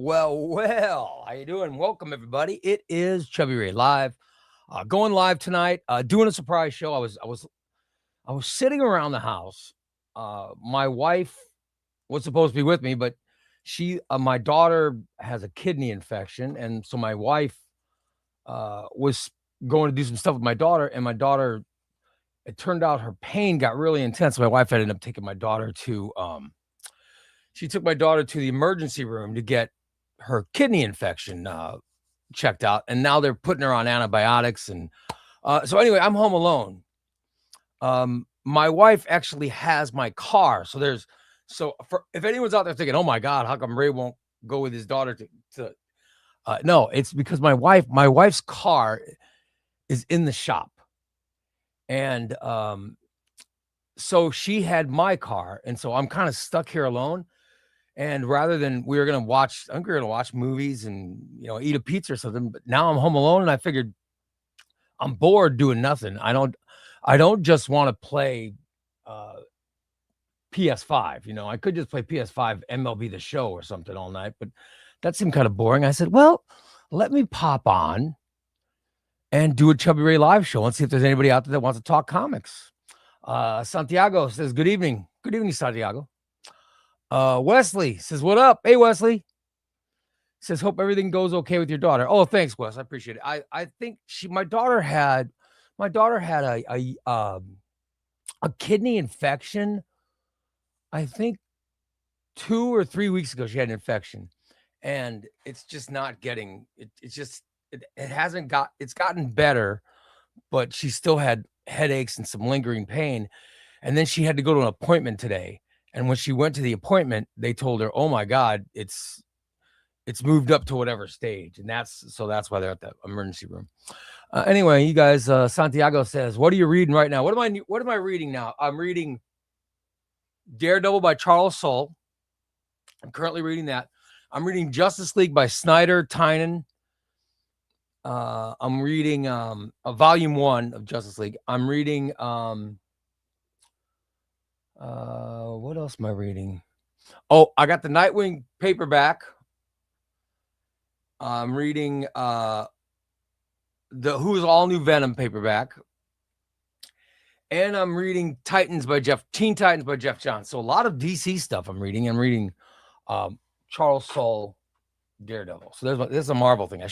Well. How you doing? Welcome, everybody. It is ChubbyRay live, going live tonight. Doing a surprise show. I was sitting around the house. My wife was supposed to be with me, but my daughter has a kidney infection, and so my wife was going to do some stuff with my daughter, and my daughter. It turned out her pain got really intense. My wife ended up taking my daughter to. She took my daughter to the emergency room to get her kidney infection checked out, and now they're putting her on antibiotics. And so anyway, I'm home alone. My wife actually has my car, so if anyone's out there thinking, "Oh my God, how come Ray won't go with his daughter to?" No, it's because my wife's car is in the shop, and so she had my car, and so I'm kind of stuck here alone. And rather than I'm going to watch movies and, eat a pizza or something. But now I'm home alone, and I figured I'm bored doing nothing. I don't just want to play PS5. I could just play PS5 MLB The Show or something all night, but that seemed kind of boring. I said, well, let me pop on and do a ChubbyRay live show and see if there's anybody out there that wants to talk comics. Santiago says, good evening. Good evening, Santiago. Wesley says, what up? Hey, Wesley. Says, hope everything goes okay with your daughter. Oh, thanks, Wes. I appreciate it. I think my daughter had a kidney infection. I think 2 or 3 weeks ago, she had an infection, and it's just not getting it. It's gotten better, but she still had headaches and some lingering pain. And then she had to go to an appointment today. And when she went to the appointment, they told her, "Oh my God, it's moved up to whatever stage," and that's why they're at the emergency room. Anyway, you guys, Santiago says, "What are you reading right now?" What am I reading now? I'm reading Daredevil by Charles Soule. I'm currently reading that. I'm reading Justice League by Snyder Tynan. I'm reading a volume 1 of Justice League. I'm reading what else am I reading? Oh, I got the Nightwing paperback. I'm reading the Who's All New Venom paperback. And I'm reading Teen Titans by Jeff Johns. So a lot of DC stuff I'm reading. I'm reading Charles Soule, Daredevil. So there's a Marvel thing. I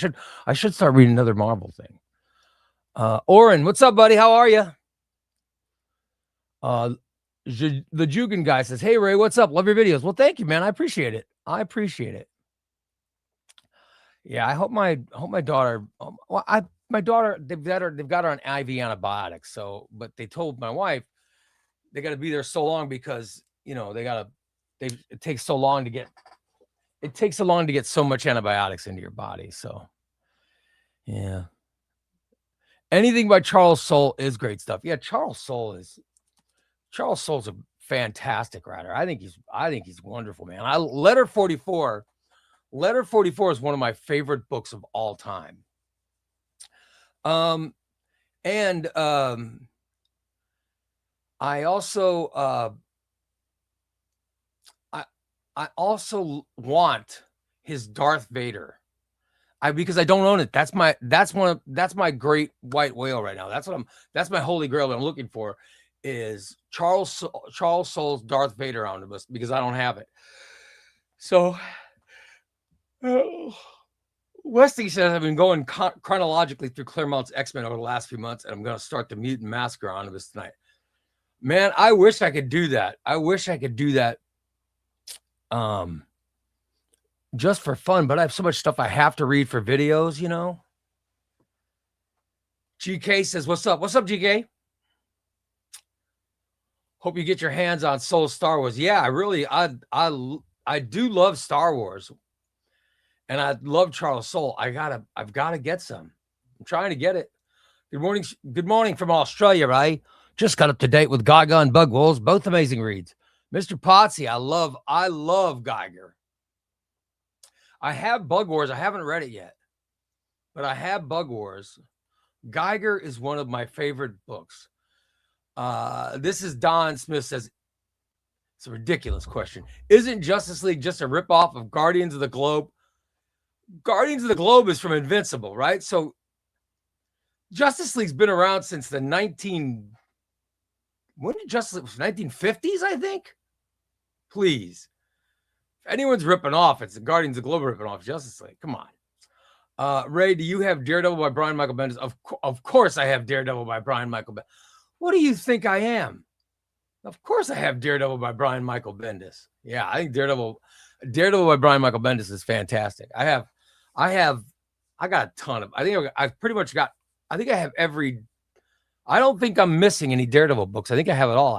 should start reading another Marvel thing. Oren, what's up, buddy? How are you? The Jugan guy says, hey, Ray, what's up? Love your videos. Well, thank you, man. I appreciate it. Yeah, I hope my daughter, my daughter, they've got her on IV antibiotics. So, but they told my wife they got to be there so long because, it takes so long to get so much antibiotics into your body. So, yeah. Anything by Charles Soule is great stuff. Yeah, Charles Soule's a fantastic writer. I think he's wonderful, man. Letter 44 is one of my favorite books of all time. I also want his Darth Vader. Because I don't own it. That's my great white whale right now. That's my holy grail that I'm looking for is Charles Soule's Darth Vader omnibus because I don't have it. So Westy says I've been going chronologically through Claremont's X-Men over the last few months, and I'm going to start the Mutant Massacre omnibus tonight. Man, I wish I could do that. Just for fun, but I have so much stuff I have to read for videos, GK says, what's up? What's up, GK? Hope you get your hands on Soule's Star Wars. Yeah, I do love Star Wars. And I love Charles Soule. I've got to get some. I'm trying to get it. Good morning from Australia, Ray. Just got up to date with Geiger and Bug Wolves, both amazing reads. Mr. Potsy, I love Geiger. I have Bug Wars. I haven't read it yet, but I have Bug Wars. Geiger is one of my favorite books. This is Don Smith says, it's a ridiculous question. Isn't Justice League just a ripoff of Guardians of the Globe? Guardians of the Globe is from Invincible, right? So Justice League's been around since the when did Justice League, 1950s, I think? Please. If anyone's ripping off, it's the Guardians of the Globe ripping off Justice League. Come on. Ray, do you have Daredevil by Brian Michael Bendis? Of course I have Daredevil by Brian Michael Bendis. What do you think I am? Of course I have Daredevil by Brian Michael Bendis. Yeah, I think Daredevil by Brian Michael Bendis is fantastic. I got a ton of, I've pretty much got, I think I have I don't think I'm missing any Daredevil books. I think I have it all.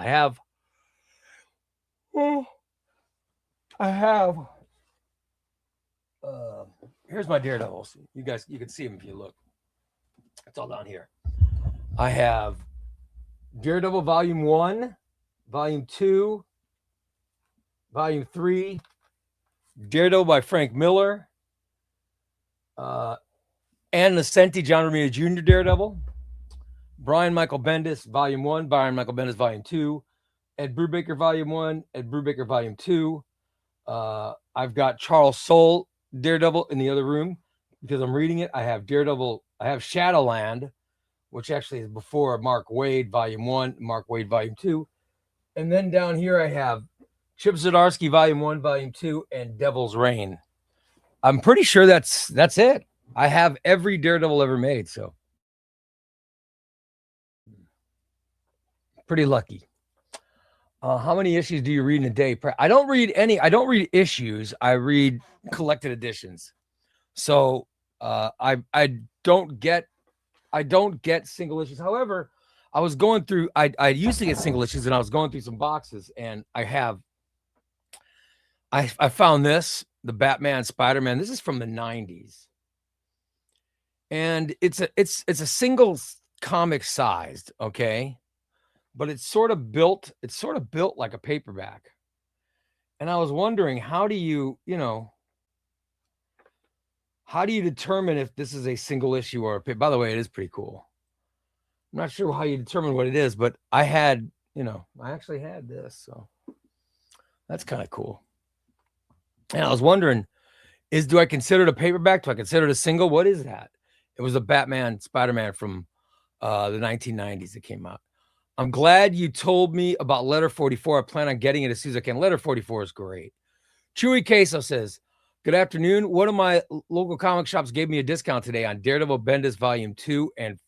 Here's my Daredevils. You can see them if you look. It's all down here. I have Daredevil Volume 1, Volume 2, Volume 3, Daredevil by Frank Miller, Ann Nocenti, John Romita Jr. Daredevil, Brian Michael Bendis, Volume 1, Brian Michael Bendis, Volume 2, Ed Brubaker, Volume 1, Ed Brubaker, Volume 2. I've got Charles Soule, Daredevil, in the other room because I'm reading it. I have Daredevil, I have Shadowland, which actually is before Mark Waid, Volume 1, Mark Waid, Volume 2. And then down here I have Chip Zdarsky, Volume 1, Volume 2, and Devil's Reign. I'm pretty sure that's it. I have every Daredevil ever made, so pretty lucky. How many issues do you read in a day? I don't read issues. I read collected editions. So I don't get single issues. However, I was going through, I used to get single issues, and I was going through some boxes, and I found this, the Batman Spider-Man. This is from the 90s. And it's a single comic sized, okay? But it's sort of built like a paperback. And I was wondering, how do you determine if this is a single issue or by the way, it is pretty cool. I'm not sure how you determine what it is, but I actually had this, so that's kind of cool. And I was wondering, do I consider it a paperback? Do I consider it a single? What is that? It was a Batman Spider-Man from the 1990s that came out. I'm glad you told me about Letter 44. I plan on getting it as soon as I can. Letter 44 is great. Chewy Queso says, good afternoon. One of my local comic shops gave me a discount today on Daredevil Bendis Volume 2 and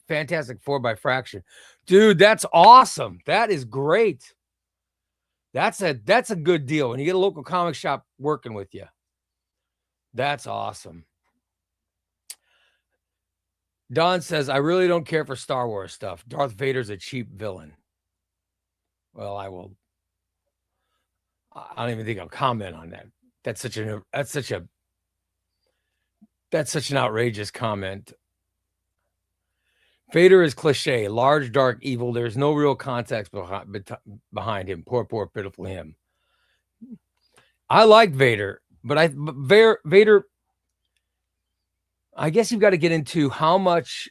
Fantastic Four by Fraction. Dude, that's awesome. That is great. That's a good deal. When you get a local comic shop working with you, that's awesome. Don says, I really don't care for Star Wars stuff. Darth Vader's a cheap villain. Well, I don't even think I'll comment on that. That's such an outrageous comment. Vader is cliche, large, dark, evil. There's no real context behind him. Poor, pitiful him. I like Vader, but Vader, I guess you've got to get into how much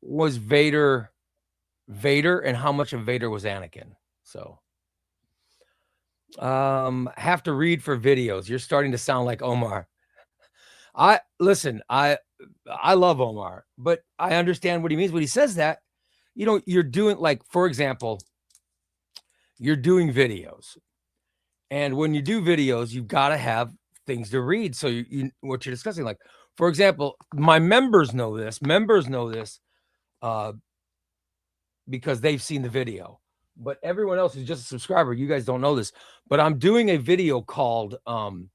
was Vader and how much of Vader was Anakin. So have to read for videos. You're starting to sound like Omar. I love Omar, but I understand what he means when he says that. You're doing, like, for example, you're doing videos, and when you do videos, you've got to have things to read. So what you're discussing, like, for example, my members know this because they've seen the video, but everyone else who's just a subscriber, you guys don't know this, but I'm doing a video called, the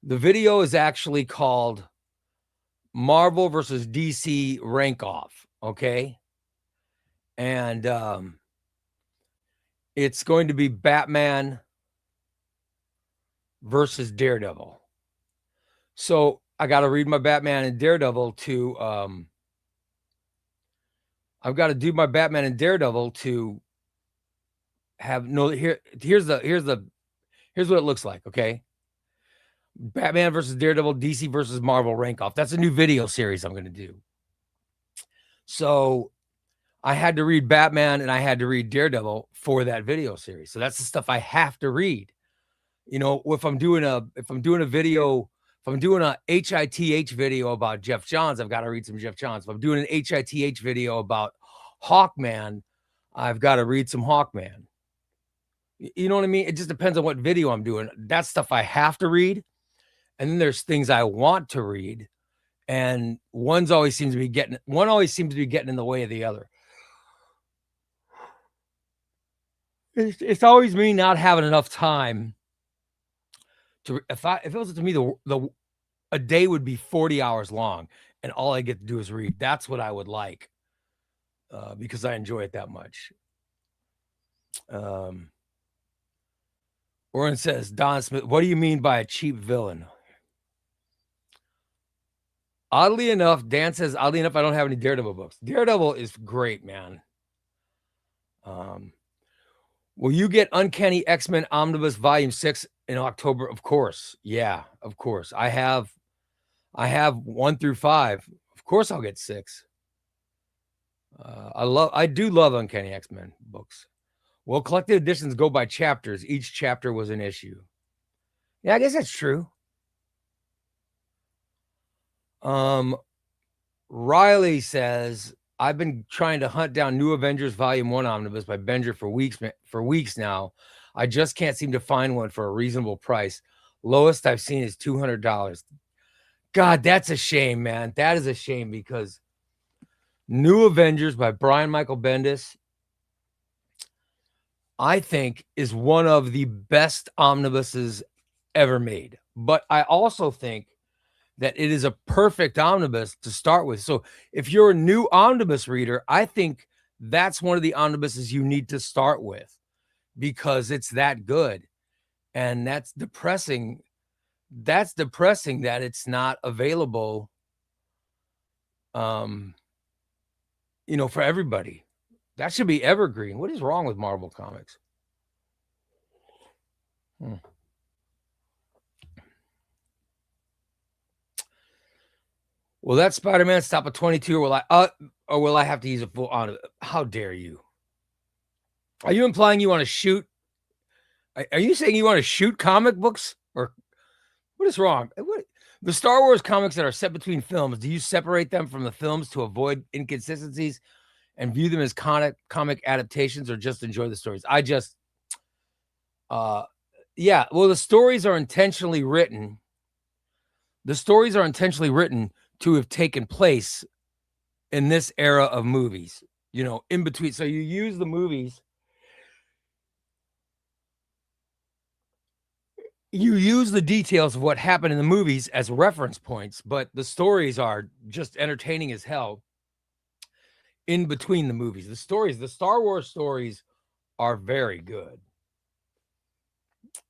video is actually called Marvel versus DC Rank Off. Okay. And, it's going to be Batman versus Daredevil. So I got to read my Batman and Daredevil to, I've got to do my Batman and Daredevil to have here's what it looks like. Okay. Batman versus Daredevil, DC versus Marvel Rank Off. That's a new video series I'm going to do. So I had to read Batman and I had to read Daredevil for that video series. So that's the stuff I have to read. You know, if I'm doing a video, if I'm doing a HITH video about Jeff Johns, I've got to read some Jeff Johns. If I'm doing an HITH video about Hawkman, I've got to read some Hawkman. You know what I mean? It just depends on what video I'm doing. That's stuff I have to read. And then there's things I want to read. And one always seems to be getting in the way of the other. It's always me not having enough time to, if it was up to me, a day would be 40 hours long and all I get to do is read. That's what I would like, because I enjoy it that much. Oren says, Don Smith, what do you mean by a cheap villain? Oddly enough, Dan says, I don't have any Daredevil books. Daredevil is great, man. Will you get Uncanny X-Men Omnibus Volume 6 in October? Of course. Yeah, of course. I have 1 through 5. Of course I'll get 6. I do love Uncanny X-Men books. Well, collected editions go by chapters. Each chapter was an issue. Yeah, I guess that's true. Riley says, I've been trying to hunt down New Avengers Volume 1 Omnibus by Benjer for weeks now. I just can't seem to find one for a reasonable price. Lowest I've seen is $200. God, that's a shame, man. That is a shame, because New Avengers by Brian Michael Bendis, I think, is one of the best omnibuses ever made. But I also think that it is a perfect omnibus to start with. So if you're a new omnibus reader, I think that's one of the omnibuses you need to start with, because it's that good. And that's depressing. That's depressing that it's not available, for everybody. That should be evergreen. What is wrong with Marvel Comics? Will that Spider-Man stop at 22, or will I have to use a full on? How dare you? Are you implying you want to shoot? Are you saying you want to shoot comic books, or what is wrong? The Star Wars comics that are set between films, do you separate them from the films to avoid inconsistencies and view them as comic adaptations, or just enjoy the stories? Yeah. Well, the stories are intentionally written. The stories are intentionally written to have taken place in this era of movies, in between. So you use the movies. You use the details of what happened in the movies as reference points, but the stories are just entertaining as hell in between the movies. The Star Wars stories are very good.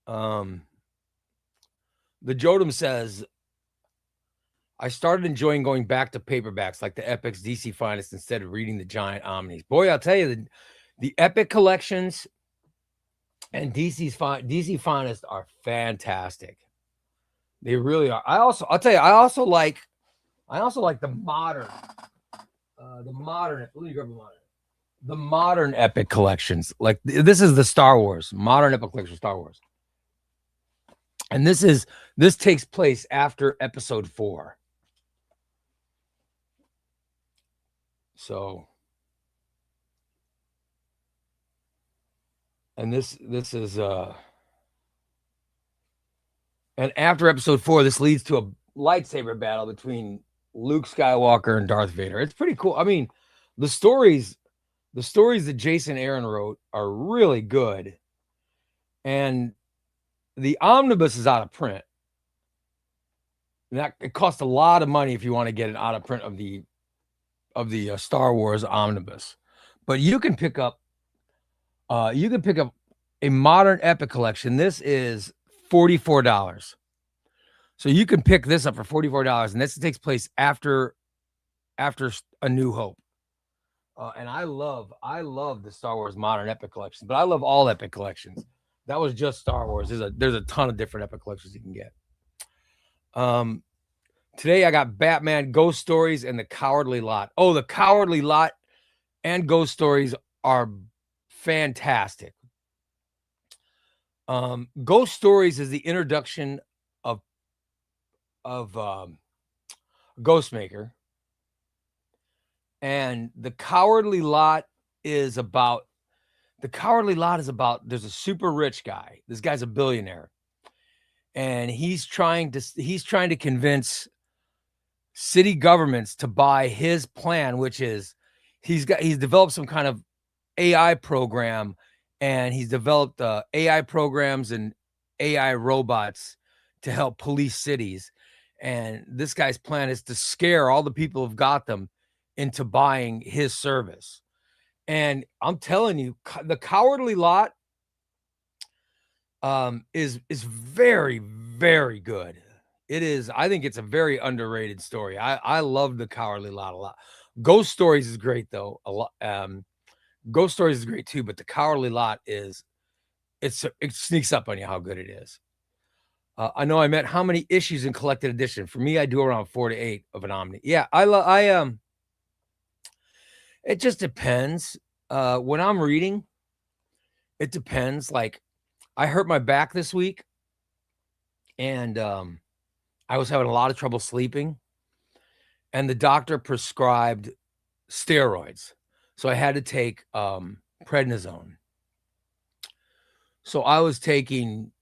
The Jodem says, I started enjoying going back to paperbacks like the Epic's DC Finest instead of reading the giant omnis. Boy, I'll tell you, the Epic collections and DC Finest are fantastic. They really are. I'll tell you, I also like the modern. Let me grab the modern Epic collections. Like, this is the Star Wars modern Epic collection, Star Wars, and this takes place after Episode 4. So, and this is and after Episode 4, this leads to a lightsaber battle between Luke Skywalker and Darth Vader. It's pretty cool. I mean, the stories that Jason Aaron wrote are really good, and the omnibus is out of print. That it costs a lot of money if you want to get it out of print of the Star Wars omnibus, but you can pick up a modern Epic collection. This is $44. So you can pick this up for $44, and this takes place after A New Hope. And I love the Star Wars modern Epic collection, but I love all Epic collections. That was just Star Wars. There's a ton of different Epic collections you can get. Today I got Batman, Ghost Stories, and The Cowardly Lot. Oh, The Cowardly Lot and Ghost Stories are fantastic. Ghost Stories is the introduction of of Ghostmaker, and the Cowardly Lot is about there's a super rich guy. This guy's a billionaire, and he's trying to convince city governments to buy his plan, which is he's developed some kind of AI program, and he's developed AI programs and AI robots to help police cities. And this guy's plan is to scare all the people of Gotham into buying his service. And I'm telling you, the Cowardly Lot is very, very good. It is. I think it's a very underrated story. I love the Cowardly Lot a lot. Ghost Stories is great though. A lot. Ghost Stories is great too, but the Cowardly Lot is it sneaks up on you how good it is. I know I meant how many issues in collected edition. For me, I do around 4 to 8 of an Omni. Yeah, it just depends. When I'm reading, it depends. Like I hurt my back this week, and I was having a lot of trouble sleeping, and the doctor prescribed steroids. So I had to take prednisone. So I was taking,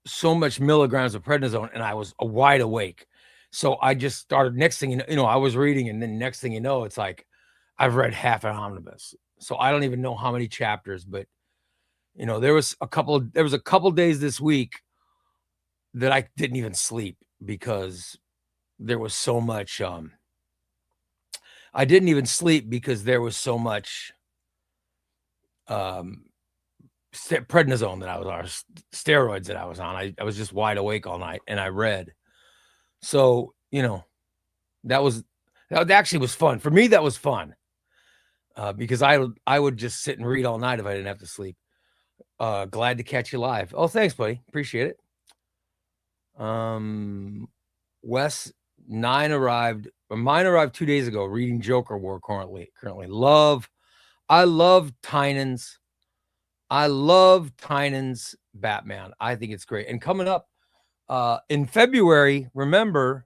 so much milligrams of prednisone, and I was wide awake. So I just started. Next thing you know, I was reading, and then next thing you know, it's like I've read half an omnibus. So I don't even know how many chapters, but there was a couple days this week that I didn't even sleep because there was so much. I didn't even sleep because there was so much prednisone that I was on, steroids that I was on. I was just wide awake all night, and I read. So that actually was fun for me. That was fun because I would just sit and read all night if I didn't have to sleep. Glad to catch you live. Oh, thanks, buddy. Appreciate it. Wes, mine arrived 2 days ago. Reading Joker War currently. I love Tynan's Batman. I think it's great. And coming up in February, remember,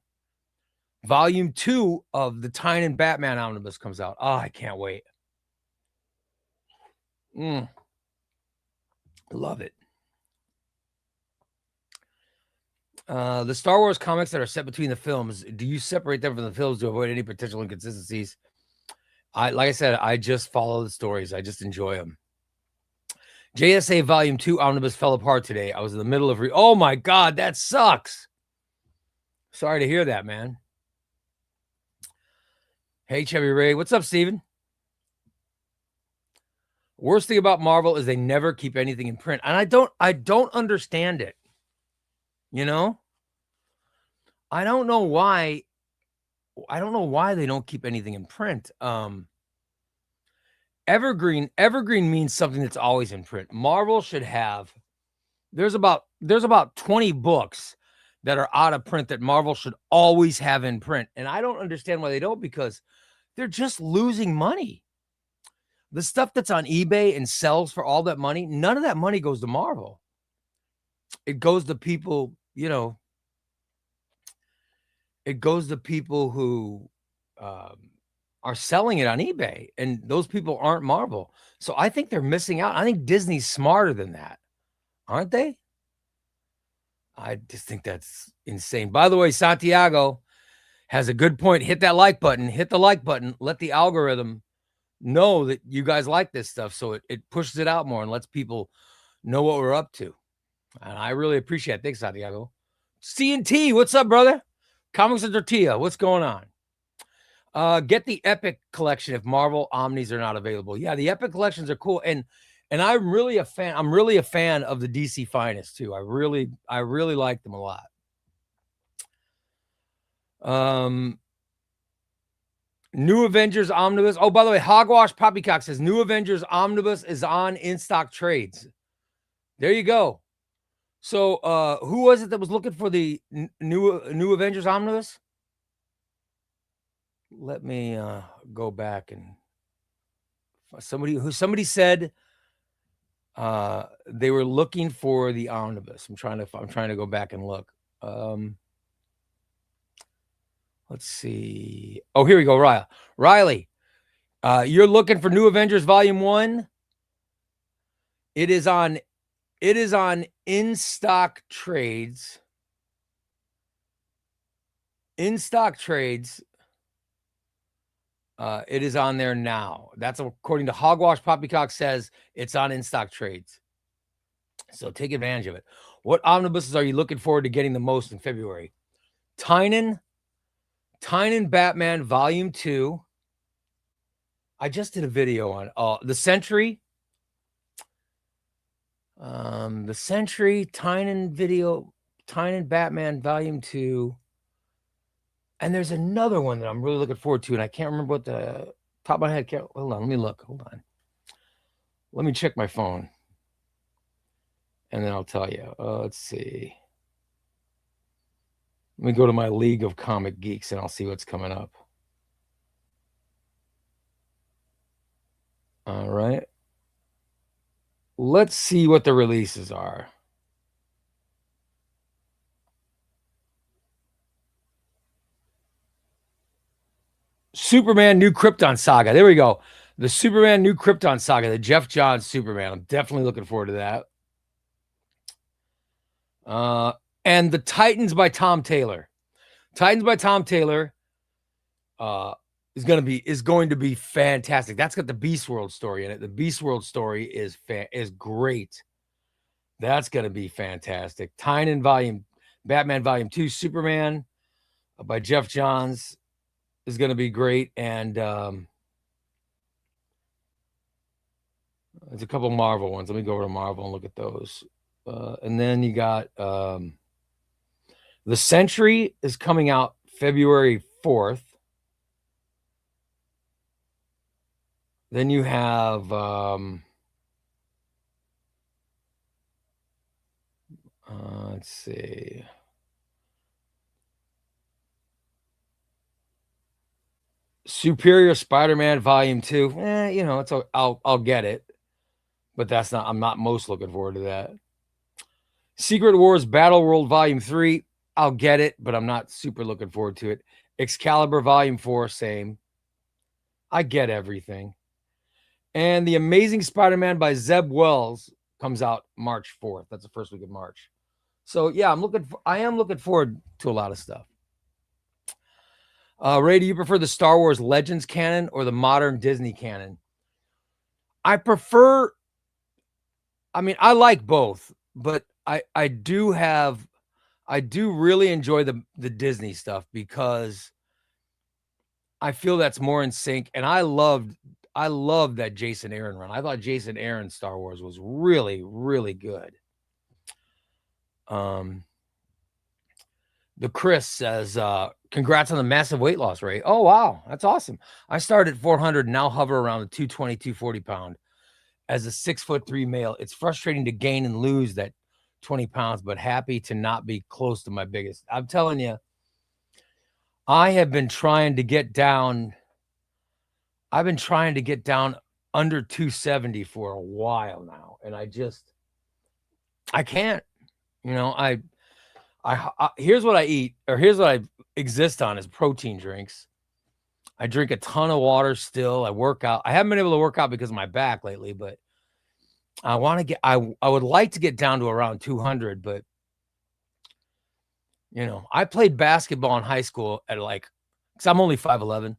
Volume 2 of the Tynan Batman Omnibus comes out. Oh, I can't wait. Love it. The Star Wars comics that are set between the films, do you separate them from the films to avoid any potential inconsistencies? Like I said, I just follow the stories. I just enjoy them. JSA Volume 2 Omnibus fell apart today. I was in the middle of oh my God, that sucks. Sorry to hear that, man. Hey, ChubbyRay. What's up, Steven? Worst thing about Marvel is they never keep anything in print. And I don't understand it. I don't know why. I don't know why they don't keep anything in print. Evergreen means something that's always in print. Marvel should have. There's about 20 books that are out of print that Marvel should always have in print. And I don't understand why they don't, because they're just losing money. The stuff that's on eBay and sells for all that money, none of that money goes to Marvel. It goes to people, it goes to people who are selling it on eBay, and those people aren't Marvel. So I think they're missing out. I think Disney's smarter than that, aren't they? I just think that's insane. By the way, Santiago has a good point. Hit that like button. Hit the like button. Let the algorithm know that you guys like this stuff, so it pushes it out more and lets people know what we're up to. And I really appreciate it. Thanks, Santiago. C&T, what's up, brother? Comics and Tortilla, what's going on? Get the Epic collection if Marvel Omnis are not available. Yeah, the Epic collections are cool, and I'm really a fan. I'm really a fan of the DC Finest too. I really like them a lot. New Avengers Omnibus. Oh, by the way, Hogwash Poppycock says New Avengers Omnibus is on in stock trades. There you go. So, who was it that was looking for the new Avengers Omnibus? Let me go back and somebody said They were looking for the omnibus. I'm trying to go back and look. Let's see. Oh, here we go. Riley, you're looking for New Avengers Volume 1. It is on In Stock Trades. In Stock Trades. It is on there now. That's according to Hogwash. Poppycock says it's on In Stock Trades. So take advantage of it. What omnibuses are you looking forward to getting the most in February? Tynan Batman Volume 2. I just did a video on the Sentry. The Sentry, Tynan Batman Volume 2. And there's another one that I'm really looking forward to, and I can't remember what the top of my head. Hold on, let me look. Hold on. Let me check my phone. And then I'll tell you. Let's see. Let me go to my League of Comic Geeks, and I'll see what's coming up. All right. Let's see what the releases are. Superman New Krypton Saga. There we go. The Superman New Krypton Saga, the Jeff Johns Superman. I'm definitely looking forward to that. And the Titans by Tom Taylor. Titans by Tom Taylor is going to be fantastic. That's got the Beast World story in it. The Beast World story is great. That's going to be fantastic. Tynan Batman Volume 2, Superman by Jeff Johns is going to be great. And there's a couple Marvel ones. Let me go over to Marvel and look at those. And then you got The Sentry is coming out February 4th. Then you have let's see. Superior Spider-Man Volume 2. It's I'll get it. But I'm not most looking forward to that. Secret Wars Battle World Volume 3. I'll get it, but I'm not super looking forward to it. Excalibur Volume 4, same. I get everything. And The Amazing Spider-Man by Zeb Wells comes out March 4th. That's the first week of March. So yeah, I am looking forward to a lot of stuff. Ray, do you prefer the Star Wars Legends canon or the modern Disney canon? I like both, but I do really enjoy the Disney stuff because I feel that's more in sync. And I loved that Jason Aaron run. I thought Jason Aaron's Star Wars was really, really good. The Chris says, congrats on the massive weight loss, Ray. Oh, wow. That's awesome. I started at 400 and now hover around the 220, 240 pound. As a 6'3" male, it's frustrating to gain and lose that 20 pounds, but happy to not be close to my biggest. I'm telling you, I have been trying to get down. I've been trying to get down under 270 for a while now. And I can't, here's what I eat, or here's what I exist on is protein drinks. I drink a ton of water still. I work out. I haven't been able to work out because of my back lately, but I would like to get down to around 200, but I played basketball in high school at because I'm only 5'11".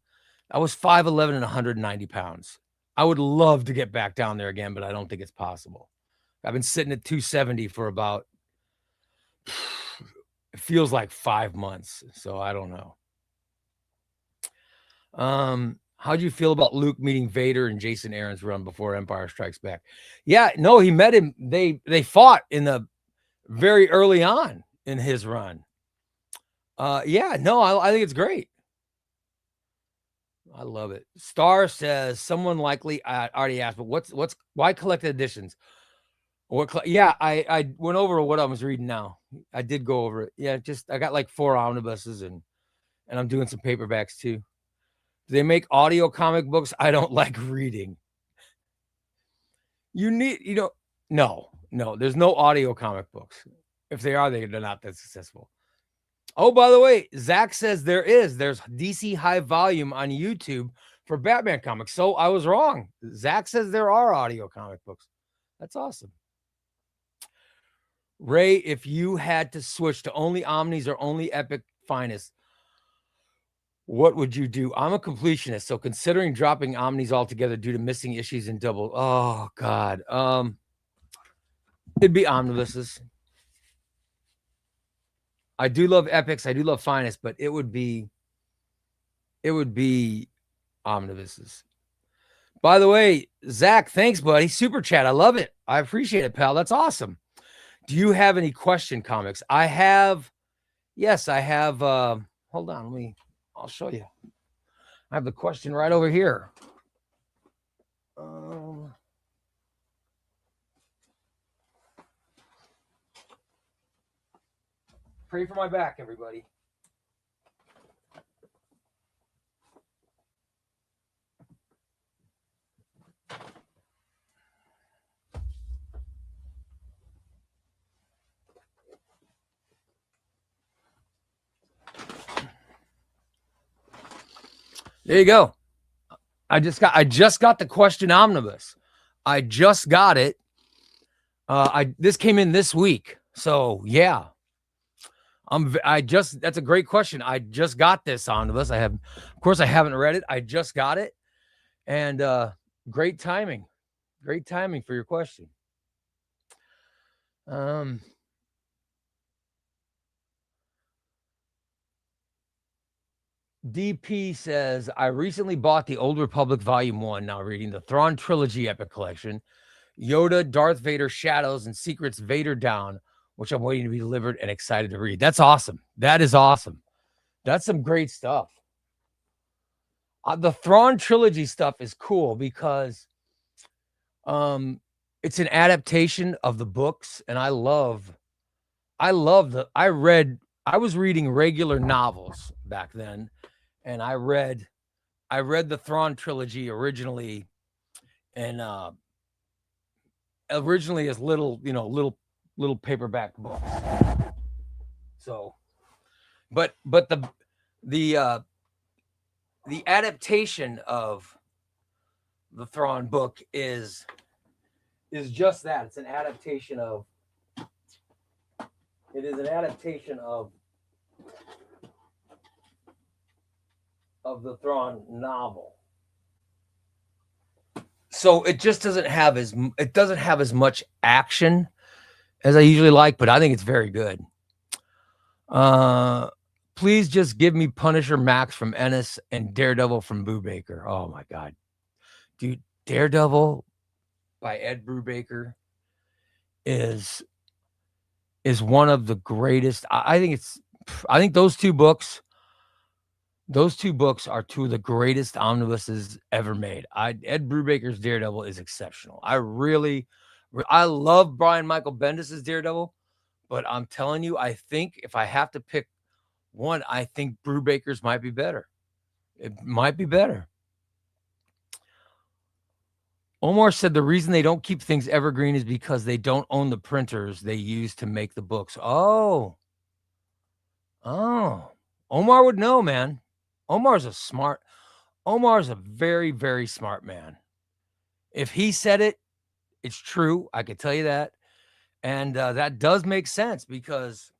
I was 5'11" and 190 pounds. I would love to get back down there again, but I don't think it's possible. I've been sitting at 270 for about, it feels like 5 months. So I don't know. How do you feel about Luke meeting Vader and Jason Aaron's run before Empire Strikes Back? Yeah, no, he met him. They fought in the very early on in his run. Yeah, no, I think it's great. I love it. Star says someone likely already asked, but why collected editions? Yeah, I went over what I was reading now. I did go over it. Yeah, I got like 4 omnibuses and I'm doing some paperbacks too. Do they make audio comic books? I don't like reading. You need, No, there's no audio comic books. If they are, they're not that successful. Oh, by the way, Zach says there's DC High Volume on YouTube for Batman comics. So I was wrong. Zach says there are audio comic books. That's awesome. Ray, if you had to switch to only Omnis or only Epic Finest, what would you do? I'm a completionist, so considering dropping Omnis altogether due to missing issues in double. Oh God. It'd be omnibuses. I do love Epics, I do love Finest, but it would be omnibuses. By the way, Zach, thanks, buddy. Super chat. I love it. I appreciate it, pal. That's awesome. Do you have any question comics? I have. Yes, I have. Hold on. I'll show you. I have the question right over here. Pray for my back, everybody. There you go. I just got the question omnibus. I just got it. This came in this week. So yeah. That's a great question. I just got this omnibus. Of course I haven't read it. I just got it. And great timing. Great timing for your question. DP says, I recently bought the Old Republic Volume 1, now reading the Thrawn Trilogy Epic Collection, Yoda, Darth Vader, Shadows, and Secrets Vader Down, which I'm waiting to be delivered and excited to read. That's awesome. That is awesome. That's some great stuff. The Thrawn Trilogy stuff is cool because it's an adaptation of the books, and I was reading regular novels back then, and I read the Thrawn Trilogy originally, and originally as little paperback books. So, but the adaptation of the Thrawn book is just that. It's an adaptation of. It is an adaptation of the Thrawn novel. So it just doesn't have as much action as I usually like, but I think it's very good. Please just give me Punisher Max from Ennis and Daredevil from Brubaker. Oh my God. Dude, Daredevil by Ed Brubaker is one of the greatest. I think those two books are two of the greatest omnibuses ever made. Ed Brubaker's Daredevil is exceptional. I love Brian Michael Bendis's Daredevil, but I'm telling you, I think if I have to pick one, I think Brubaker's might be better. It might be better. Omar said the reason they don't keep things evergreen is because they don't own the printers they use to make the books. Oh. Omar would know, man. Omar's a very, very smart man. If he said it, it's true. I could tell you that. And that does make sense because,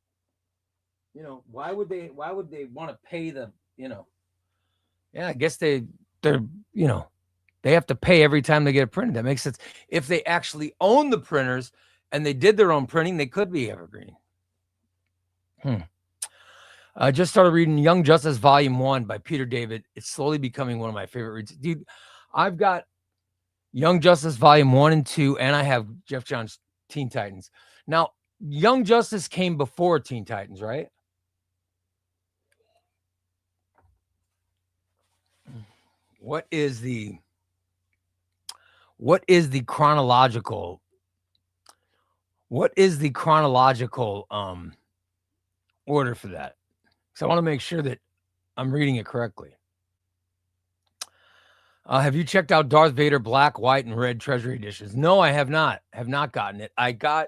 why would they want to pay the, yeah, I guess they're, they have to pay every time they get it printed. That makes sense. If they actually own the printers and they did their own printing, they could be evergreen. I just started reading Young Justice Volume 1 by Peter David. It's slowly becoming one of my favorite reads. Dude, I've got Young Justice Volume 1 and 2, and I have Jeff Johns' Teen Titans. Now, Young Justice came before Teen Titans, right? What is the chronological order for that? So I want to make sure that I'm reading it correctly. Have you checked out Darth Vader Black, White, and Red Treasury Editions? No, I have not. Have not gotten it. I did.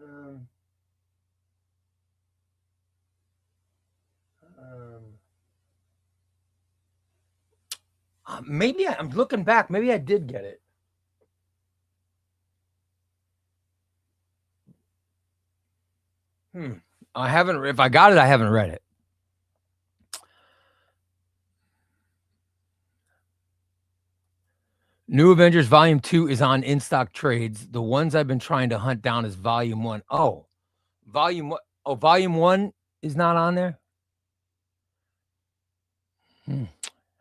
Um, maybe I'm looking back. Maybe I did get it. I haven't. If I got it, I haven't read it. New Avengers Volume 2 is on in stock trades. The ones I've been trying to hunt down is Volume 1. Oh, Volume 1. Oh, Volume 1 is not on there?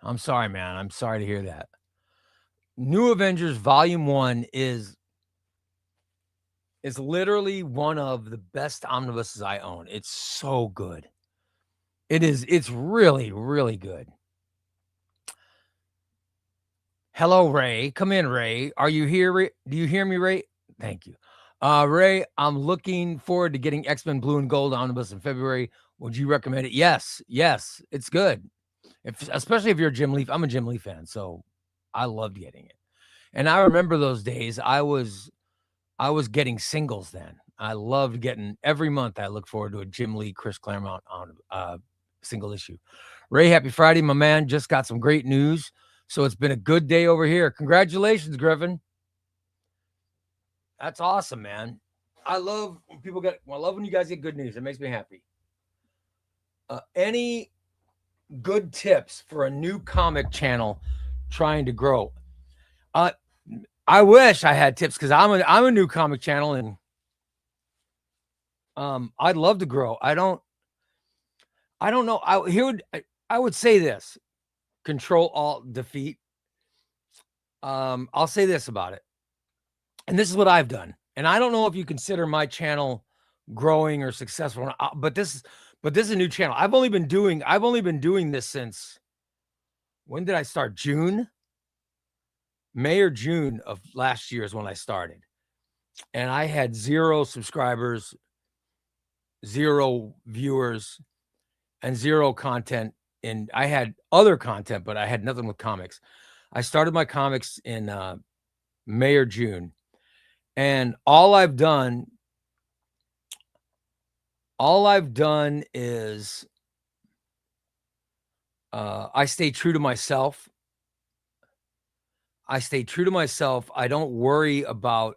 I'm sorry, man. I'm sorry to hear that. New Avengers Volume 1 is literally one of the best omnibuses I own. It's so good. It is. It's really, really good. Hello, Ray. Come in, Ray. Are you here, Ray? Do you hear me, Ray? Thank you. Ray, I'm looking forward to getting X-Men Blue and Gold omnibus in February. Would you recommend it? Yes, it's good. Especially if you're a Jim Lee. I'm a Jim Lee fan, so I loved getting it. And I remember those days. I was getting singles then. I loved getting every month. I look forward to a Jim Lee, Chris Claremont on single issue. Ray, happy Friday, my man. Just got some great news. So it's been a good day over here. Congratulations, Griffin. That's awesome, man. I love when you guys get good news. It makes me happy. Any good tips for a new comic channel trying to grow? I wish I had tips because I'm a new comic channel and I'd love to grow. I don't know. I would say this: Control Alt Defeat. I'll say this about it, and this is what I've done. And I don't know if you consider my channel growing or successful, but this is a new channel. I've only been doing this since, when did I start? May or June of last year is when I started. And I had 0 subscribers, 0 viewers, and 0 content. And I had other content, but I had nothing with comics. I started my comics in May or June. And all I've done is I stay true to myself. I don't worry about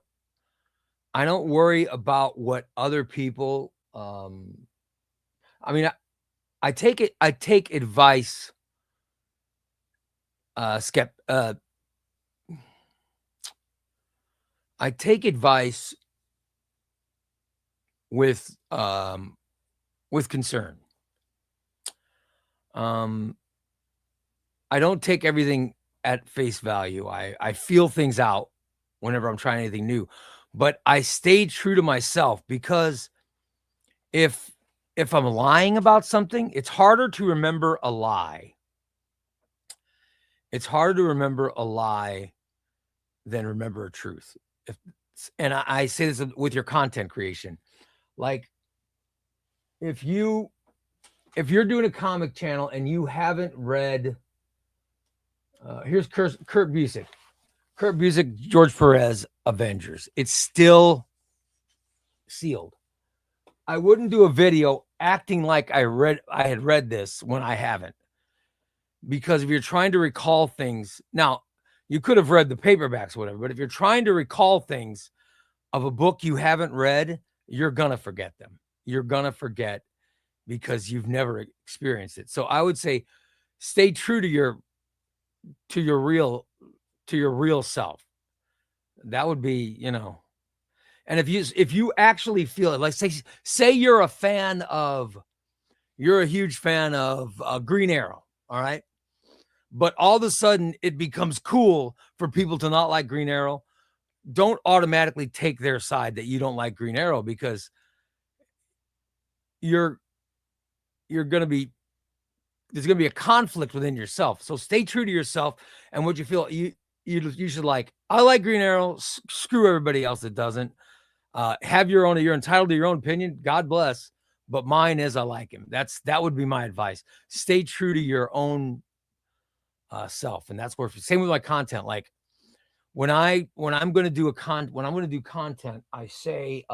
what other people I take advice I take advice with concern. I don't take everything at face value. I feel things out whenever I'm trying anything new, but I stay true to myself, because if I'm lying about something, it's harder to remember a lie. It's harder to remember a lie than remember a truth. And I say this with your content creation. Like, if you're doing a comic channel and you haven't read, here's Kurt Busiek, George Perez, Avengers. It's still sealed. I wouldn't do a video acting like I had read this when I haven't. Because if you're trying to recall things, now you could have read the paperbacks, whatever, but if you're trying to recall things of a book you haven't read, you're going to forget them. You're going to forget because you've never experienced it. So I would say stay true to your real self. That would be, and if you actually feel it, like say you're a huge fan of Green Arrow. All right. But all of a sudden it becomes cool for people to not like Green Arrow. Don't automatically take their side that you don't like Green Arrow, because there's going to be a conflict within yourself. So stay true to yourself and what you feel you should like. I like Green Arrow. Screw everybody else that doesn't. Have your own. You're entitled to your own opinion. God bless. but mine is I like him. That would be my advice. Stay true to your own self, and that's where same with my content. Like when I'm going to do when I'm going to do content, I say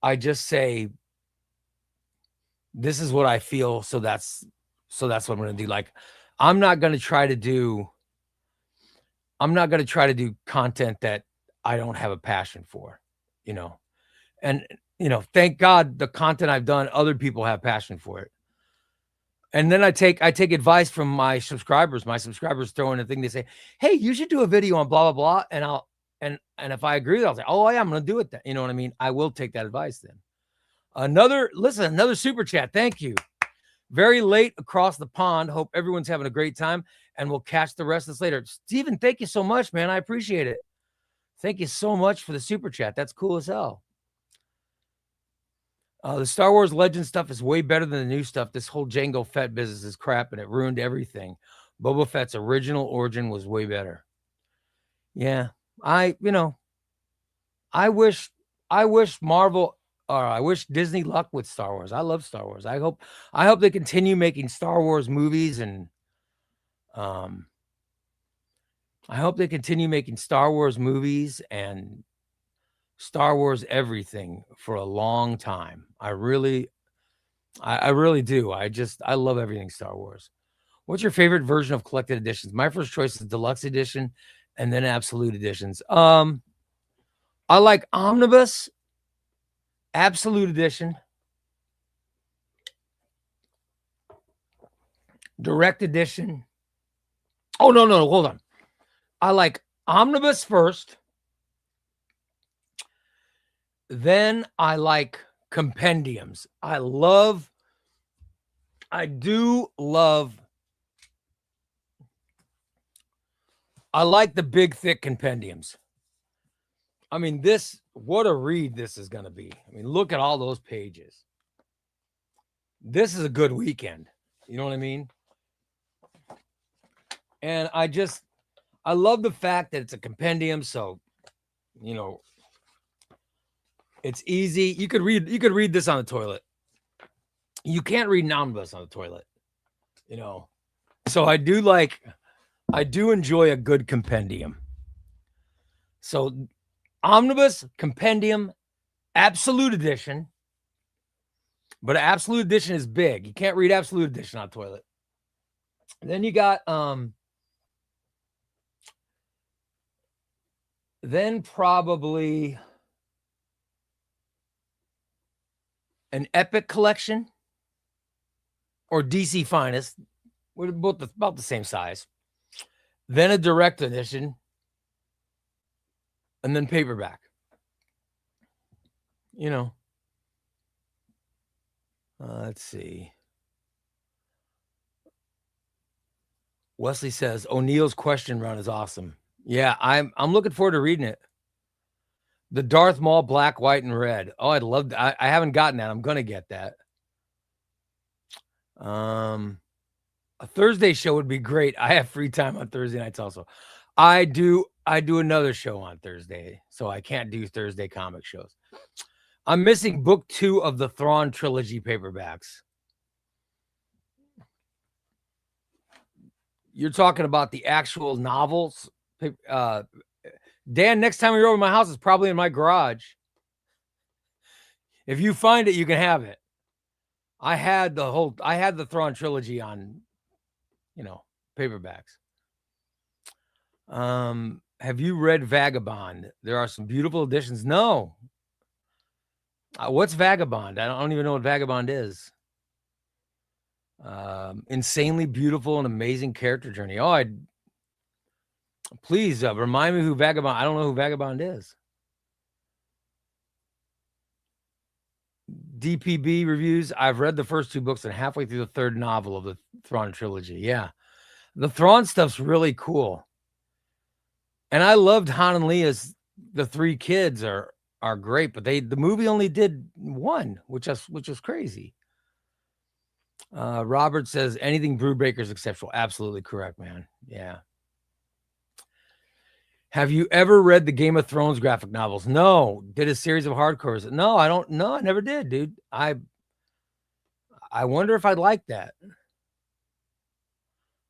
I just say this is what I feel, so that's what I'm going to do. Like I'm not going to try to do content that I don't have a passion for, you know. And thank God the content I've done, other people have passion for it. And then I take advice from my subscribers. My subscribers throw in a thing. They say, "Hey, you should do a video on blah blah blah." And I'll and if I agree with it, I'll say, "Oh yeah, I'm going to do it." Then you know what I mean. I will take that advice. Then another super chat. Thank you. Very late across the pond. Hope everyone's having a great time, and we'll catch the rest of this later. Steven, thank you so much, man. I appreciate it. Thank you so much for the super chat. That's cool as hell. The Star Wars Legend stuff is way better than the new stuff. This whole Jango Fett business is crap, and it ruined everything. Boba Fett's original origin was way better. Yeah, I wish Marvel or I wish Disney luck with Star Wars. I love Star Wars. I hope they continue making Star Wars movies, and I hope they continue making Star Wars movies and Star Wars everything for a long time. I really do. I love everything Star Wars. What's your favorite version of collected editions? My first choice is deluxe edition and then absolute editions. I like omnibus, absolute edition, direct edition. Oh no, hold on. I like omnibus first. Then I like compendiums. I like the big, thick compendiums. I mean, what a read this is going to be. I mean, look at all those pages. This is a good weekend. You know what I mean? And I love the fact that it's a compendium. So, it's easy. You could read this on the toilet. You can't read an omnibus on the toilet, So I do enjoy a good compendium. So omnibus, compendium, absolute edition. But absolute edition is big. You can't read absolute edition on the toilet. And then you got then probably an Epic collection or DC Finest. We're both about the same size. Then a direct edition. And then paperback. Let's see. Wesley says O'Neill's question run is awesome. Yeah, I'm looking forward to reading it. The Darth Maul black, white, and red. Oh, I'd love that. I haven't gotten that. I'm gonna get that. A Thursday show would be great. I have free time on Thursday nights also. I do another show on Thursday, so I can't do Thursday comic shows. I'm missing book 2 of the Thrawn trilogy paperbacks. You're talking about the actual novels? Dan, next time you're over my house, it's probably in my garage. If you find it, you can have it. I had the Thrawn trilogy on, paperbacks. Have you read Vagabond? There are some beautiful editions. No. What's Vagabond? I don't even know what Vagabond is. Insanely beautiful and amazing character journey. Oh, please remind me who Vagabond. I don't know who Vagabond is. DPB reviews. I've read the first 2 books and halfway through the 3rd novel of the Thrawn trilogy. Yeah, the Thrawn stuff's really cool. And I loved Han and Leia's. The 3 kids are great, but the movie only did 1, which was crazy. Robert says anything Brubaker is exceptional. Absolutely correct, man. Yeah. Have you ever read the Game of Thrones graphic novels? No. Did a series of hardcores? No, I don't. No, I never did, dude. I wonder if I'd like that.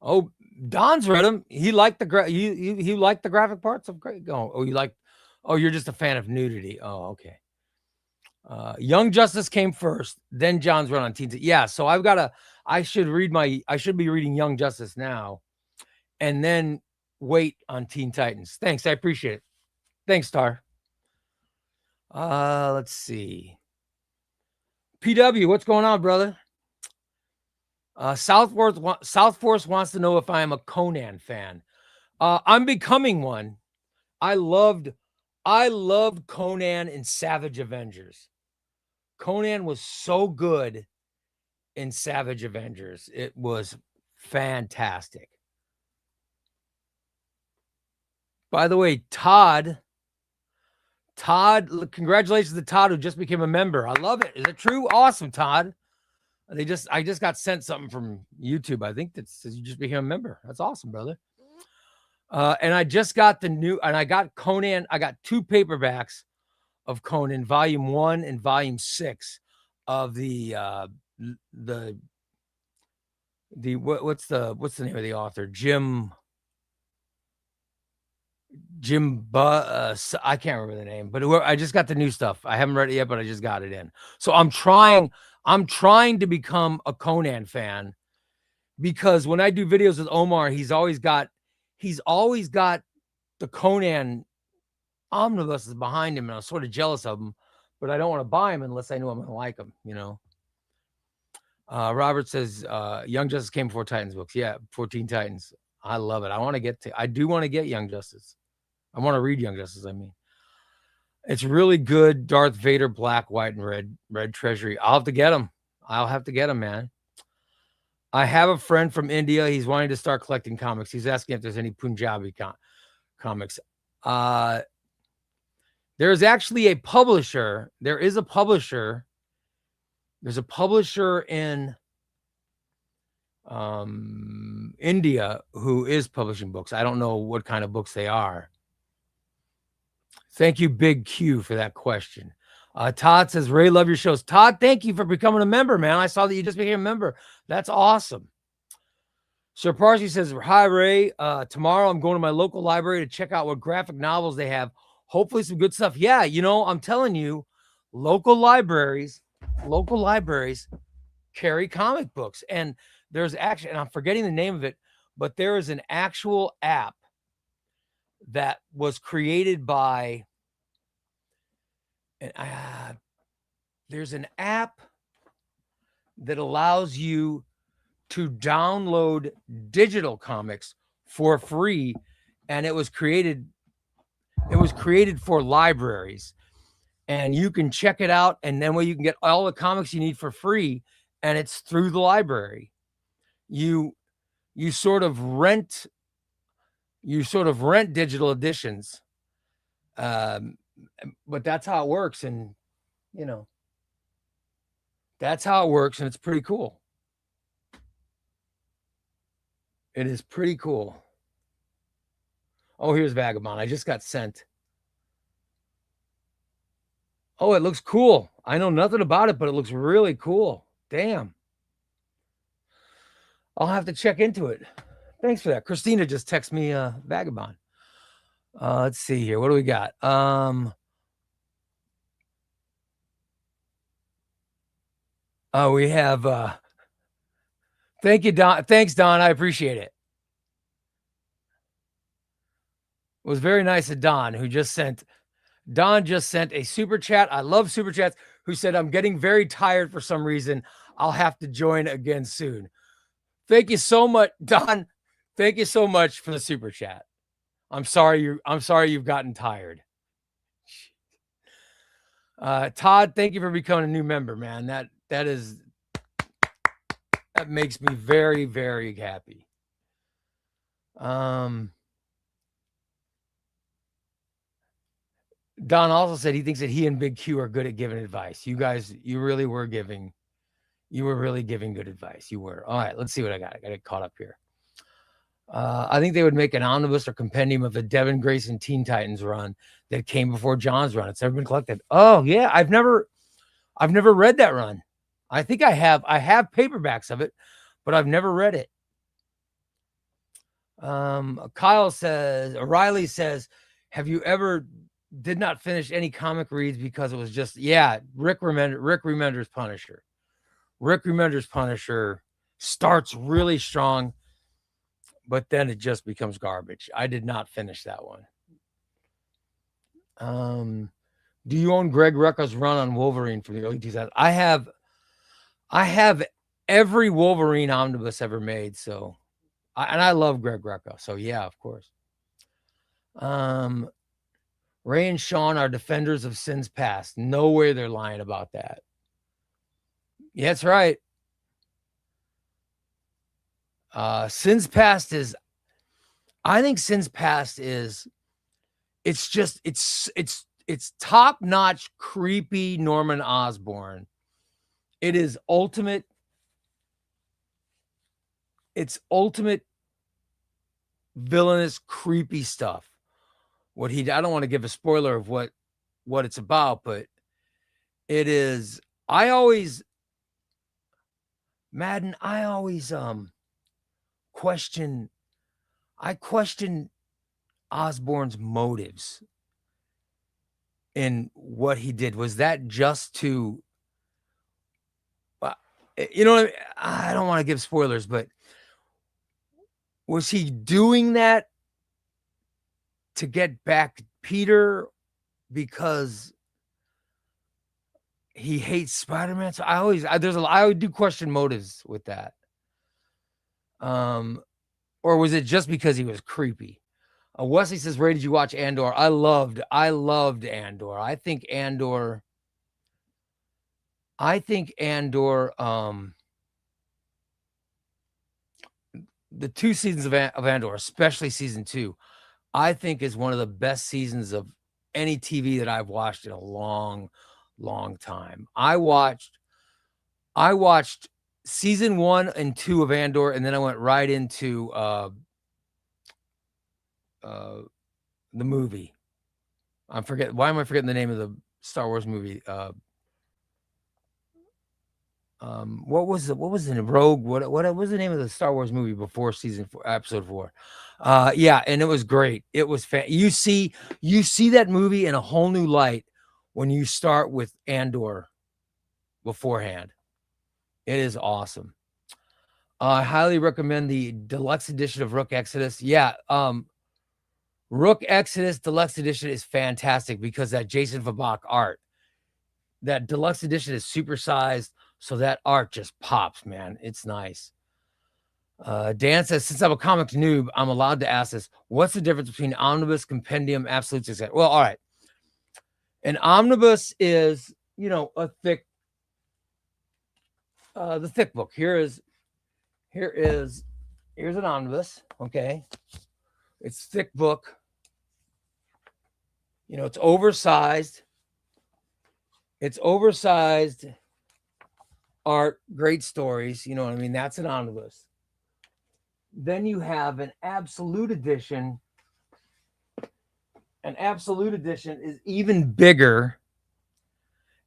Oh, Don's read them. He liked the he liked the graphic parts of Great. Oh, you like? Oh, you're just a fan of nudity. Oh, okay. Young Justice came first, then John's run on Teens. Yeah, so I should be reading Young Justice now, and then wait on Teen Titans. Thanks, I appreciate it. Thanks, Star. Let's see. PW, what's going on, brother? South Force wants to know if I am a Conan fan. I'm becoming one. I loved Conan in Savage Avengers. Conan was so good in Savage Avengers. It was fantastic. By the way, Todd, congratulations to Todd, who just became a member. I love it. Is it true? Awesome, Todd. I just got sent something from YouTube. I think that says you just became a member. That's awesome, brother. And I just got I got Conan. I got 2 paperbacks of Conan, volume 1 and volume 6 of the what's the name of the author? I can't remember the name, but I just got the new stuff. I haven't read it yet, but I just got it in. So I'm trying to become a Conan fan, because when I do videos with Omar, he's always got the Conan omnibuses behind him, and I'm sort of jealous of him, but I don't want to buy him unless I know I'm going to like him, you know. Robert says, Young Justice came before Titans books. Yeah, 14 Titans. I love it. I do want to get Young Justice. I want to read Young Justice, I mean. It's really good. Darth Vader, black, white, and red treasury. I'll have to get him. Man. I have a friend from India. He's wanting to start collecting comics. He's asking if there's any Punjabi comics. There's actually a publisher. There's a publisher in India who is publishing books. I don't know what kind of books they are. Thank you, Big Q, for that question. Todd says, Ray, love your shows. Todd, thank you for becoming a member, man. I saw that you just became a member. That's awesome. Sir Parsley says, hi, Ray. Tomorrow I'm going to my local library to check out what graphic novels they have. Hopefully some good stuff. Yeah, you know, I'm telling you, local libraries carry comic books. And there's actually, and I'm forgetting the name of it, but there is an actual app that was created by, there's an app that allows you to download digital comics for free, and it was created for libraries, and you can check it out, and then you can get all the comics you need for free, and it's through the library. You sort of rent digital editions, but that's how it works, and you know, that's how it works, and it's pretty cool. It is pretty cool. Oh, here's Vagabond. I just got sent. Oh, it looks cool. I know nothing about it, but it looks really cool. Damn. I'll have to check into it. Thanks for that. Christina just texted me Vagabond. Let's see here. What do we got? We have thank you, Don. Thanks, Don. I appreciate it. It was very nice of Don, who just sent a super chat. I love super chats. Who said, I'm getting very tired for some reason. I'll have to join again soon. Thank you so much, Don. Thank you so much for the super chat. I'm sorry you've gotten tired. Todd, thank you for becoming a new member, man. That makes me very, very happy. Don also said he thinks that he and Big Q are good at giving advice. You guys, you were really giving good advice. You were. All right, let's see what I got. I got it caught up here. I think they would make an omnibus or compendium of the Devin Grayson Teen Titans run that came before John's run. It's never been collected. Oh yeah, I've never read that run. I think I have paperbacks of it, but I've never read it. Kyle says, O'Reilly says, have you ever did not finish any comic reads because it was just, Rick Remender's Punisher. Rick Remender's Punisher starts really strong, but then it just becomes garbage. I did not finish that one. Do you own Greg Rucka's run on Wolverine from the early 2000s? I have every Wolverine omnibus ever made, so and I love Greg Rucka, so yeah, of course. Ray and Sean are defenders of sins past. No way they're lying about that. Yeah, that's right. Sins past is, I think Sins past is, it's just, it's top-notch creepy Norman Osborn. It is ultimate. It's ultimate villainous creepy stuff. I don't want to give a spoiler of what it's about, but it is, I always question Osborn's motives in what he did. Was that just to, you know, I don't want to give spoilers, but was he doing that to get back Peter because he hates Spider-Man? So I would do question motives with that. Or was it just because he was creepy? Wesley says, Ray, did you watch Andor? I loved Andor. I think Andor, the 2 seasons of Andor, especially season 2, I think is one of the best seasons of any TV that I've watched in a long, long time. I watched season 1 and 2 of Andor, and then I went right into the movie. Why am I forgetting the name of the Star Wars movie? What was in Rogue? What was the name of the Star Wars movie before season 4, episode 4? And it was great. It was you see that movie in a whole new light when you start with Andor beforehand. It is awesome. I highly recommend the deluxe edition of Rook Exodus. Rook Exodus Deluxe Edition is fantastic because that Jason Fabak art. That deluxe edition is supersized, so that art just pops, man. It's nice. Dan says, since I'm a comic noob, I'm allowed to ask this. What's the difference between omnibus, compendium, absolutes, etc.? Well, all right. An omnibus is, a thick, the thick book. Here's an omnibus. Okay. It's thick book. It's oversized. It's oversized art, great stories. You know what I mean? That's an omnibus. Then you have an absolute edition. An absolute edition is even bigger.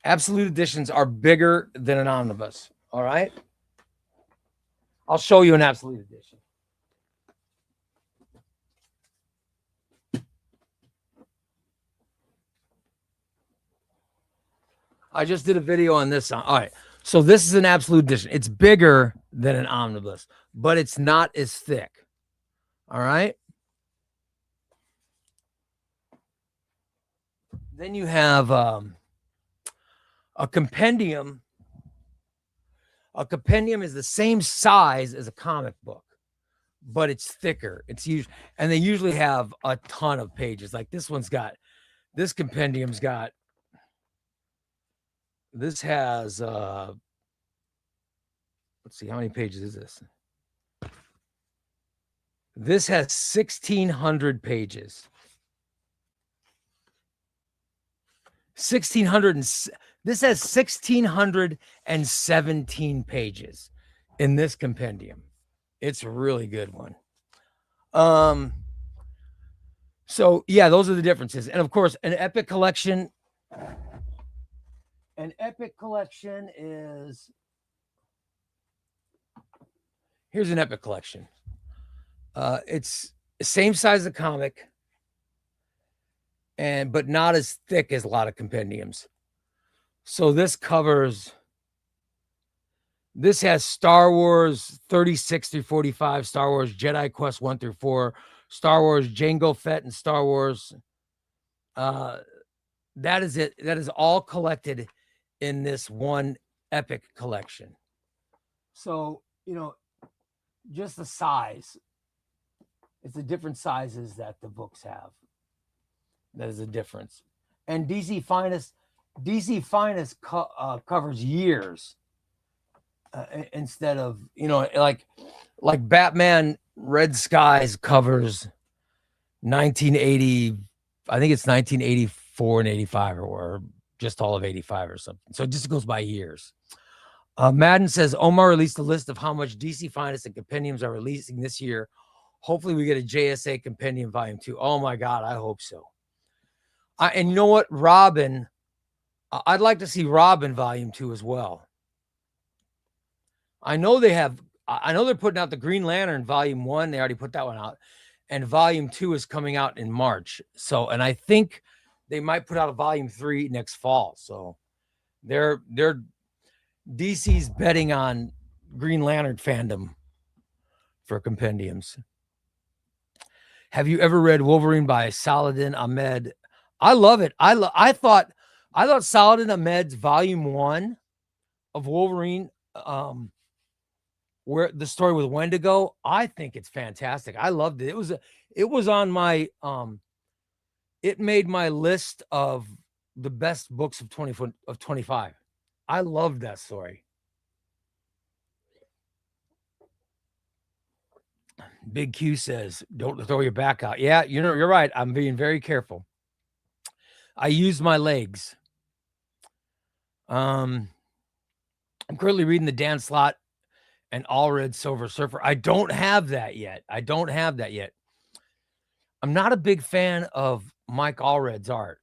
Absolute editions are bigger than an omnibus. All right. I'll show you an absolute edition. I just did a video on this. All right. So this is an absolute edition. It's bigger than an omnibus, but it's not as thick. All right. Then you have a compendium. A compendium is the same size as a comic book, but it's thicker. And they usually have a ton of pages. Like this compendium's got, this has, let's see, how many pages is this? This has 1,600 pages. 1,600, this has 1,617 pages in this compendium. It's a really good one. So yeah, those are the differences. And of course, an epic collection is, here's an epic collection. It's the same size as a comic, but not as thick as a lot of compendiums. So this has Star Wars 36 through 45, Star Wars Jedi Quest 1 through 4, Star Wars Jango Fett, and Star Wars. That is it. That is all collected in this one epic collection. So, just the size. It's the different sizes that the books have. That is a difference. And DC Finest covers years instead of, like Batman Red Skies covers 1980. I think it's 1984 and 85 or just all of 85 or something. So it just goes by years. Madden says Omar released a list of how much DC Finest and compendiums are releasing this year. Hopefully we get a JSA compendium volume 2. Oh my God, I hope so. And you know what? Robin, I'd like to see Robin volume 2 as well. I know they're putting out the Green Lantern volume 1. They already put that one out. And volume 2 is coming out in March. So, and I think they might put out a volume 3 next fall. So they're DC's betting on Green Lantern fandom for compendiums. Have you ever read Wolverine by Saladin Ahmed? I love it. I thought Saladin Ahmed's volume 1 of Wolverine, where the story with Wendigo, I think it's fantastic. I loved it. It was on my it made my list of the best books of 25. I loved that story. Big Q says, don't throw your back out. Yeah, you're right. I'm being very careful. I used my legs. I'm currently reading the Dan Slott and Allred Silver Surfer. I don't have that yet. I'm not a big fan of Mike Allred's art.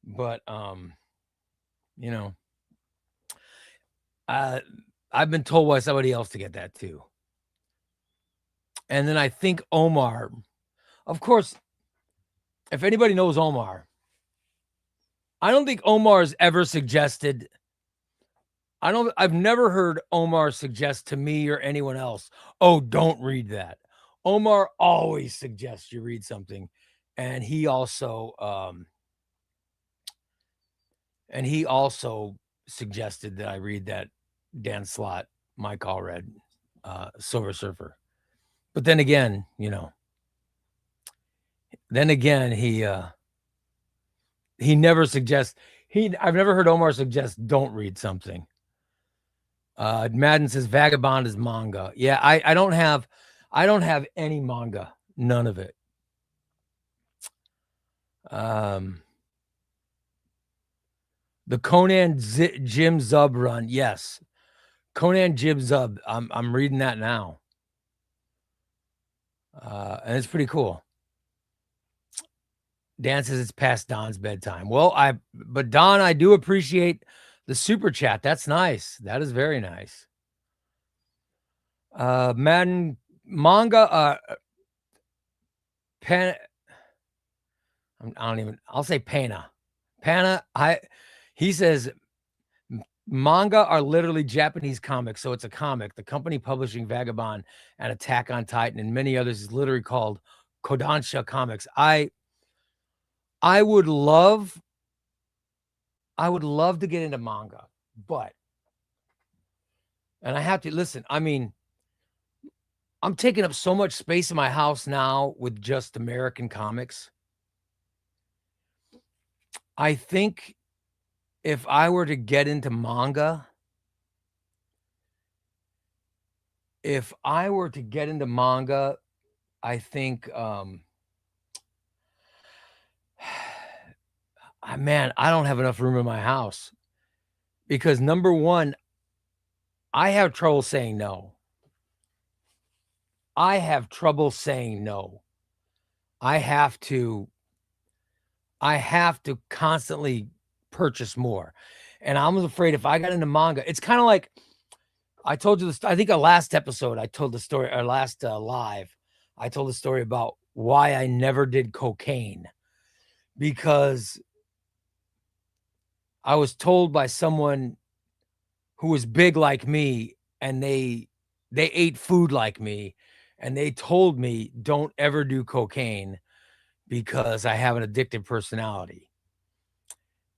But I've been told by somebody else to get that too. And then I think Omar, of course, if anybody knows Omar, I don't think Omar's ever suggested. I've never heard Omar suggest to me or anyone else, oh, don't read that. Omar always suggests you read something. And he also suggested that I read that Dan Slott, Mike Allred, Silver Surfer. But then again, he never suggests. I've never heard Omar suggest don't read something. Madden says Vagabond is manga. Yeah, I don't have any manga. None of it. The Conan Jim Zub run. Yes. Conan Jim Zub. I'm reading that now. And it's pretty cool. Dan says it's past Don's bedtime. Well, but Don, I do appreciate the super chat. That's nice. That is very nice. Madden manga, I'll say Pana. He says manga are literally Japanese comics. So it's a comic. The company publishing Vagabond and Attack on Titan and many others is literally called Kodansha Comics. I would love to get into manga, and I have to listen. I mean, I'm taking up so much space in my house now with just American comics. I think if I were to get into manga, I think, man, I don't have enough room in my house because number one, I have trouble saying no. I have trouble saying no. I have to constantly purchase more. And I was afraid if I got into manga, it's kind of like I told you this. I think our last episode, I told the story, our last live, I told the story about why I never did cocaine, because I was told by someone who was big like me, and they ate food like me, and they told me don't ever do cocaine because I have an addictive personality.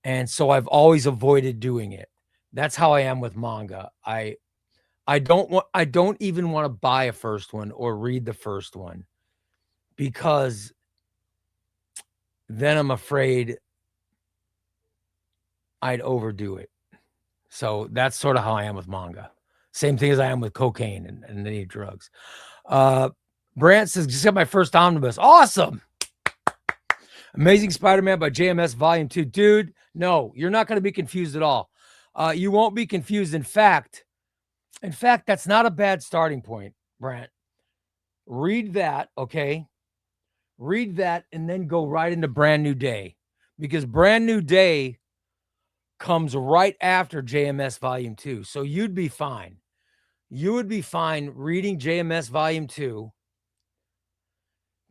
And so I've always avoided doing it. That's how I am with manga. I don't even want to buy a first one or read the first one, because then I'm afraid I'd overdo it. So that's sort of how I am with manga. Same thing as I am with cocaine and any drugs. Brant says, just got my first omnibus. Awesome. Amazing Spider-Man by JMS Volume 2. Dude, no, you're not going to be confused at all. You won't be confused. In fact, that's not a bad starting point, Brant. Read that, okay? Read that and then go right into Brand New Day, because Brand New Day comes right after JMS Volume 2. So you'd be fine. You would be fine reading JMS Volume 2,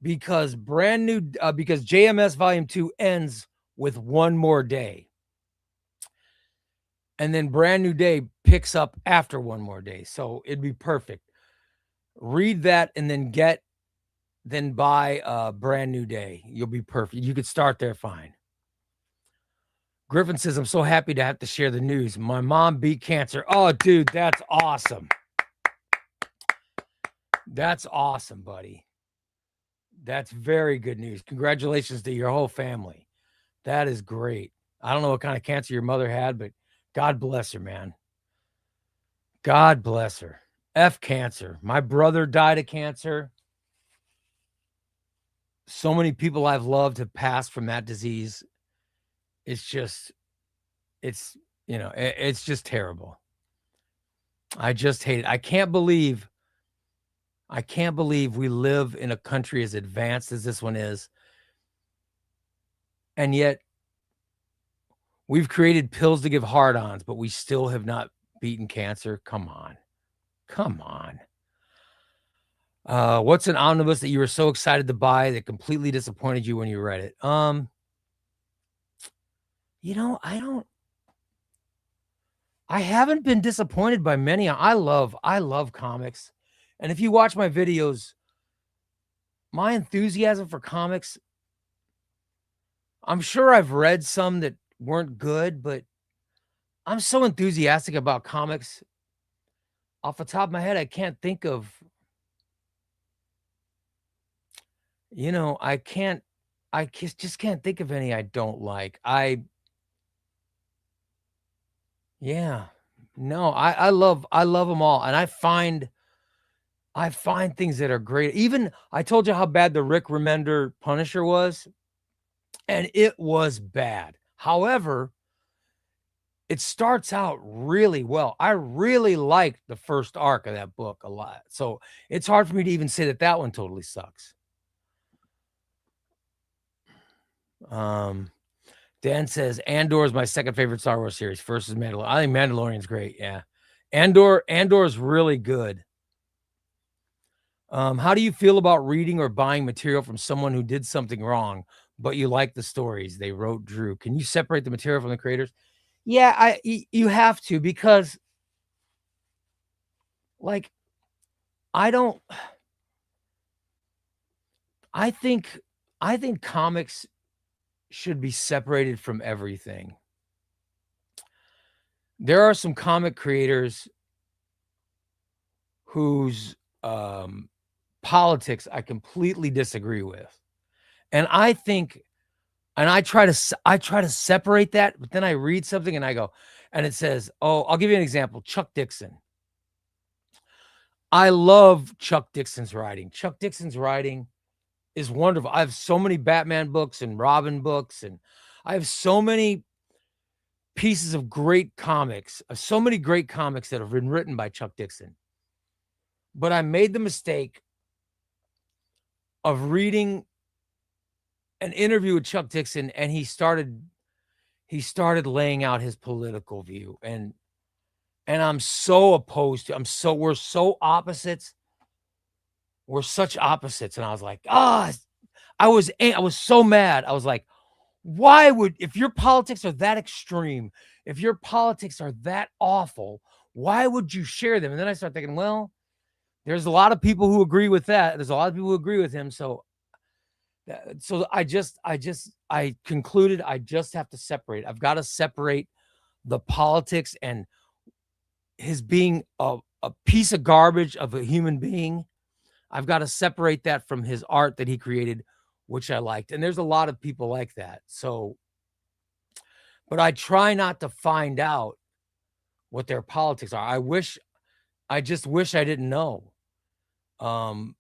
because because JMS Volume 2 ends with One More Day. And then Brand New Day picks up after One More Day. So it'd be perfect. Read that and then buy Brand New Day. You'll be perfect. You could start there fine. Griffin says, I'm so happy to have to share the news. My mom beat cancer. Oh, dude, that's awesome. That's awesome, buddy. That's very good news. Congratulations to your whole family. That is great. I don't know what kind of cancer your mother had, but God bless her, man. God bless her. F cancer. My brother died of cancer. So many people I've loved have passed from that disease. It's just terrible. I just hate it. I can't believe we live in a country as advanced as this one is. And yet we've created pills to give hard-ons, but we still have not beaten cancer. Come on. What's an omnibus that you were so excited to buy that completely disappointed you when you read it? I haven't been disappointed by many. I love comics. And if you watch my videos, my enthusiasm for comics, I'm sure I've read some that weren't good, but I'm so enthusiastic about comics. Off the top of my head, I can't think of, I just can't think of any I don't like. I love them all. And I find things that are great. Even I told you how bad the Rick Remender Punisher was, and it was bad. However, it starts out really well. I really liked the first arc of that book a lot. So it's hard for me to even say that one totally sucks. Dan says Andor is my second favorite Star Wars series. First is Mandalorian. I think Mandalorian's great. Yeah. Andor is really good. How do you feel about reading or buying material from someone who did something wrong, but you like the stories they wrote, Drew? Can you separate the material from the creators? Yeah, you have to, because I think comics should be separated from everything. There are some comic creators whose politics I completely disagree with. And I try to separate that, but then I read something and I go, and it says, oh, I'll give you an example. Chuck Dixon. I love Chuck Dixon's writing. Chuck Dixon's writing is wonderful. I have so many Batman books and Robin books, and I have so many pieces of great comics, so many great comics that have been written by Chuck Dixon. But I made the mistake of reading an interview with Chuck Dixon, and he started laying out his political view, and I'm so opposed to. We're so opposites. We're such opposites, and I was like, I was so mad. I was like, why would, if your politics are that extreme, if your politics are that awful, why would you share them? And then I started thinking, well, there's a lot of people who agree with that. There's a lot of people who agree with him. So I concluded I just have to separate. I've got to separate the politics and his being a piece of garbage of a human being. I've got to separate that from his art that he created, which I liked. And there's a lot of people like that. So, but I try not to find out what their politics are. I just wish I didn't know. And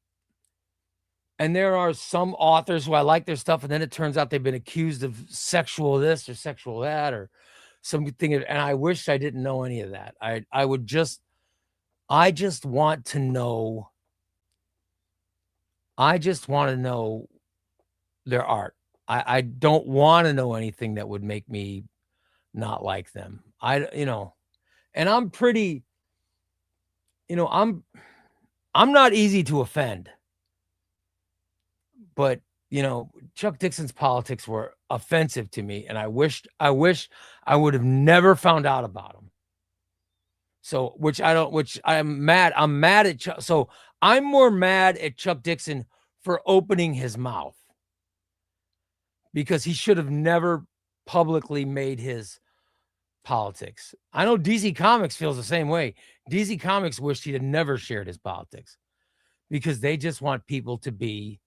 there are some authors who I like their stuff, and then it turns out they've been accused of sexual this or sexual that or something. And I wish I didn't know any of that. I just want to know. I just want to know their art. I don't want to know anything that would make me not like them. And I'm pretty, I'm not easy to offend, but Chuck Dixon's politics were offensive to me, and I wish I would have never found out about them. So, I'm mad. I'm mad at Chuck. So I'm more mad at Chuck Dixon for opening his mouth, because he should have never publicly made his politics. I know DC Comics feels the same way. DC Comics wished he had never shared his politics, because they just want people to be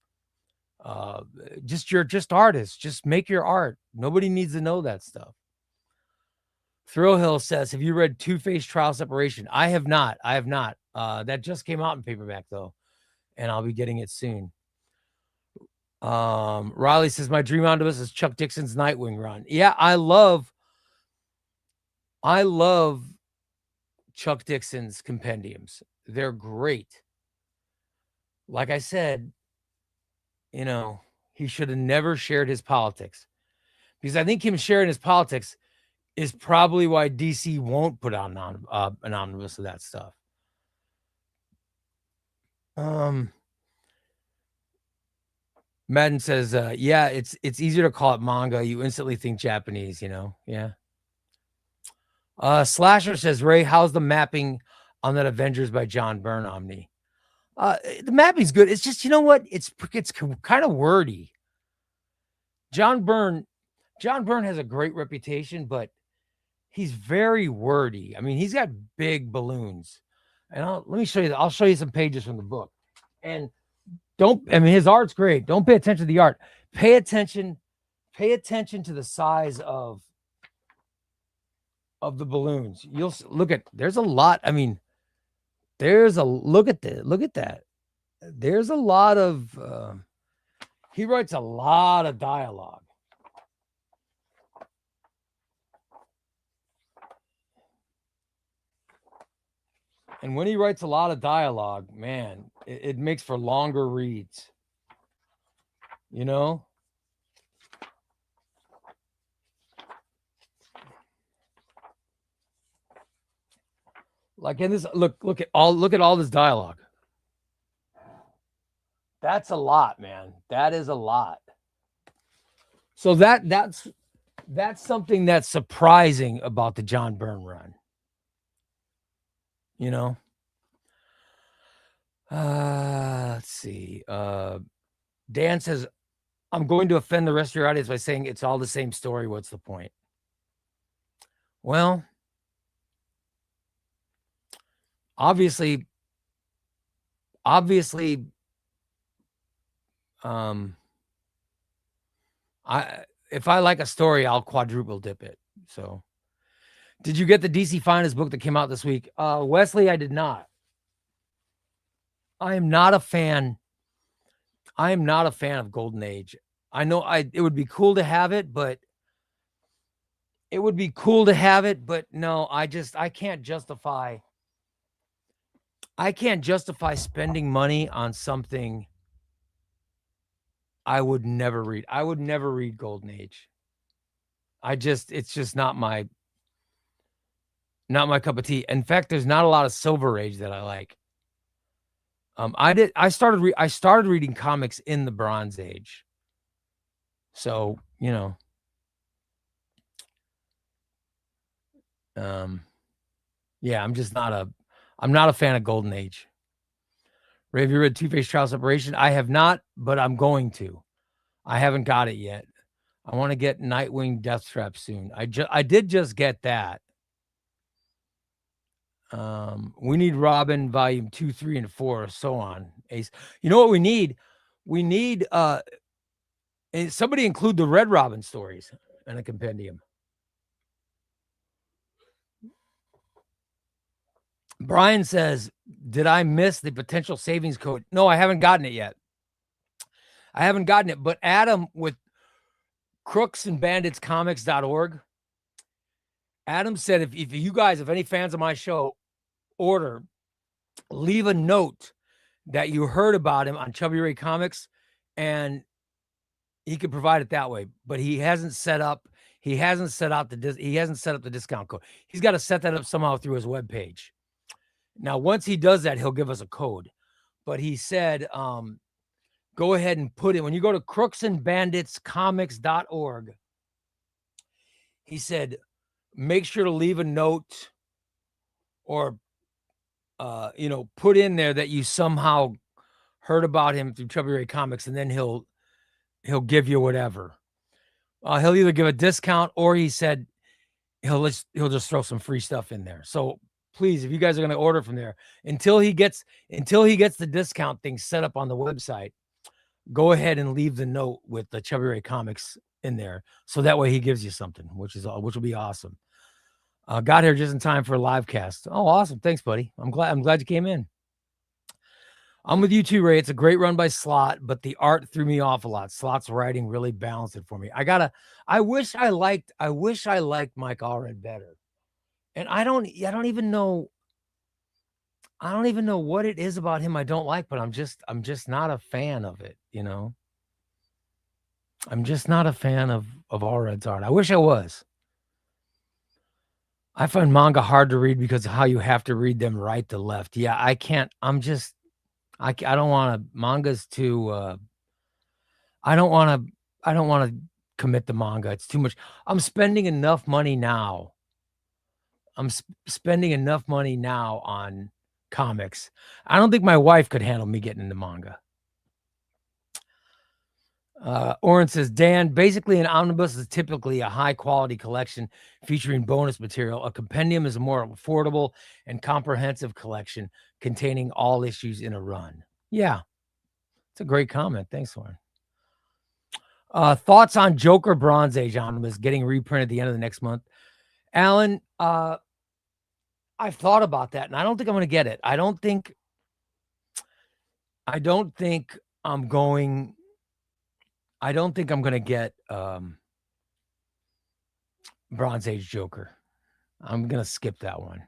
just artists. Just make your art. Nobody needs to know that stuff. Thrill Hill says, have you read Two-Face Trial Separation? I have not. That just came out in paperback though, and I'll be getting it soon. Riley says, my dream omnibus is Chuck Dixon's Nightwing run. Yeah, I love Chuck Dixon's compendiums. They're great. Like I said, he should have never shared his politics, because I think him sharing his politics is probably why DC won't put out an omnibus of that stuff. Madden says, yeah, it's easier to call it manga. You instantly think Japanese, Yeah. Slasher says, Ray, how's the mapping on that Avengers by John Byrne Omni? The mapping's good. It's just, it's kind of wordy. John Byrne has a great reputation, but he's very wordy. I mean, he's got big balloons. And let me show you. I'll show you some pages from the book. And his art's great. Don't pay attention to the art. Pay attention to the size of the balloons. You'll look at, there's a lot. I mean, look at that. There's a lot of, he writes a lot of dialogue. And when he writes a lot of dialogue, man, it makes for longer reads. Like in this, look at all this dialogue. That's a lot, man. That is a lot. So that's something that's surprising about the John Byrne run. Let's see. Dan says, I'm going to offend the rest of your audience by saying it's all the same story. What's the point? Well, obviously, if I like a story, I'll quadruple dip it. So, did you get the DC Finest book that came out this week? Wesley, I did not. I am not a fan of Golden Age. I know it would be cool to have it, but no, I can't justify spending money on something I would never read. I would never read Golden Age. It's just not my cup of tea. In fact, there's not a lot of Silver Age that I like. I started reading comics in the Bronze Age. So, yeah, I'm not a fan of Golden Age. Ray, have you read Two-Face Trial Separation? I have not, but I'm going to. I haven't got it yet. I want to get Nightwing Deathtrap soon. I did just get that. We need Robin volume 2, 3, and 4, so on. Ace. You know what we need? We need somebody include the Red Robin stories in a compendium. Brian says, did I miss the potential savings code? No, I haven't gotten it yet. I haven't gotten it, but Adam with crooksandbanditscomics.org, Adam said, if any fans of my show order, leave a note that you heard about him on ChubbyRay Comics, and he could provide it that way. But he hasn't set up the discount code. He's got to set that up somehow through his webpage. Now, once he does that, he'll give us a code. But he said, go ahead and put it when you go to crooksandbanditscomics.org. He said, make sure to leave a note or put in there that you somehow heard about him through ChubbyRay Comics, and then he'll give you whatever. He'll either give a discount, or he said he'll just throw some free stuff in there. So please, if you guys are going to order from there, until he gets the discount thing set up on the website, go ahead and leave the note with the ChubbyRay Comics in there, so that way he gives you something, which will be awesome. Got here just in time for a live cast. Oh, awesome. Thanks, buddy. I'm glad you came in. I'm with you too, Ray. It's a great run by Slott, but the art threw me off a lot. Slott's writing really balanced it for me. I wish I liked Mike Allred better. And I don't even know what it is about him I don't like, but I'm just not a fan of it, I'm just not a fan of Allred's art. I wish I was. I find manga hard to read because of how you have to read them right to left. Yeah, I can't. I don't want to. Manga's too. I don't want to commit to manga. It's too much. I'm spending enough money now. I'm spending enough money now on comics. I don't think my wife could handle me getting into manga. Oren says, Dan, basically an omnibus is typically a high quality collection featuring bonus material. A compendium is a more affordable and comprehensive collection containing all issues in a run. Yeah, it's a great comment. Thanks, Oren. Thoughts on Joker Bronze Age omnibus getting reprinted at the end of the next month? Alan, I've thought about that, and I don't think I'm going to get it. I don't think I'm going to get Bronze Age Joker. I'm going to skip that one.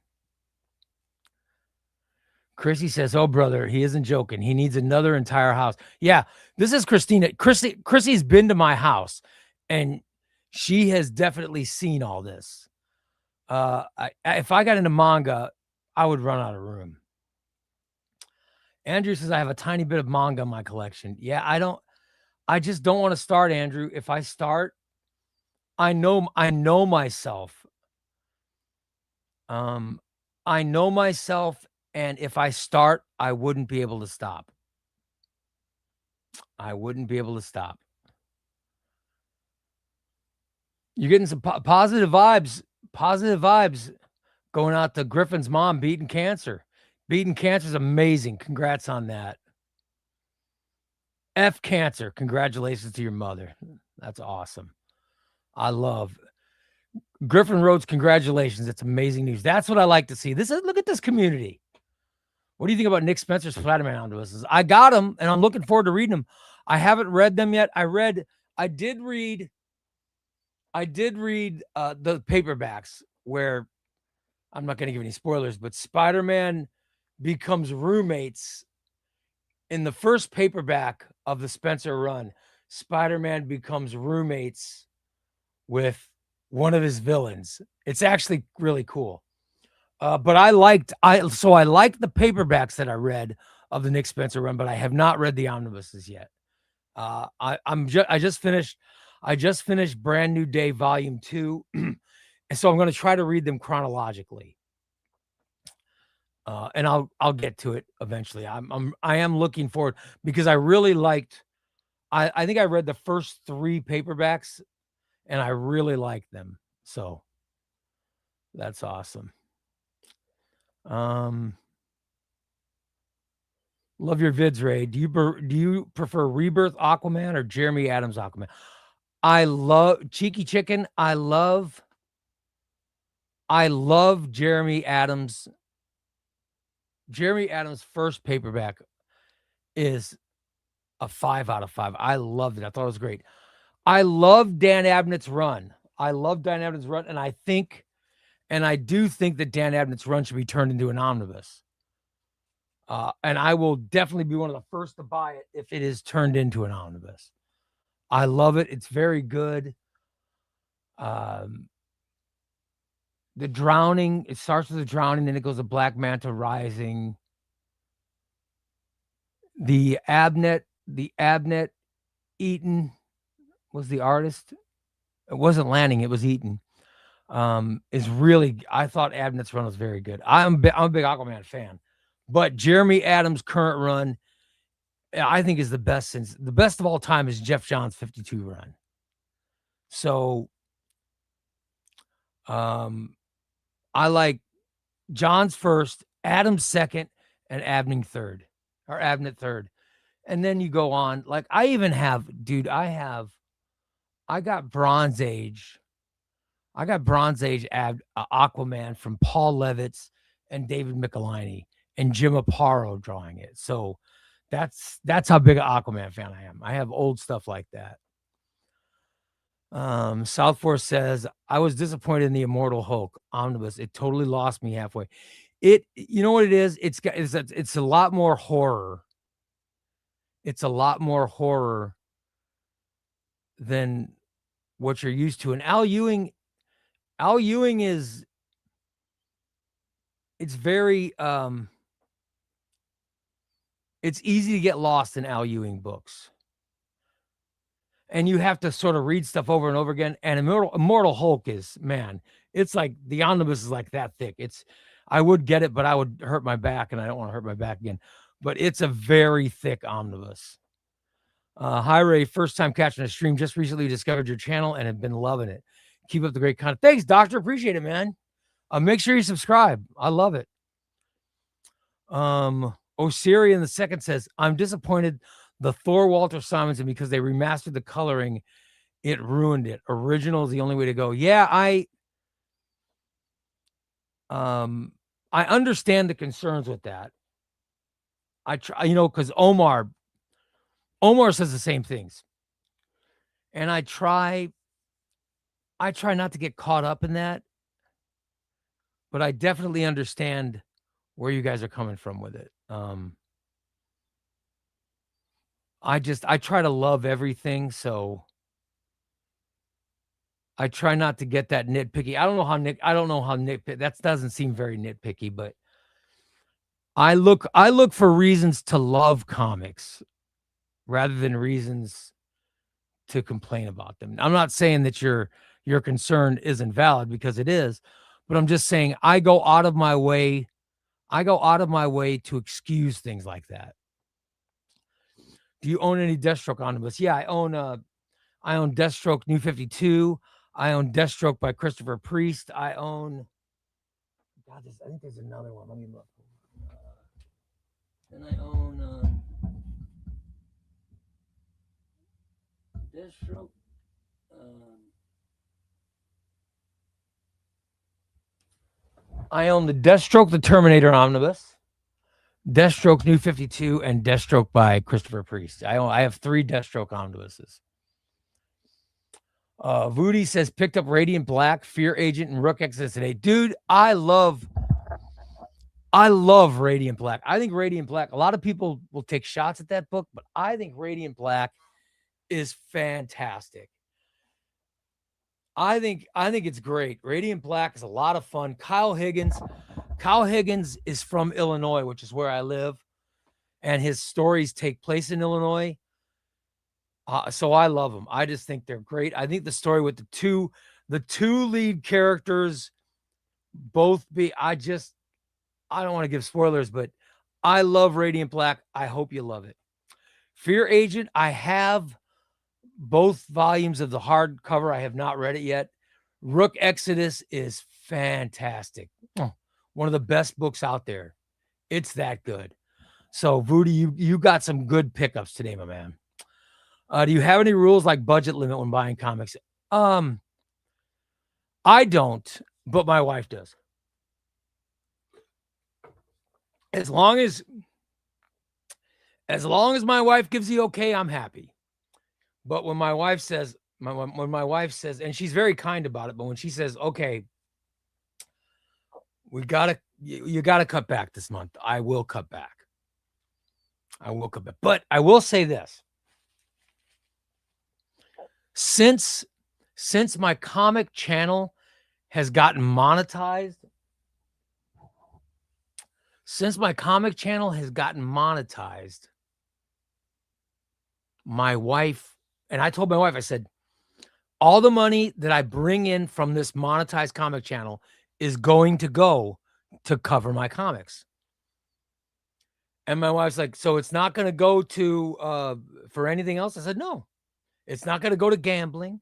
Chrissy says, oh, brother, he isn't joking. He needs another entire house. Yeah, this is Christina. Chrissy's been to my house, and she has definitely seen all this. If I got into manga, I would run out of room. Andrew says, I have a tiny bit of manga in my collection. Yeah, I just don't want to start, Andrew. If I start, I know myself. I know myself, and if I start, I wouldn't be able to stop. You're getting some positive vibes. Positive vibes going out to Griffin's mom beating cancer. Beating cancer is amazing. Congrats on that. F cancer. Congratulations to your mother. That's awesome. I love Griffin Rhodes. Congratulations. It's amazing news. That's what I like to see. Look at this community. What do you think about Nick Spencer's Flatterman omnibuses? I got them, and I'm looking forward to reading them. I haven't read them yet. I did read the paperbacks, where I'm not going to give any spoilers, but Spider-Man becomes roommates in the first paperback of the Spencer run. Spider-Man becomes roommates with one of his villains. It's actually really cool. But I liked the paperbacks that I read of the Nick Spencer run, but I have not read the omnibuses yet. I just finished Brand New Day Volume 2, and so I'm going to try to read them chronologically. And I'll get to it eventually. I am looking forward because I really liked. I think I read the first 3 paperbacks, and I really liked them. So that's awesome. Love your vids, Ray. Do you prefer Rebirth Aquaman or Jeremy Adams Aquaman? I love Cheeky Chicken. I love Jeremy Adams. Jeremy Adams' first paperback is a 5 out of 5. I loved it. I thought it was great. I love Dan Abnett's run. And I do think that Dan Abnett's run should be turned into an omnibus. And I will definitely be one of the first to buy it if it is turned into an omnibus. I love it. It's very good. The Drowning, it starts with The Drowning, then it goes to Black Manta Rising. The Abnett Eaton was the artist. It wasn't Lanning, it was Eaton. Is really, I thought Abnett's run was very good. I'm a big Aquaman fan, but Jeremy Adams' current run, I think, is the best of all time is Jeff Johns' 52 run. So, I like Johns first, Adams second, and Abnett third. And then you go on. Like I got Bronze Age. I got Bronze Age Aquaman from Paul Levitz and David Michelini and Jim Aparo drawing it. So that's how big an Aquaman fan I am. I have old stuff like that. South Force says, I was disappointed in the Immortal Hulk omnibus. It totally lost me halfway. You know what it is? It's a lot more horror. It's a lot more horror than what you're used to. And Al Ewing is, it's very, it's easy to get lost in Al Ewing books. And you have to sort of read stuff over and over again. And Immortal Hulk is, man, it's like the omnibus is like that thick. I would get it, but I would hurt my back, and I don't want to hurt my back again. But it's a very thick omnibus. Hi, Ray. First time catching a stream. Just recently discovered your channel and have been loving it. Keep up the great content. Thanks, Doctor. Appreciate it, man. Make sure you subscribe. I love it. Osirian the second says, I'm disappointed the Thor Walter Simonson because they remastered the coloring. It ruined it. Original is the only way to go. Yeah, I understand the concerns with that. I try, because Omar says the same things. And I try not to get caught up in that. But I definitely understand where you guys are coming from with it. I try to love everything, so I try not to get that nitpicky. I don't know how nitpicky. That doesn't seem very nitpicky, but I look for reasons to love comics rather than reasons to complain about them. I'm not saying that your concern isn't valid, because it is, but I'm just saying I go out of my way to excuse things like that. Do you own any Deathstroke omnibus? Yeah, I own Deathstroke New 52. I own Deathstroke by Christopher Priest. I think there's another one. Let me look. And I own Deathstroke. I own the Deathstroke the Terminator omnibus, Deathstroke New 52, and Deathstroke by Christopher Priest. I have 3 Deathstroke omnibuses. Voody says, picked up Radiant Black, Fear Agent, and Rook Exodus today. Dude, I love Radiant Black. I think Radiant Black, a lot of people will take shots at that book, but I think Radiant Black is fantastic. I think it's great. Radiant Black is a lot of fun. Kyle Higgins is from Illinois, which is where I live, and his stories take place in Illinois. So I love them. I just think they're great. I think the story with the two lead characters both I don't want to give spoilers, but I love Radiant Black. I hope you love it. Fear Agent, I have both volumes of the hardcover. I have not read it yet. Rook Exodus is fantastic. One of the best books out there. It's that good. So, Voodoo, you got some good pickups today, my man. Do you have any rules like budget limit when buying comics? I don't, but my wife does. As long as my wife gives the okay, I'm happy. But when my wife says, and she's very kind about it, but when she says, okay, you gotta cut back this month, I will cut back. But I will say this. Since my comic channel has gotten monetized, my wife, and I told my wife, I said, all the money that I bring in from this monetized comic channel is going to go to cover my comics. And my wife's like, so it's not going to go to, for anything else? I said, no, it's not going to go to gambling.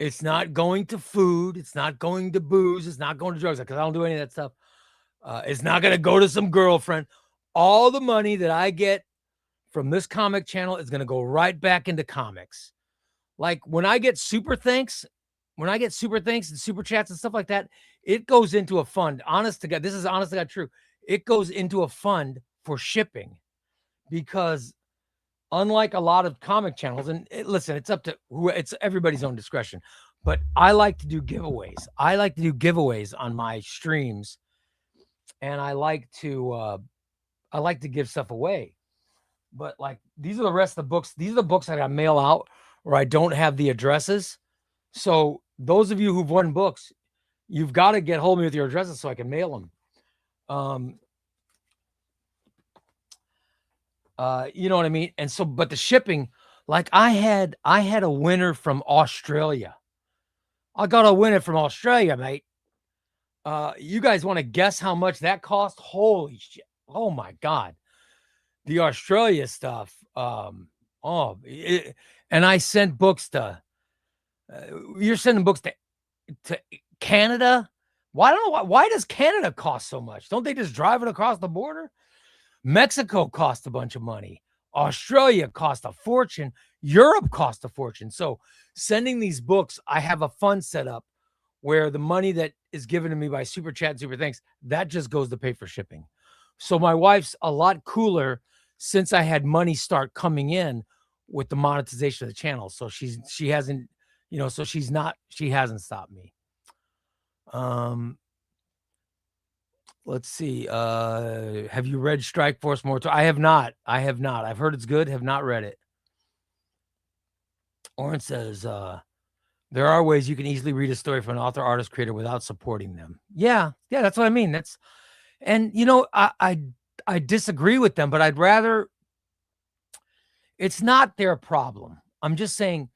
It's not going to food. It's not going to booze. It's not going to drugs, because I don't do any of that stuff. It's not going to go to some girlfriend. All the money that I get from this comic channel is going to go right back into comics. Like when I get super thanks and super chats and stuff like that, it goes into a fund. Honest to God, this is honest to God true. It goes into a fund for shipping, because unlike a lot of comic channels, and listen, it's up to it's everybody's own discretion, but I like to do giveaways. I like to do giveaways on my streams, and I like to give stuff away. But like, these are the rest of the books. These are the books I got to mail out where I don't have the addresses. So those of you who've won books, you've got to get hold of me with your addresses so I can mail them. You know what I mean? And so, but the shipping, like I had a winner from Australia. I got a winner from Australia, mate. You guys want to guess how much that cost? Holy shit. Oh my God. The Australia stuff. And I sent books to, you're sending books to Canada. Well, I don't know why does Canada cost so much? Don't they just drive it across the border? Mexico cost a bunch of money. Australia cost a fortune. Europe cost a fortune. So sending these books, I have a fund set up where the money that is given to me by Super Chat and Super Thanks, that just goes to pay for shipping. So my wife's a lot cooler since I had money start coming in with the monetization of the channel. So she hasn't, she hasn't stopped me. Let's see. Have you read Strike Force Moratorium? I have not. I've heard it's good. Have not read it. Oren says, there are ways you can easily read a story from an author, artist, creator without supporting them. Yeah, that's what I mean. I disagree with them, but I'd rather, it's not their problem. I'm just saying,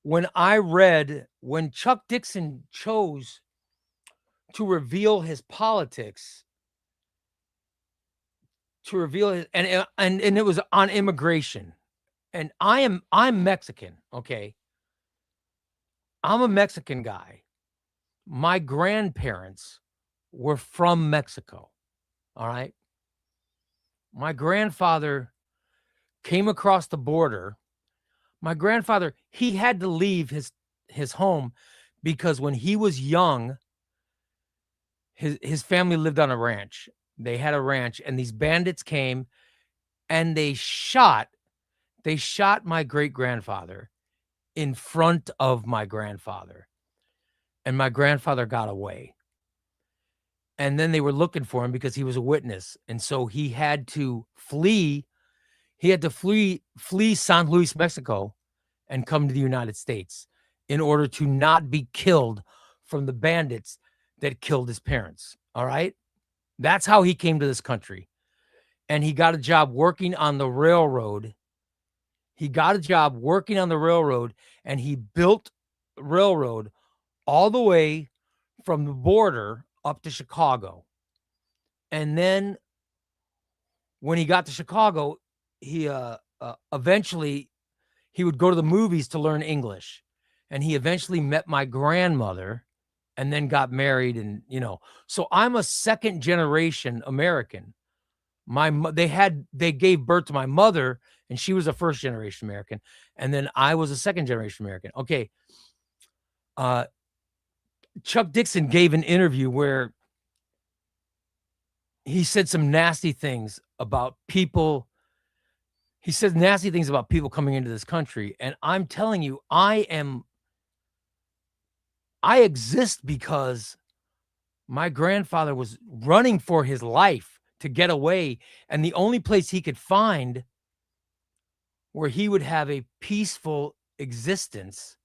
when Chuck Dixon chose to reveal his politics, and it was on immigration. And I'm Mexican, okay? I'm a Mexican guy. My grandparents were from Mexico, all right? My grandfather came across the border. My grandfather, he had to leave his home because when he was young, his family lived on a ranch. They had a ranch, and these bandits came and they shot my great-grandfather in front of my grandfather. And my grandfather got away. And then they were looking for him because he was a witness. And so he had to flee He had to flee San Luis, Mexico, and come to the United States in order to not be killed from the bandits that killed his parents. All right. That's how he came to this country. And he got a job working on the railroad. He got a job working on the railroad, and he built the railroad all the way from the border up to Chicago. And then when he got to Chicago, he eventually he would go to the movies to learn English. And he eventually met my grandmother and then got married. And, so I'm a second generation American. They gave birth to my mother, and she was a first generation American. And then I was a second generation American. Okay. Chuck Dixon gave an interview where he said some nasty things about people. He said nasty things about people coming into this country. And I'm telling you, I exist because my grandfather was running for his life to get away. And the only place he could find where he would have a peaceful existence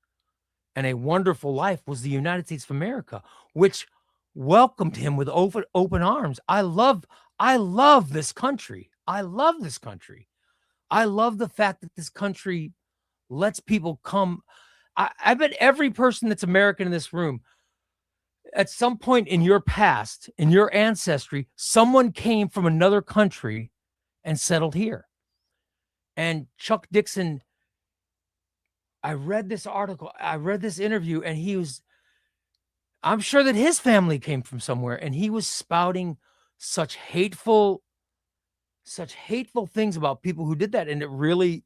and a wonderful life was the United States of America, which welcomed him with open arms. I love this country. I love this country. I love the fact that this country lets people come. I bet every person that's American in this room, at some point in your past, in your ancestry, someone came from another country and settled here. And Chuck Dixon, I read this article, I read this interview, and I'm sure that his family came from somewhere, and he was spouting such hateful things about people who did that. And it really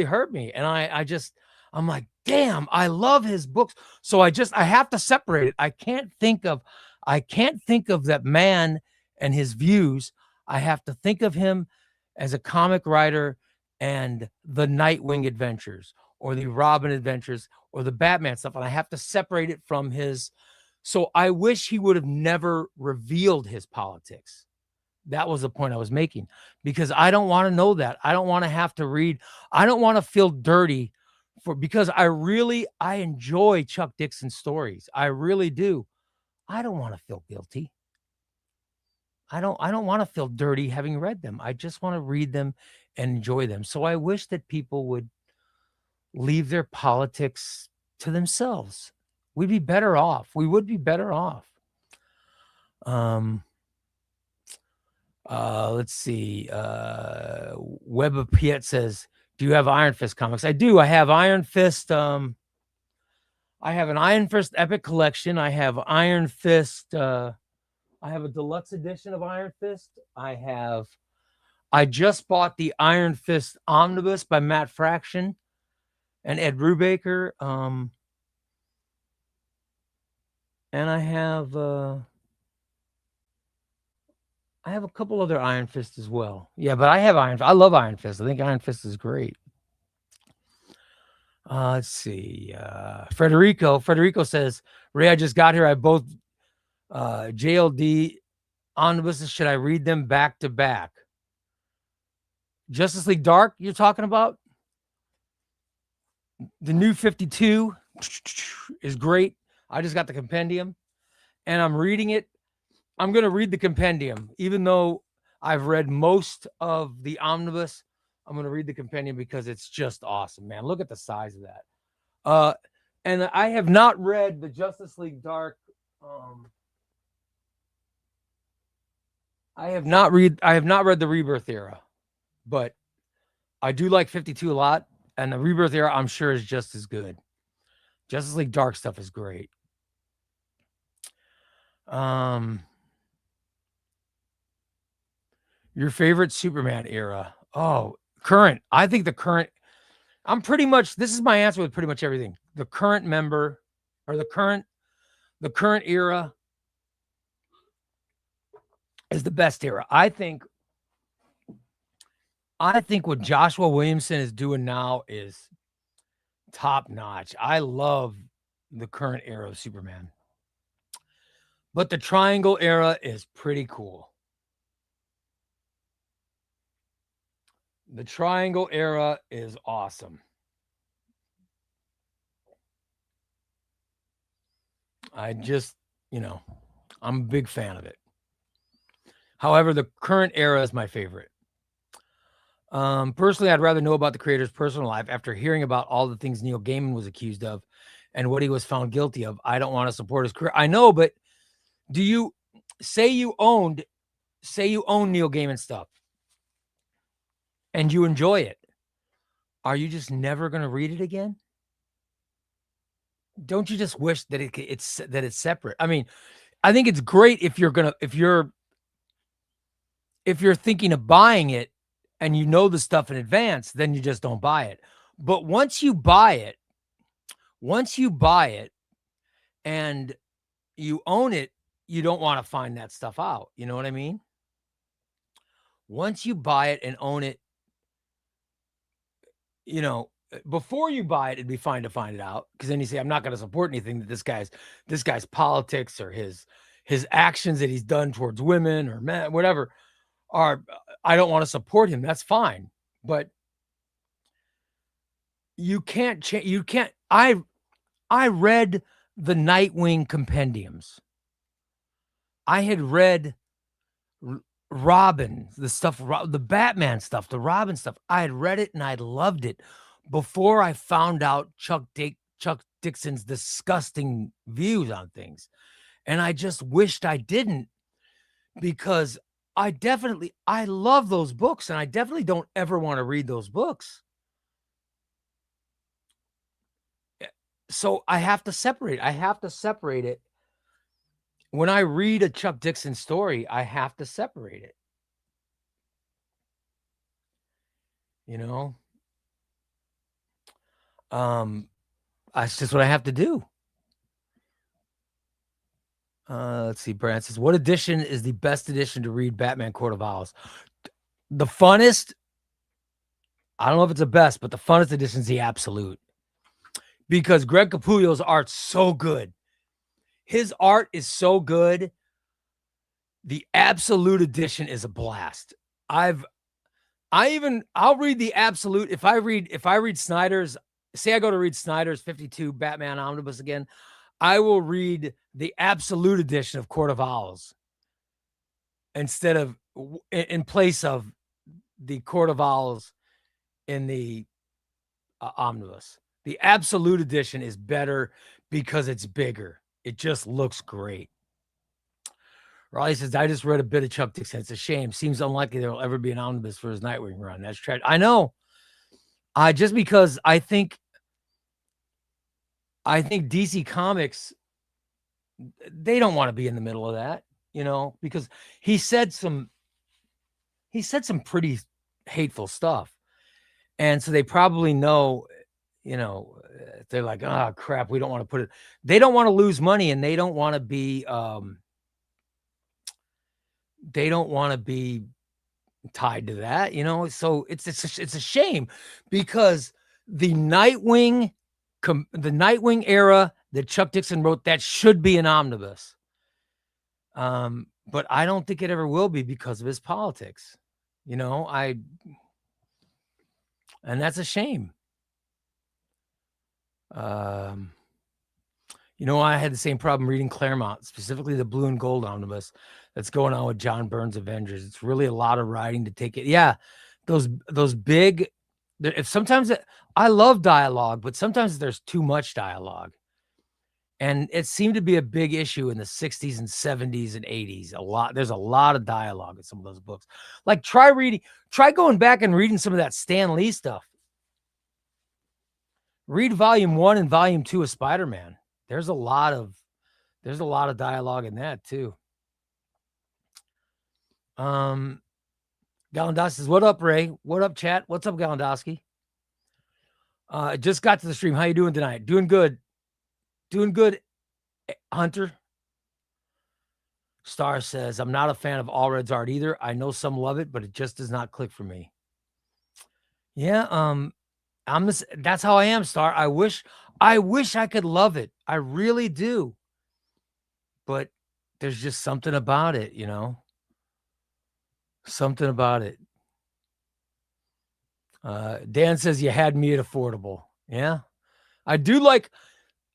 hurt me. And I'm like, damn, I love his books. So I have to separate it. I can't think of that man and his views. I have to think of him as a comic writer and the Nightwing adventures or the Robin adventures or the Batman stuff. And I have to separate it from his. So I wish he would have never revealed his politics. That was the point I was making, because I don't want to know that. I don't want to have to read. I don't want to feel dirty because I enjoy Chuck Dixon's stories. I really do. I don't want to feel guilty. I don't want to feel dirty having read them. I just want to read them and enjoy them. So I wish that people would leave their politics to themselves. We'd be better off. We would be better off. Let's see. Web of Piet says, do you have Iron Fist comics? I do. I have Iron Fist. I have an Iron Fist Epic Collection. I have Iron Fist. I have a deluxe edition of Iron Fist. I just bought the Iron Fist Omnibus by Matt Fraction and Ed Brubaker. And I have a couple other Iron Fist as well. Yeah, but I love Iron Fist. I think Iron Fist is great. Let's see. Federico says, Ray, I just got here. I both JLD omnibuses. Should I read them back to back? Justice League Dark, you're talking about? The new 52 is great. I just got the compendium and I'm reading it. I'm going to read the compendium, even though I've read most of the omnibus. I'm going to read the compendium because it's just awesome, man. Look at the size of that. And I have not read the Justice League Dark. I have not read the Rebirth era, but I do like 52 a lot. And the Rebirth era, I'm sure, is just as good. Justice League Dark stuff is great. Your favorite Superman era? Oh, current. I think the current. This is my answer with pretty much everything. The current member, or the current era is the best era. I think what Joshua Williamson is doing now is top notch. I love the current era of Superman. But the Triangle era is pretty cool. The Triangle era is awesome. I just, I'm a big fan of it. However, the current era is my favorite. Personally, I'd rather know about the creator's personal life after hearing about all the things Neil Gaiman was accused of and what he was found guilty of. I don't want to support his career. I know, but do you say you own Neil Gaiman stuff and you enjoy it? Are you just never going to read it again? Don't you just wish that it's separate? I mean, I think it's great if you're thinking of buying it and you know the stuff in advance, then you just don't buy it. But once you buy it and you own it, you don't want to find that stuff out. You know what I mean? Once you buy it and own it, before you buy it, it'd be fine to find it out, because then you say, I'm not going to support anything that this guy's politics or his actions that he's done towards women or men, whatever, I don't want to support him. That's fine. But you can't change. You can't. I read the Nightwing compendiums. I had read Robin, the stuff, the Batman stuff, the Robin stuff. I had read it and I loved it before I found out Chuck Dixon's disgusting views on things. And I just wished I didn't, because I love those books and I definitely don't ever want to read those books. So I have to separate. It. When I read a Chuck Dixon story, I have to separate it. That's just what I have to do. Let's see. Brand says, what edition is the best edition to read Batman Court of Owls? The funnest, I don't know if it's the best, but the funnest edition is the Absolute. Because Greg Capullo's art's so good. His art is so good. The Absolute edition is a blast. I'll read the Absolute. If I read Snyder's, say I go to read Snyder's 52 Batman Omnibus again, I will read the Absolute edition of Court of Owls in place of the Court of Owls in the Omnibus. The Absolute edition is better because it's bigger. It just looks great. Raleigh says, I just read a bit of Chuck Dixon. It's a shame. Seems unlikely there will ever be an omnibus for his Nightwing run. That's tragic. I know. Just because I think DC Comics, they don't want to be in the middle of that, because he said some pretty hateful stuff. And so they probably know, they're like, oh crap, we don't want to put it. They don't want to lose money, and they don't want to be tied to that, So it's a shame, because the Nightwing era that Chuck Dixon wrote, that should be an omnibus. But I don't think it ever will be because of his politics. And that's a shame. I had the same problem reading Claremont, specifically the Blue and Gold omnibus that's going on with John Byrne's Avengers. It's really a lot of writing to take it. Yeah, those big. I love dialogue, but sometimes there's too much dialogue, and it seemed to be a big issue in the 60s and 70s and 80s. There's a lot of dialogue in some of those books. Like try going back and reading some of that Stan Lee stuff. Read volume 1 and volume 2 of Spider-Man. There's a lot of dialogue in that too. Galandoski says, what up, Ray? What up, chat? What's up, Galandoski? Just got to the stream. How you doing tonight? Doing good. Hunter. Star says, I'm not a fan of Allred's art either. I know some love it, but it just does not click for me. Yeah, that's how I am, Star. I wish I could love it. I really do. But there's just something about it, Something about it. Dan says you had me at affordable. Yeah, I do like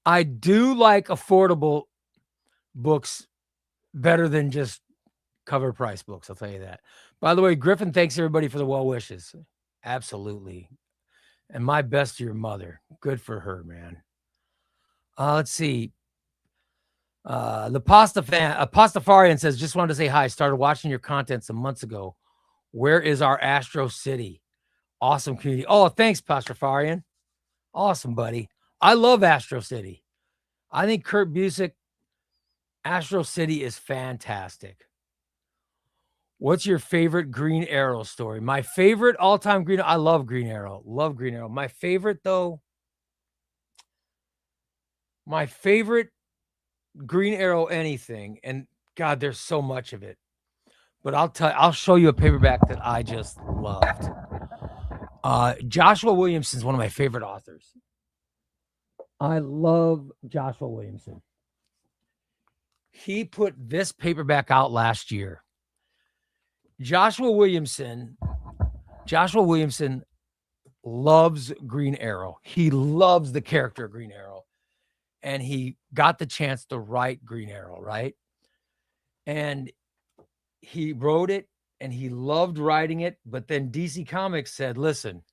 affordable books better than just cover price books. I'll tell you that. By the way, Griffin, thanks everybody for the well wishes. Absolutely. And my best to your mother. Good for her, man. Let's see. The Pastafarian says, just wanted to say hi. Started watching your content some months ago. Where is our Astro City? Awesome community. Oh, thanks, Pastafarian. Awesome, buddy. I love Astro City. I think Kurt Busiek, Astro City is fantastic. What's your favorite Green Arrow story? My favorite all-time Green. I love Green Arrow. Love Green Arrow. My favorite though. My favorite Green Arrow anything, and God, there's so much of it. But I'll show you a paperback that I just loved. Joshua Williamson's one of my favorite authors. I love Joshua Williamson. He put this paperback out last year. Joshua Williamson loves Green Arrow. He loves the character of Green Arrow. And he got the chance to write Green Arrow, right? And he wrote it and he loved writing it. But then DC Comics said, listen,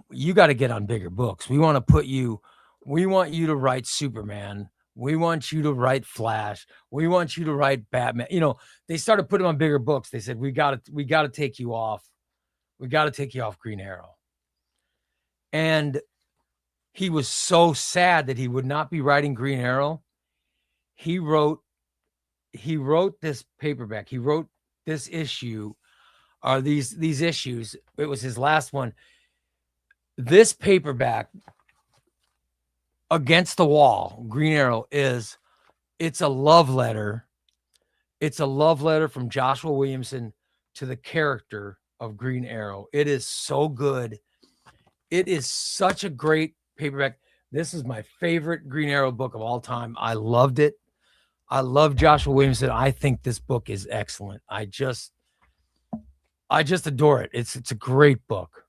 you got to get on bigger books. We want you to write Superman. We want you to write Flash. We want you to write Batman. You know, they started putting him on bigger books. They said, we got to take you off. We got to take you off Green Arrow. And he was so sad that he would not be writing Green Arrow. He wrote this paperback. He wrote this issue, or these issues. It was his last one. This paperback, Against the Wall, Green Arrow, it's a love letter. It's a love letter from Joshua Williamson to the character of Green Arrow. It is so good. It is such a great paperback. This is my favorite Green Arrow book of all time. I loved it. I love Joshua Williamson. I think this book is excellent. I just adore it. It's a great book.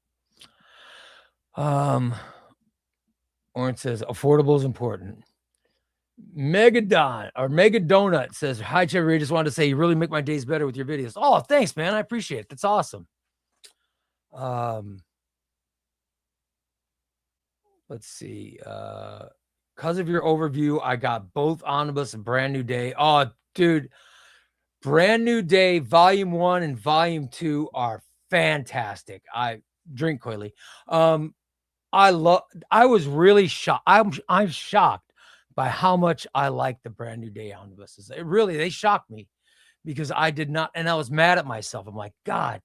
Orange says affordable is important. Mega Donut says, hi, ChubbyRay. Just wanted to say you really make my days better with your videos. Oh, thanks, man. I appreciate it. That's awesome. Let's see. Because of your overview, I got both Omnibus and Brand New Day. Oh, dude. Brand New Day, Volume 1 and Volume 2 are fantastic. I drink coyly. I was really shocked. I'm shocked by how much I like the Brand New Day omnibuses. They shocked me because I did not, and I was mad at myself. I'm like, God,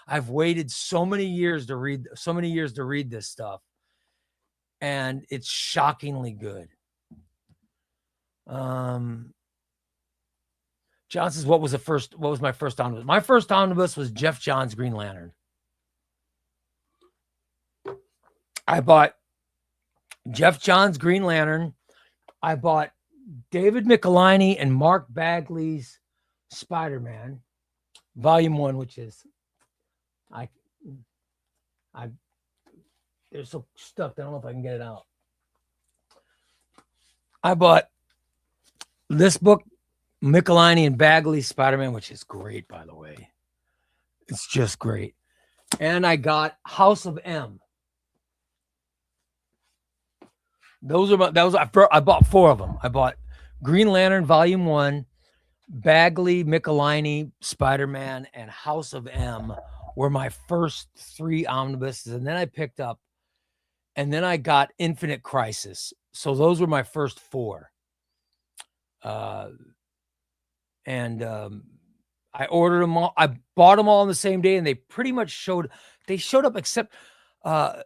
I've waited so many years to read this stuff. And it's shockingly good. John says, what was my first omnibus? My first omnibus was Jeff Johns' Green Lantern. I bought Jeff Johns' Green Lantern. I bought David Michelinie and Mark Bagley's Spider-Man, Volume 1, which is there's so stuffed. I don't know if I can get it out. I bought this book, Michelinie and Bagley's Spider-Man, which is great, by the way. It's just great. And I got House of M. I bought 4 of them. I bought Green Lantern Volume 1, Bagley, Michelinie, Spider-Man, and House of M were my first 3 omnibuses. And then I picked up, and then I got Infinite Crisis. So those were my first 4. I ordered them all. I bought them all on the same day, and they pretty much showed up, except the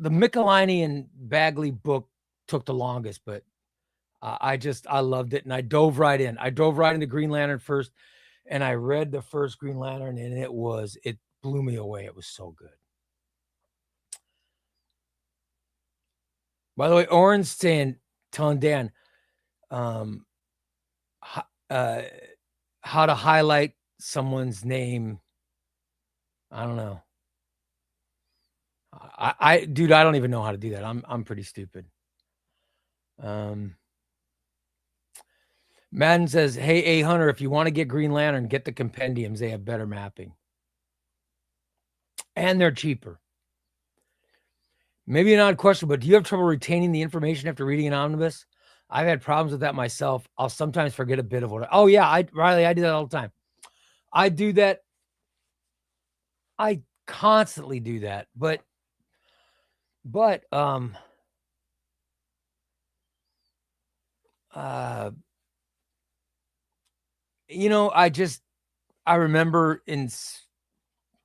Michelinie and Bagley book took the longest, but I loved it, and I dove right in. I dove right into Green Lantern first, and I read the first Green Lantern, and it blew me away. It was so good. By the way, Oren's telling Dan how to highlight someone's name. I don't know. Dude, I don't even know how to do that. I'm pretty stupid. Madden says, hey, A Hunter, if you want to get Green Lantern, get the compendiums. They have better mapping. And they're cheaper. Maybe an odd question, but do you have trouble retaining the information after reading an omnibus? I've had problems with that myself. I'll sometimes forget a bit of what. Oh yeah, Riley, I do that all the time. I do that. I constantly do that, but you know, I remember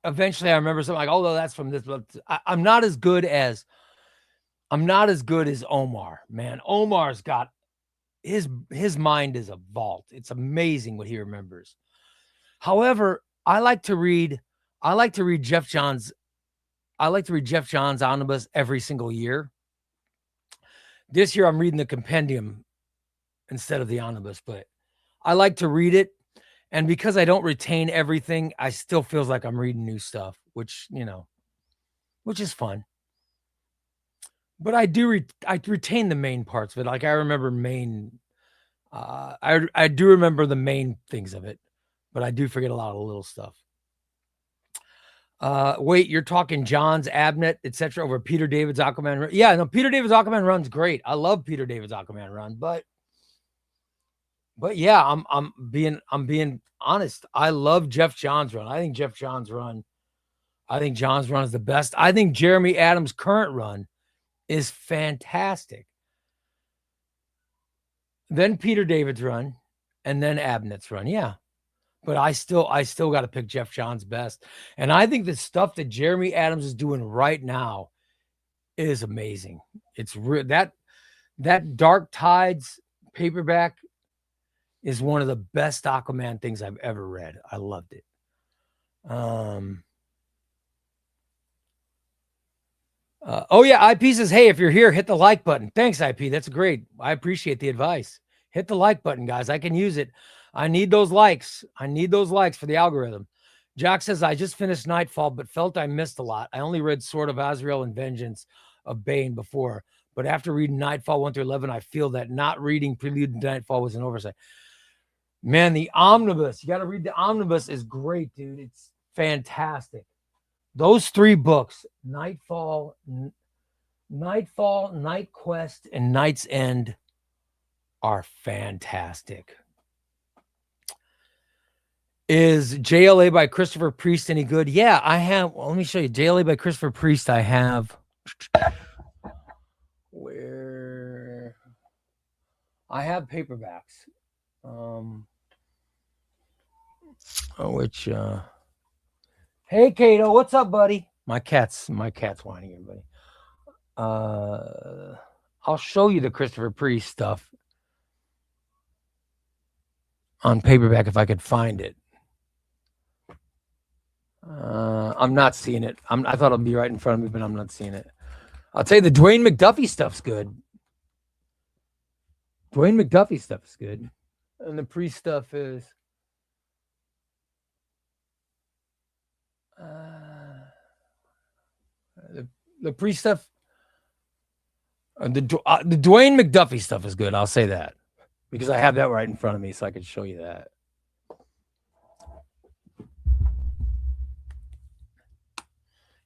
eventually I remember something like, oh, no, that's from this, but I'm not as good as Omar, man. Omar's got his mind is a vault. It's amazing what he remembers. However, I like to read Jeff John's omnibus every single year. This year I'm reading the compendium instead of the omnibus, but I like to read it. And because I don't retain everything, I still feels like I'm reading new stuff, which is fun. But I retain the main parts of it. Like I remember I do remember the main things of it, but I do forget a lot of the little stuff. Wait, you're talking John's Abnett, etc. over Peter David's Aquaman run? Yeah, no, Peter David's Aquaman run's great. I love Peter David's Aquaman run, but yeah, I'm being honest. I love Jeff Johns' run. I think John's run is the best. I think Jeremy Adams' current run is fantastic. Then Peter David's run, and then Abnett's run. Yeah. But I still got to pick Jeff Johns best. And I think the stuff that Jeremy Adams is doing right now is amazing. It's that Dark Tides paperback is one of the best Aquaman things I've ever read. I loved it. Oh yeah, IP says, hey, if you're here, hit the like button. Thanks, IP. That's great. I appreciate the advice. Hit the like button, guys. I can use it. I need those likes. I need those likes for the algorithm. Jack says, I just finished Nightfall, but felt I missed a lot. I only read Sword of Azrael and Vengeance of Bane before, but after reading Nightfall 1 through 11, I feel that not reading Prelude to Nightfall was an oversight. Man, the omnibus, you got to read the omnibus, is great, dude. It's fantastic. Those 3 books, Nightfall, Night Quest, and Night's End, are fantastic. Is JLA by Christopher Priest any good? Yeah, I have. Well, let me show you. JLA by Christopher Priest, I have. Where? I have paperbacks. Hey, Kato, what's up, buddy? My cat's whining, everybody. I'll show you the Christopher Priest stuff on paperback if I could find it. I'm not seeing it. I thought it'd be right in front of me, but I'm not seeing it. I'll tell you, the Dwayne McDuffie stuff's good. Dwayne McDuffie stuff is good. And the Priest stuff is... the Priest stuff... the Dwayne McDuffie stuff is good. I'll say that. Because I have that right in front of me, so I can show you that.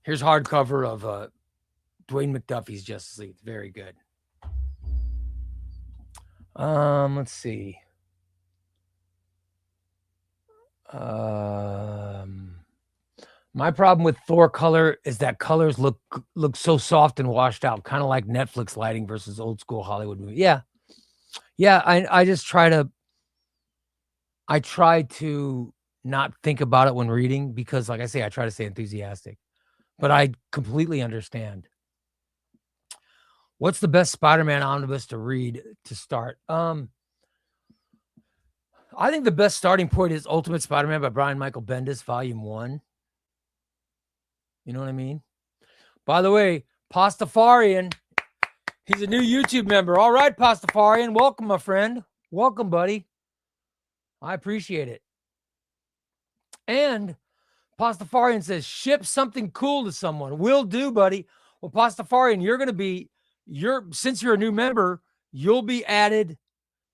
Here's hardcover of Dwayne McDuffie's Justice League. It's very good. Let's see. My problem with Thor color is that colors look so soft and washed out, kind of like Netflix lighting versus old school Hollywood movie. Yeah. I just try to not think about it when reading because, like I say, I try to stay enthusiastic. But I completely understand. What's the best Spider-Man omnibus to read to start? I think the best starting point is Ultimate Spider-Man by Brian Michael Bendis, Volume 1. You know what I mean? By the way, Pastafarian, he's a new YouTube member. All right, Pastafarian, welcome, my friend. Welcome, buddy. I appreciate it. And Pastafarian says, ship something cool to someone. Will do, buddy. Well, Pastafarian, since you're a new member, you will be added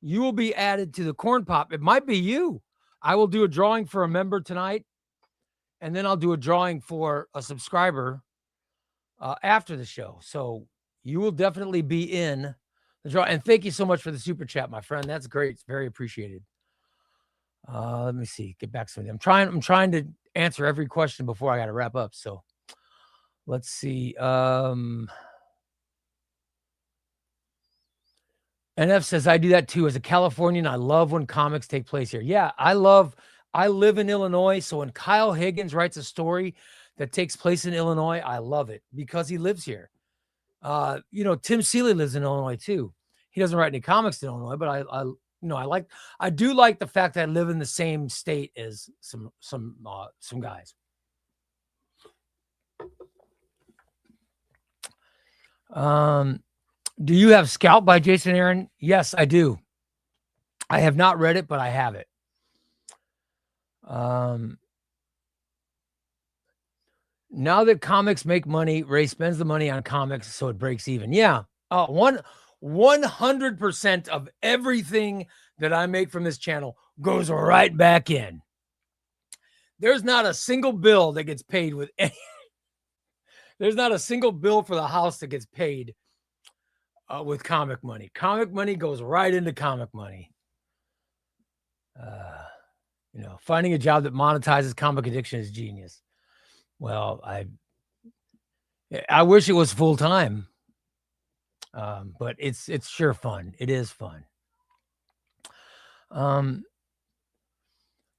to the corn pop. It might be you. I will do a drawing for a member tonight, and then I'll do a drawing for a subscriber after the show. So you will definitely be in the draw. And thank you so much for the super chat, my friend. That's great. It's very appreciated. Let me see. Get back to something. I'm trying to answer every question before I got to wrap up. So let's see. NF says, I do that too. As a Californian, I love when comics take place here. Yeah, I live in Illinois. So when Kyle Higgins writes a story that takes place in Illinois, I love it because he lives here. Tim Seeley lives in Illinois too. He doesn't write any comics in Illinois, but I do like the fact that I live in the same state as some guys. Do you have Scout by Jason Aaron? Yes, I do. I have not read it, but I have it. Now that comics make money, Ray spends the money on comics so it breaks even. Yeah. 100% of everything that I make from this channel goes right back in. There's not a single bill that gets paid with any. There's not a single bill for the house that gets paid with comic money. Comic money goes right into comic money. Finding a job that monetizes comic addiction is genius. Well, I wish it was full time. But it's sure fun. It is fun.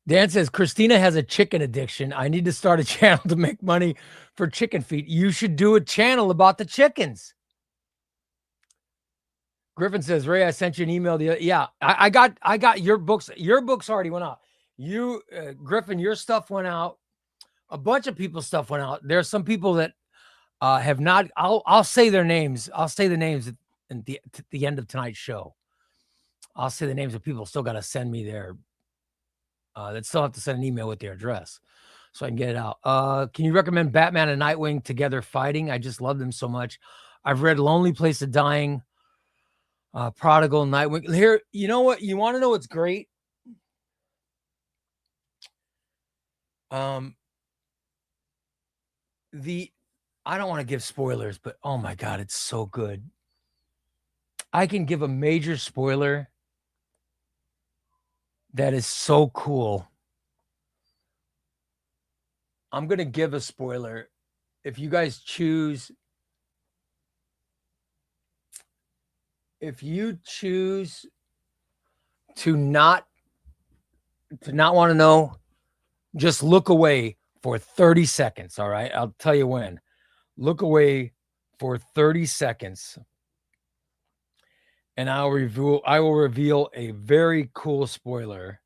Dan says, Christina has a chicken addiction. I need to start a channel to make money for chicken feet. You should do a channel about the chickens. Griffin says, Ray, I sent you an email. I got your books. Your books already went out. Griffin, your stuff went out. A bunch of people's stuff went out. There are some people that have not. I'll say their names. I'll say the names at the end of tonight's show. I'll say the names of people still got to send me their. That still have to send an email with their address, so I can get it out. Can you recommend Batman and Nightwing together fighting? I just love them so much. I've read Lonely Place of Dying, Prodigal, Nightwing. Here, you know what? You want to know what's great? I don't want to give spoilers, but oh my God, it's so good. I can give a major spoiler that is so cool. I'm going to give a spoiler. If you guys choose to not want to know, just look away for 30 seconds. All right. I'll tell you when. Look away for 30 seconds. And I will reveal a very cool spoiler.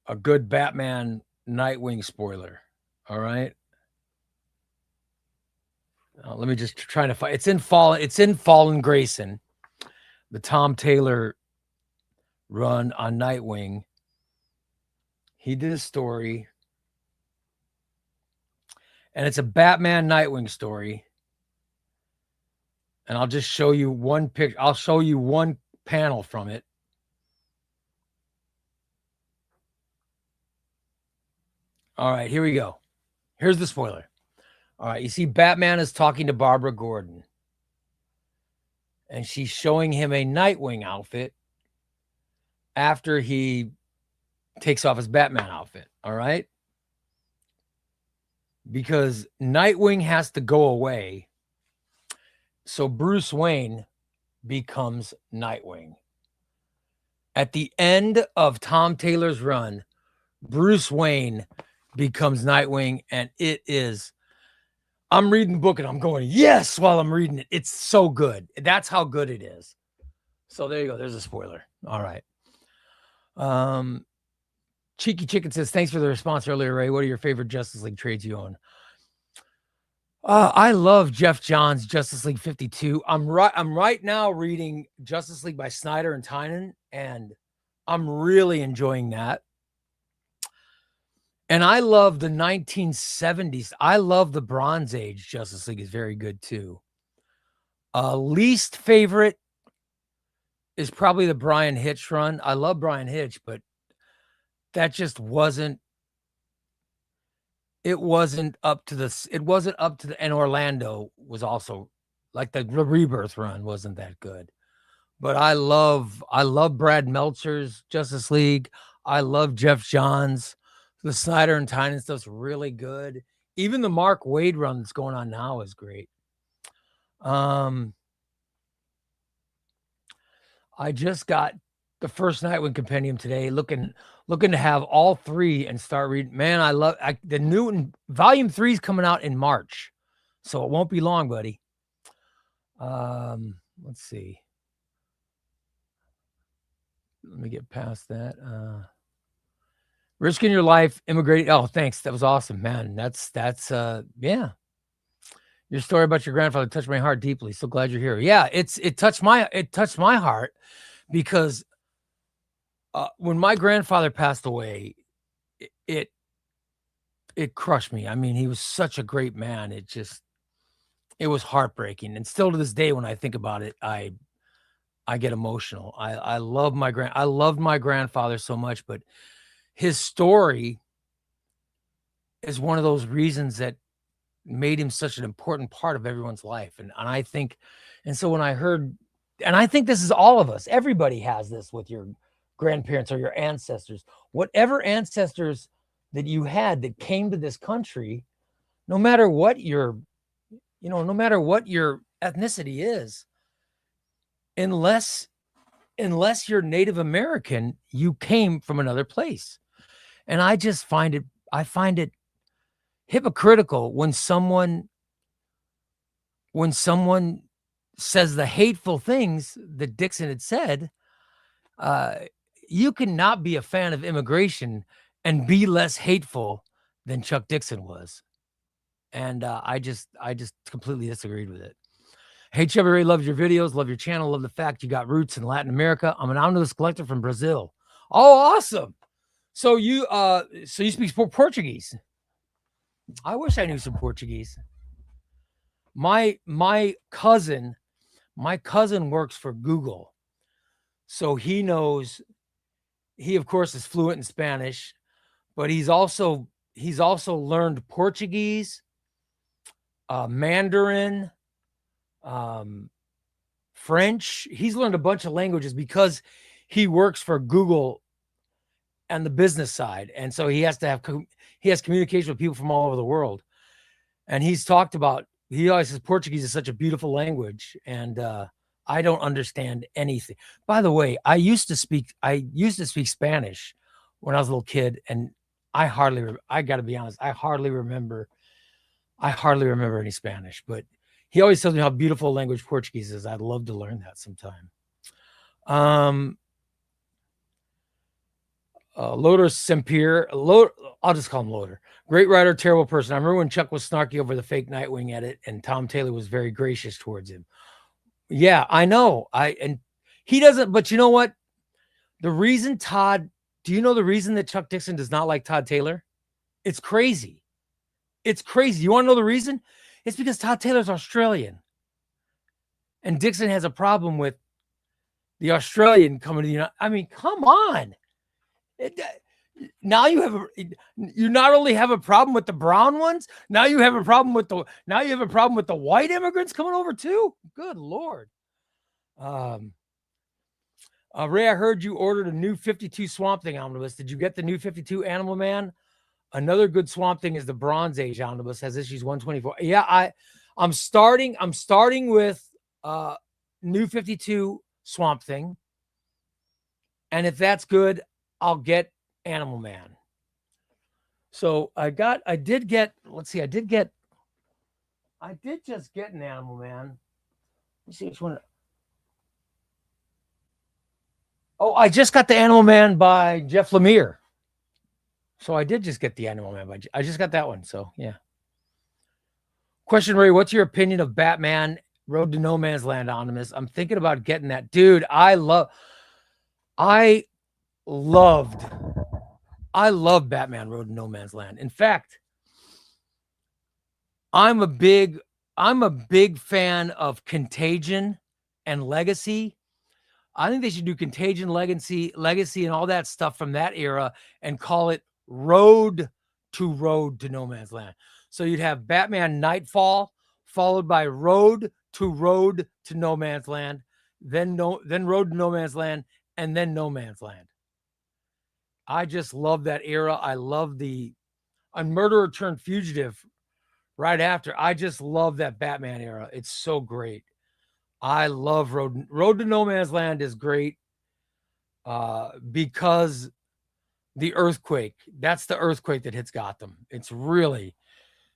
A good Batman Nightwing spoiler. All right. Let me just try to find. It's in Fallen Grayson, the Tom Taylor run on Nightwing. He did a story, and it's a Batman Nightwing story. And I'll just show you one picture. I'll show you one panel from it. All right, here we go. Here's the spoiler. All right, you see Batman is talking to Barbara Gordon. And she's showing him a Nightwing outfit after he takes off his Batman outfit. All right? Because Nightwing has to go away. So Bruce Wayne becomes Nightwing. At the end of Tom Taylor's run, Bruce Wayne becomes Nightwing, and it is, I'm reading the book and I'm going, yes, while I'm reading it. It's so good. That's how good it is. So there you go. There's a spoiler. All right. Cheeky Chicken says, thanks for the response earlier, Ray. What are your favorite Justice League trades you own? I love Jeff Johns' Justice League 52. I'm right now reading Justice League by Snyder and Tynan, and I'm really enjoying that. And I love the 1970s. I love the Bronze Age Justice League is very good too. Least favorite is probably the Brian Hitch run. I love Brian Hitch, but that just wasn't up to the, and Orlando was also like the Rebirth run wasn't that good. But I love Brad Meltzer's Justice League. I love Jeff Johns. The Snyder and Tynan stuff's really good. Even the Mark Waid run that's going on now is great. I just got the first Nightwing Compendium today, looking to have all three and start reading. Man, the new volume 3 is coming out in March, so it won't be long, buddy. Let's see. Let me get past that. Risking your life, immigrating. Oh, thanks. That was awesome, man. That's yeah. Your story about your grandfather touched my heart deeply. So glad you're here. Yeah, it touched my heart because when my grandfather passed away, it crushed me. I mean, he was such a great man. It was heartbreaking. And still to this day, when I think about it, I get emotional. I loved my grandfather so much, but his story is one of those reasons that made him such an important part of everyone's life. And I think, and so when I heard, and I think this is all of us, everybody has this with your grandparents or your ancestors, whatever ancestors that you had that came to this country, no matter what your ethnicity is, unless you're Native American, you came from another place. And I find it hypocritical when someone says the hateful things that Dixon had said. You cannot be a fan of immigration and be less hateful than Chuck Dixon was. And I just completely disagreed with it. Hey, ChubbyRay, love your videos, love your channel, love the fact you got roots in Latin America. I'm an omnibus collector from Brazil. Oh, awesome. So you speak Portuguese. I wish I knew some Portuguese. My cousin works for Google. So he of course is fluent in Spanish, but he's also learned Portuguese, Mandarin, French. He's learned a bunch of languages because he works for Google and the business side. And so he has communication with people from all over the world. And he always says Portuguese is such a beautiful language. And I don't understand anything. By the way, I used to speak Spanish when I was a little kid. And I got to be honest, I hardly remember any Spanish, but he always tells me how beautiful language Portuguese is. I'd love to learn that sometime. Loader Sempier, I'll just call him Loader. Great writer, terrible person. I remember when Chuck was snarky over the fake Nightwing edit and Tom Taylor was very gracious towards him. Yeah, I know. And he doesn't, but you know what? Do you know the reason that Chuck Dixon does not like Todd Taylor? It's crazy. It's crazy. You want to know the reason? It's because Todd Taylor's Australian. And Dixon has a problem with the Australian coming to the United. I mean, come on. Now you not only have a problem with the brown ones, now you have a problem with the white immigrants coming over too. Good Lord. Ray, I heard you ordered a new 52 Swamp Thing omnibus. Did you get the new 52 Animal Man? Another good Swamp Thing is the Bronze Age omnibus, has issues 124. Yeah, I'm starting with new 52 Swamp Thing. And if that's good, I'll get Animal Man. So I did just get an Animal Man. Let's see which one. Oh, I just got the Animal Man by Jeff Lemire. So I did just get the Animal Man I just got that one. So yeah. Question, Ray, what's your opinion of Batman Road to No Man's Land omnibus? I'm thinking about getting that. Dude, I loved I love Batman Road to No Man's Land. In fact, I'm a big fan of Contagion and Legacy. I think they should do Contagion, Legacy, and all that stuff from that era and call it Road to No Man's Land. So you'd have Batman Nightfall followed by Road to No Man's Land, then Road to No Man's Land, and then No Man's Land. I just love that era. I love the Murderer Turned Fugitive right after. I just love that Batman era. It's so great. I love Road to No Man's Land is great because the earthquake. That's the earthquake that hits Gotham. It's really,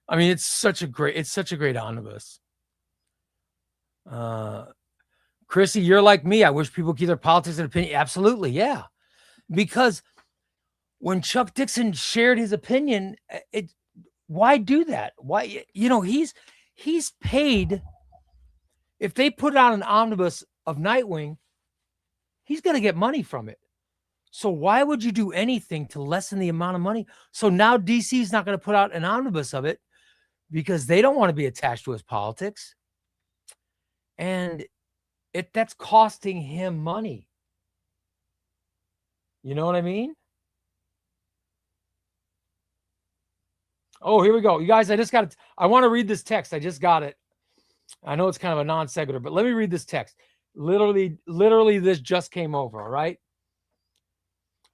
I mean, it's such a great omnibus. Chrissy, you're like me. I wish people keep their politics and opinion. Absolutely, yeah. Because when Chuck Dixon shared his opinion, why do that? Why, he's paid. If they put out an omnibus of Nightwing, he's going to get money from it. So why would you do anything to lessen the amount of money? So now DC's not going to put out an omnibus of it because they don't want to be attached to his politics. And that's costing him money. You know what I mean? Oh, here we go. You guys, I want to read this text. I just got it. I know it's kind of a non sequitur, but let me read this text. Literally, this just came over. All right.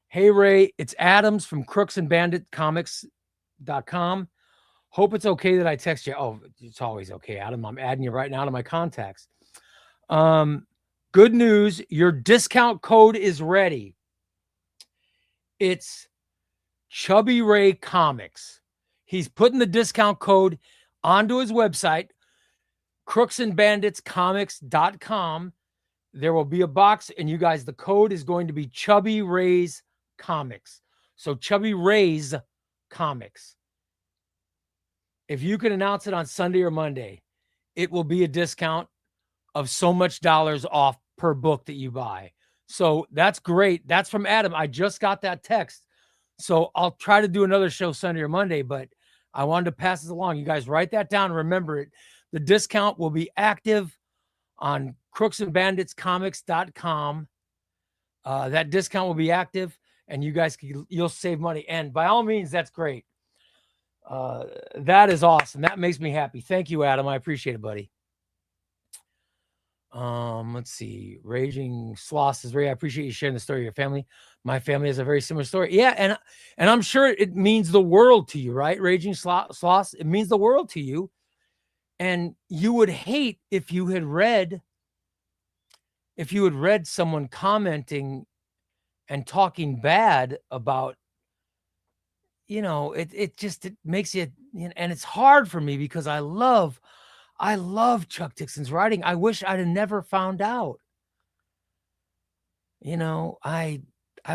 Hey, Ray, it's Adams from crooksandbanditcomics.com. Hope it's okay that I text you. Oh, it's always okay, Adam. I'm adding you right now to my contacts. Good news. Your discount code is ready. It's ChubbyRay Comics. He's putting the discount code onto his website, crooksandbanditscomics.com. There will be a box, and you guys, the code is going to be ChubbyRay's Comics. So ChubbyRay's Comics. If you can announce it on Sunday or Monday, it will be a discount of so much dollars off per book that you buy. So that's great. That's from Adam. I just got that text. So I'll try to do another show Sunday or Monday, but I wanted to pass this along. You guys write that down. Remember it. The discount will be active on crooksandbanditscomics.com. That discount will be active, and you guys you'll save money. And by all means, that's great. That is awesome. That makes me happy. Thank you, Adam. I appreciate it, buddy. Let's see. Raging Sloss is Ray. I appreciate you sharing the story of your family. My family has a very similar story. Yeah, and I'm sure it means the world to you, right? Raging Sloss, it means the world to you. And you would hate if you had read someone commenting and talking bad about, it makes you, and it's hard for me because I love Chuck Dixon's writing. I wish I'd have never found out. I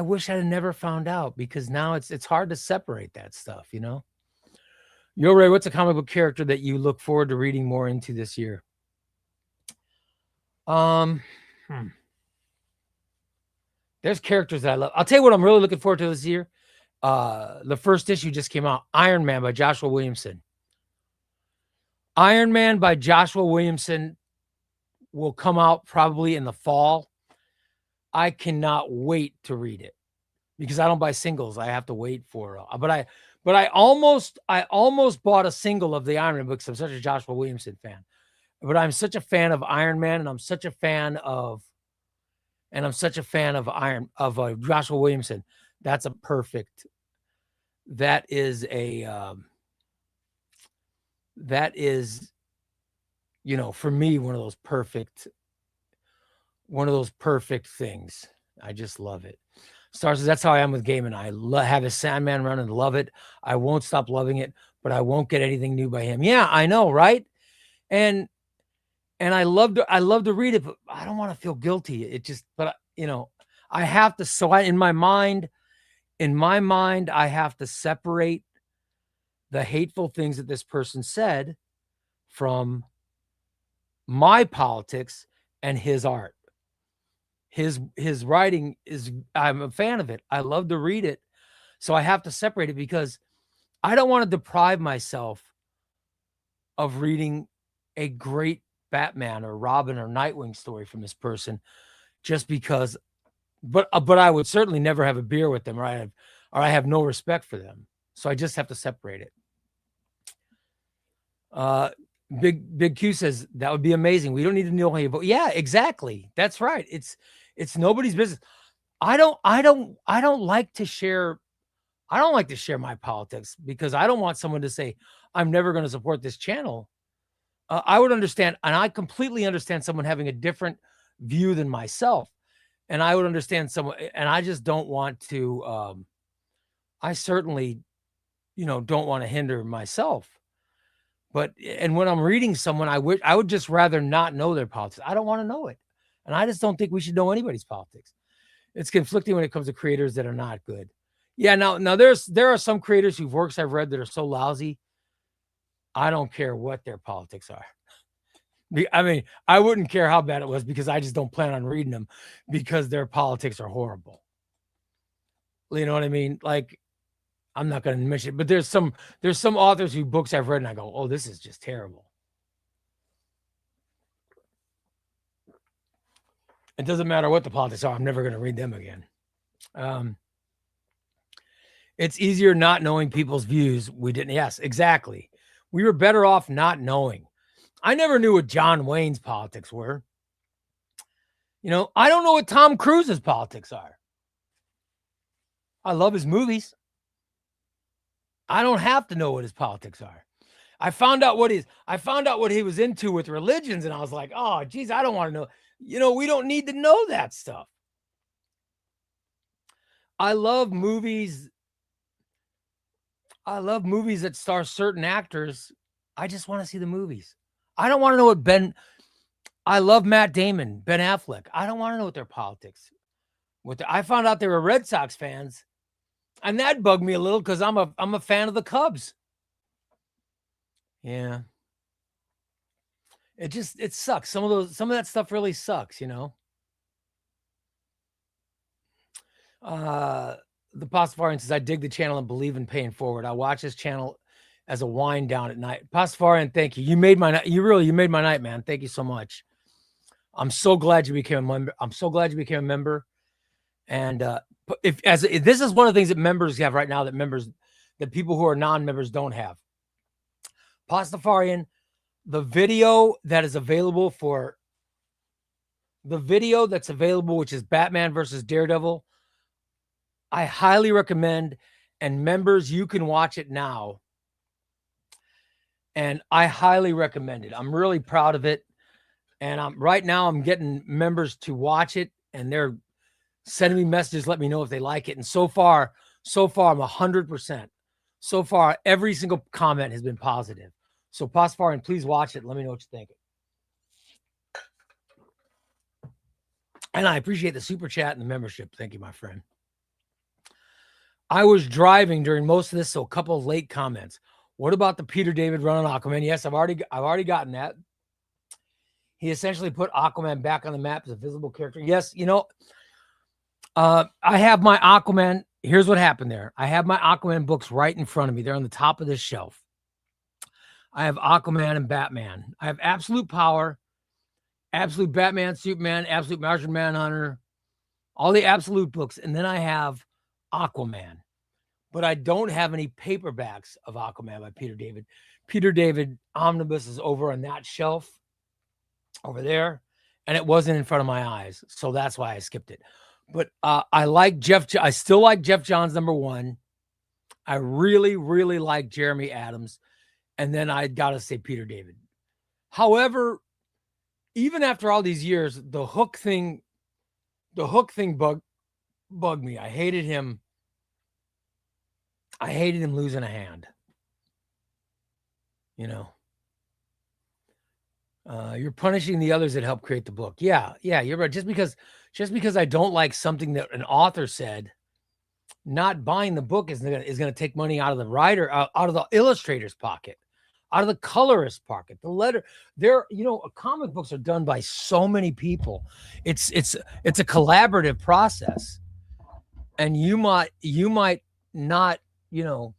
wish I'd have never found out because now it's hard to separate that stuff, Yo, Ray, what's a comic book character that you look forward to reading more into this year? There's characters that I love. I'll tell you what I'm really looking forward to this year. The first issue just came out, Iron Man by Joshua Williamson. Iron Man by Joshua Williamson will come out probably in the fall. I cannot wait to read it because I don't buy singles. I have to wait for it. But I almost bought a single of the Iron Man books. I'm such a Joshua Williamson fan. But I'm such a fan of Iron Man, and I'm such a fan of Joshua Williamson. That is, for me, one of those perfect things. I just love it. Star says, that's how I am with gaming. I have a Sandman run and love it. I won't stop loving it, but I won't get anything new by him. Yeah, I know, right? And I love to read it, but I don't want to feel guilty. I have to. So in my mind, I have to separate the hateful things that this person said from my politics and his art. His writing is, I'm a fan of it. I love to read it. So I have to separate it because I don't want to deprive myself of reading a great Batman or Robin or Nightwing story from this person just because, but I would certainly never have a beer with them, or I have no respect for them. So I just have to separate it. Big Q says that would be amazing. We don't need to know how you vote. Yeah, exactly. That's right. It's nobody's business. I don't like to share. I don't like to share my politics because I don't want someone to say, I'm never going to support this channel. I would understand, and I completely understand someone having a different view than myself. And I would understand someone, and I just don't want to, I certainly, don't want to hinder myself. And when I'm reading someone, I would just rather not know their politics. I don't want to know it. And I just don't think we should know anybody's politics. It's conflicting when it comes to creators that are not good. Yeah, now there are some creators whose works I've read that are so lousy. I don't care what their politics are. I mean, I wouldn't care how bad it was because I just don't plan on reading them because their politics are horrible. You know what I mean? Like, I'm not going to mention it, but there's some authors whose books I've read and I go, oh, this is just terrible. It doesn't matter what the politics are. I'm never going to read them again. It's easier not knowing people's views. We didn't. Yes, exactly. We were better off not knowing. I never knew what John Wayne's politics were. I don't know what Tom Cruise's politics are. I love his movies. I don't have to know what his politics are. I found out what he was into with religions, and I was like, oh, geez, I don't want to know. We don't need to know that stuff. I love movies that star certain actors. I just want to see the movies. I don't want to know what I love Matt Damon, Ben Affleck. I don't want to know what their politics. I found out they were Red Sox fans, and that bugged me a little because I'm a fan of the Cubs. Yeah. It sucks. Some of that stuff really sucks, The Pastafarian says, I dig the channel and believe in paying forward. I watch this channel as a wind down at night. Pastafarian, thank you. You made my night. You made my night, man. Thank you so much. I'm so glad you became a member. And this is one of the things that members have right now that people who are non-members don't have. Pastafarian, the video that's available, which is Batman versus Daredevil, I highly recommend, and members, you can watch it now. And I highly recommend it. I'm really proud of it. And right now I'm getting members to watch it, and they're sending me messages, let me know if they like it. And so far I'm 100%. So far, every single comment has been positive. So Pastafarian, please watch it. Let me know what you think. And I appreciate the super chat and the membership. Thank you, my friend. I was driving during most of this, so a couple of late comments. What about the Peter David run on Aquaman? Yes, I've already gotten that. He essentially put Aquaman back on the map as a visible character. Yes, I have my Aquaman. Here's what happened there. I have my Aquaman books right in front of me. They're on the top of this shelf. I have Aquaman and Batman. I have Absolute Power, Absolute Batman, Superman, Absolute Martian Manhunter, all the Absolute books. And then I have Aquaman. But I don't have any paperbacks of Aquaman by Peter David. Peter David Omnibus is over on that shelf over there, and it wasn't in front of my eyes. So that's why I skipped it. But I still like Jeff Johns #1. I really, really like Jeremy Adams. And then I got to say Peter David. However, even after all these years, the hook thing bugged me. I hated him losing a hand. You're punishing the others that helped create the book. Yeah, you're right. Just because I don't like something that an author said, not buying the book is going to take money out of the writer, out of the illustrator's pocket, out of the colorist's pocket. The letter there, comic books are done by so many people. It's a collaborative process, and you might not, you know,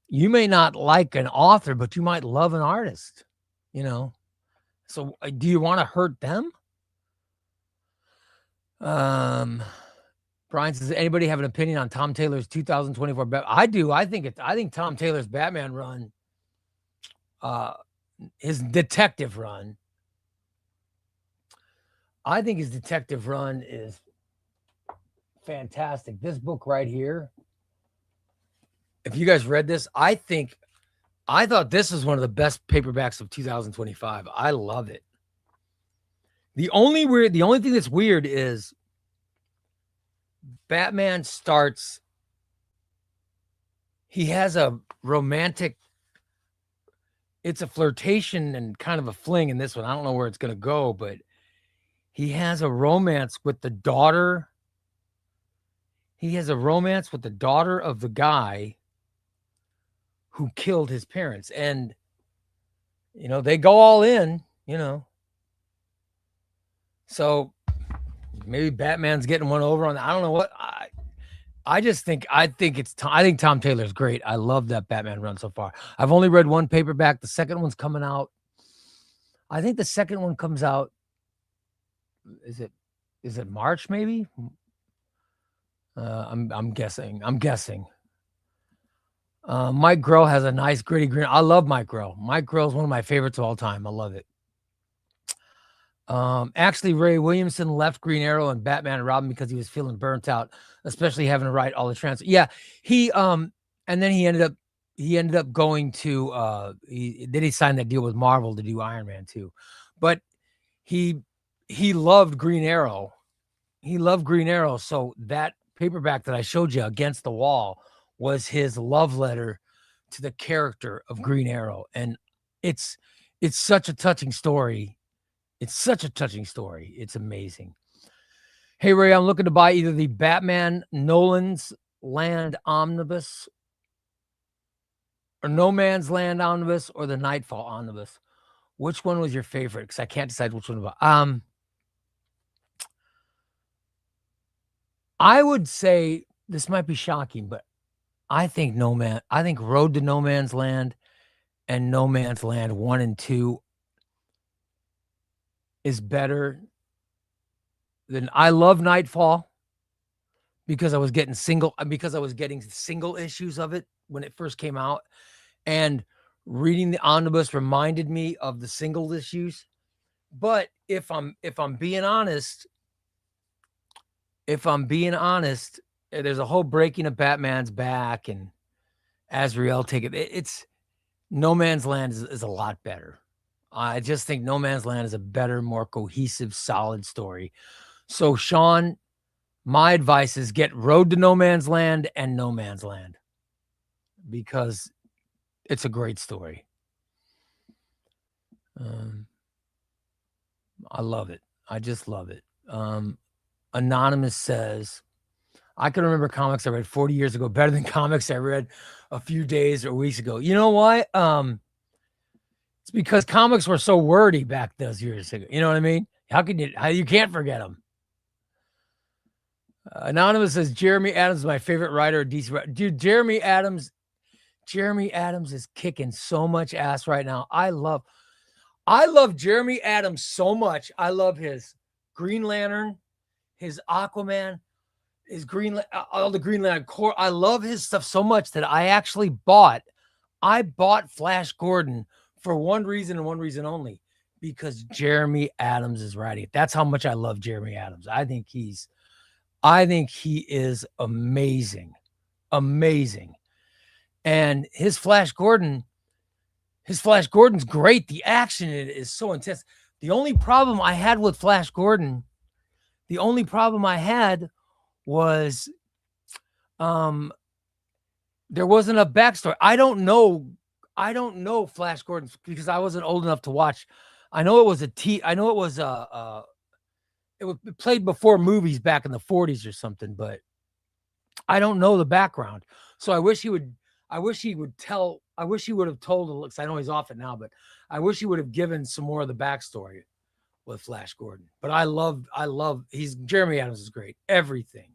you may not like an author, but you might love an artist, you know. So do you want to hurt them? Um, Brian says, anybody have an opinion on Tom Taylor's 2024 I do. I think Tom Taylor's Batman run, his detective run, I think his detective run is fantastic. This book right here, if you guys read this, I thought this was one of the best paperbacks of 2025. I love it. The only thing that's weird is Batman starts, he has a romantic, it's a flirtation and kind of a fling in this one. I don't know where it's going to go, but he has a romance with the daughter. He has a romance with the daughter of the guy who killed his parents. And, you know, they go all in, you know. So maybe Batman's getting one over on that. I don't know what. I think Tom Taylor's great. I love that Batman run so far. I've only read one paperback. The second one's coming out. I think the second one comes out. Is it March maybe? I'm guessing. Mike Grell has a nice gritty green. I love Mike Grell. Mike Grell is one of my favorites of all time. I love it. Actually, Ray Williamson left Green Arrow and Batman and Robin because he was feeling burnt out, especially having to write all the transfers. Yeah, and then he ended up going to he signed that deal with Marvel to do Iron Man 2. But he loved Green Arrow. He loved Green Arrow. So that paperback that I showed you, Against the Wall, was his love letter to the character of Green Arrow. And it's such a touching story. It's amazing. Hey, Ray, I'm looking to buy either the Batman Nolan's Land Omnibus or No Man's Land Omnibus or the Nightfall Omnibus. Which one was your favorite? Because I can't decide which one to buy. I would say, this might be shocking, but I think Road to No Man's Land and No Man's Land 1 and 2 is better than, I love Nightfall because I was getting single issues of it when it first came out, and reading the omnibus reminded me of the single issues. But if I'm being honest, there's a whole breaking of Batman's back and Azrael taking it. It's No Man's Land is a lot better. I just think No Man's Land is a better, more cohesive, solid story. So, Sean, my advice is get Road to No Man's Land and No Man's Land because it's a great story. I love it. I just love it. Anonymous says, I can remember comics I read 40 years ago better than comics I read a few days or weeks ago. You know why? It's because comics were so wordy back those years ago. You know what I mean? How you can't forget them? Anonymous says, Jeremy Adams is my favorite writer. Dude, Jeremy Adams is kicking so much ass right now. I love Jeremy Adams so much. I love his Green Lantern, his Aquaman, his all the Green Lantern core. I love his stuff so much that I bought Flash Gordon for one reason and one reason only, because Jeremy Adams is writing it. That's how much I love Jeremy Adams. I think he is amazing. Amazing. And his Flash Gordon's great. The action in it is so intense. The only problem I had with Flash Gordon, was there wasn't a backstory. I don't know Flash Gordon because I wasn't old enough to watch. I know it was it was played before movies back in the 40s or something, but I don't know the background. So I wish he would have told, because I know he's off it now, but I wish he would have given some more of the backstory with Flash Gordon. But Jeremy Adams is great. Everything.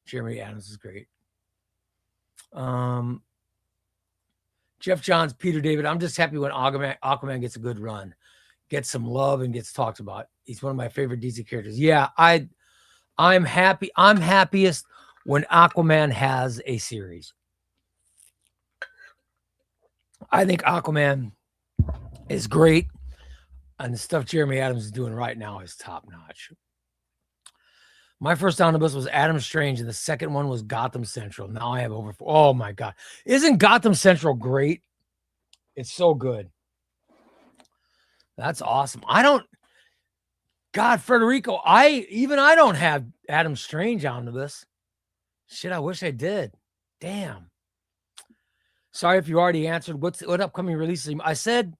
Jeremy Adams is great. Jeff Johns, Peter David. I'm just happy when Aquaman gets a good run, gets some love, and gets talked about. He's one of my favorite DC characters. Yeah, I'm happy. I'm happiest when Aquaman has a series. I think Aquaman is great, and the stuff Jeremy Adams is doing right now is top notch. My first omnibus was Adam Strange, and the second one was Gotham Central. Now I have over. Oh my God, isn't Gotham Central great? It's so good. That's awesome. God, Federico, I don't have Adam Strange omnibus. Shit, I wish I did. Damn. Sorry if you already answered. What upcoming releases? I said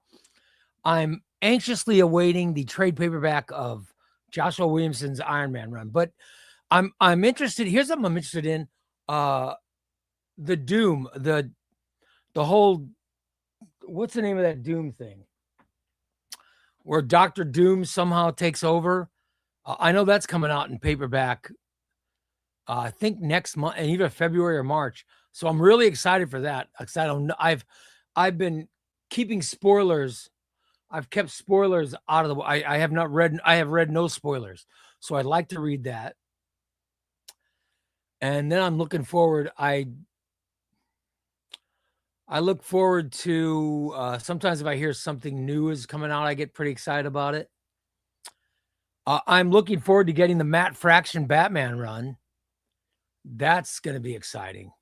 I'm anxiously awaiting the trade paperback of Joshua Williamson's Iron Man run, but I'm interested. Here's something I'm interested in. The Doom, the whole, what's the name of that Doom thing? Where Dr. Doom somehow takes over. I know that's coming out in paperback. I think next month, and either February or March. So I'm really excited for that. I don't know. I've been keeping spoilers. I've kept spoilers out of the. I have not read. I have read no spoilers. So I'd like to read that. And then I'm looking forward. I look forward to sometimes if I hear something new is coming out, I get pretty excited about it. I'm looking forward to getting the Matt Fraction Batman run. That's going to be exciting,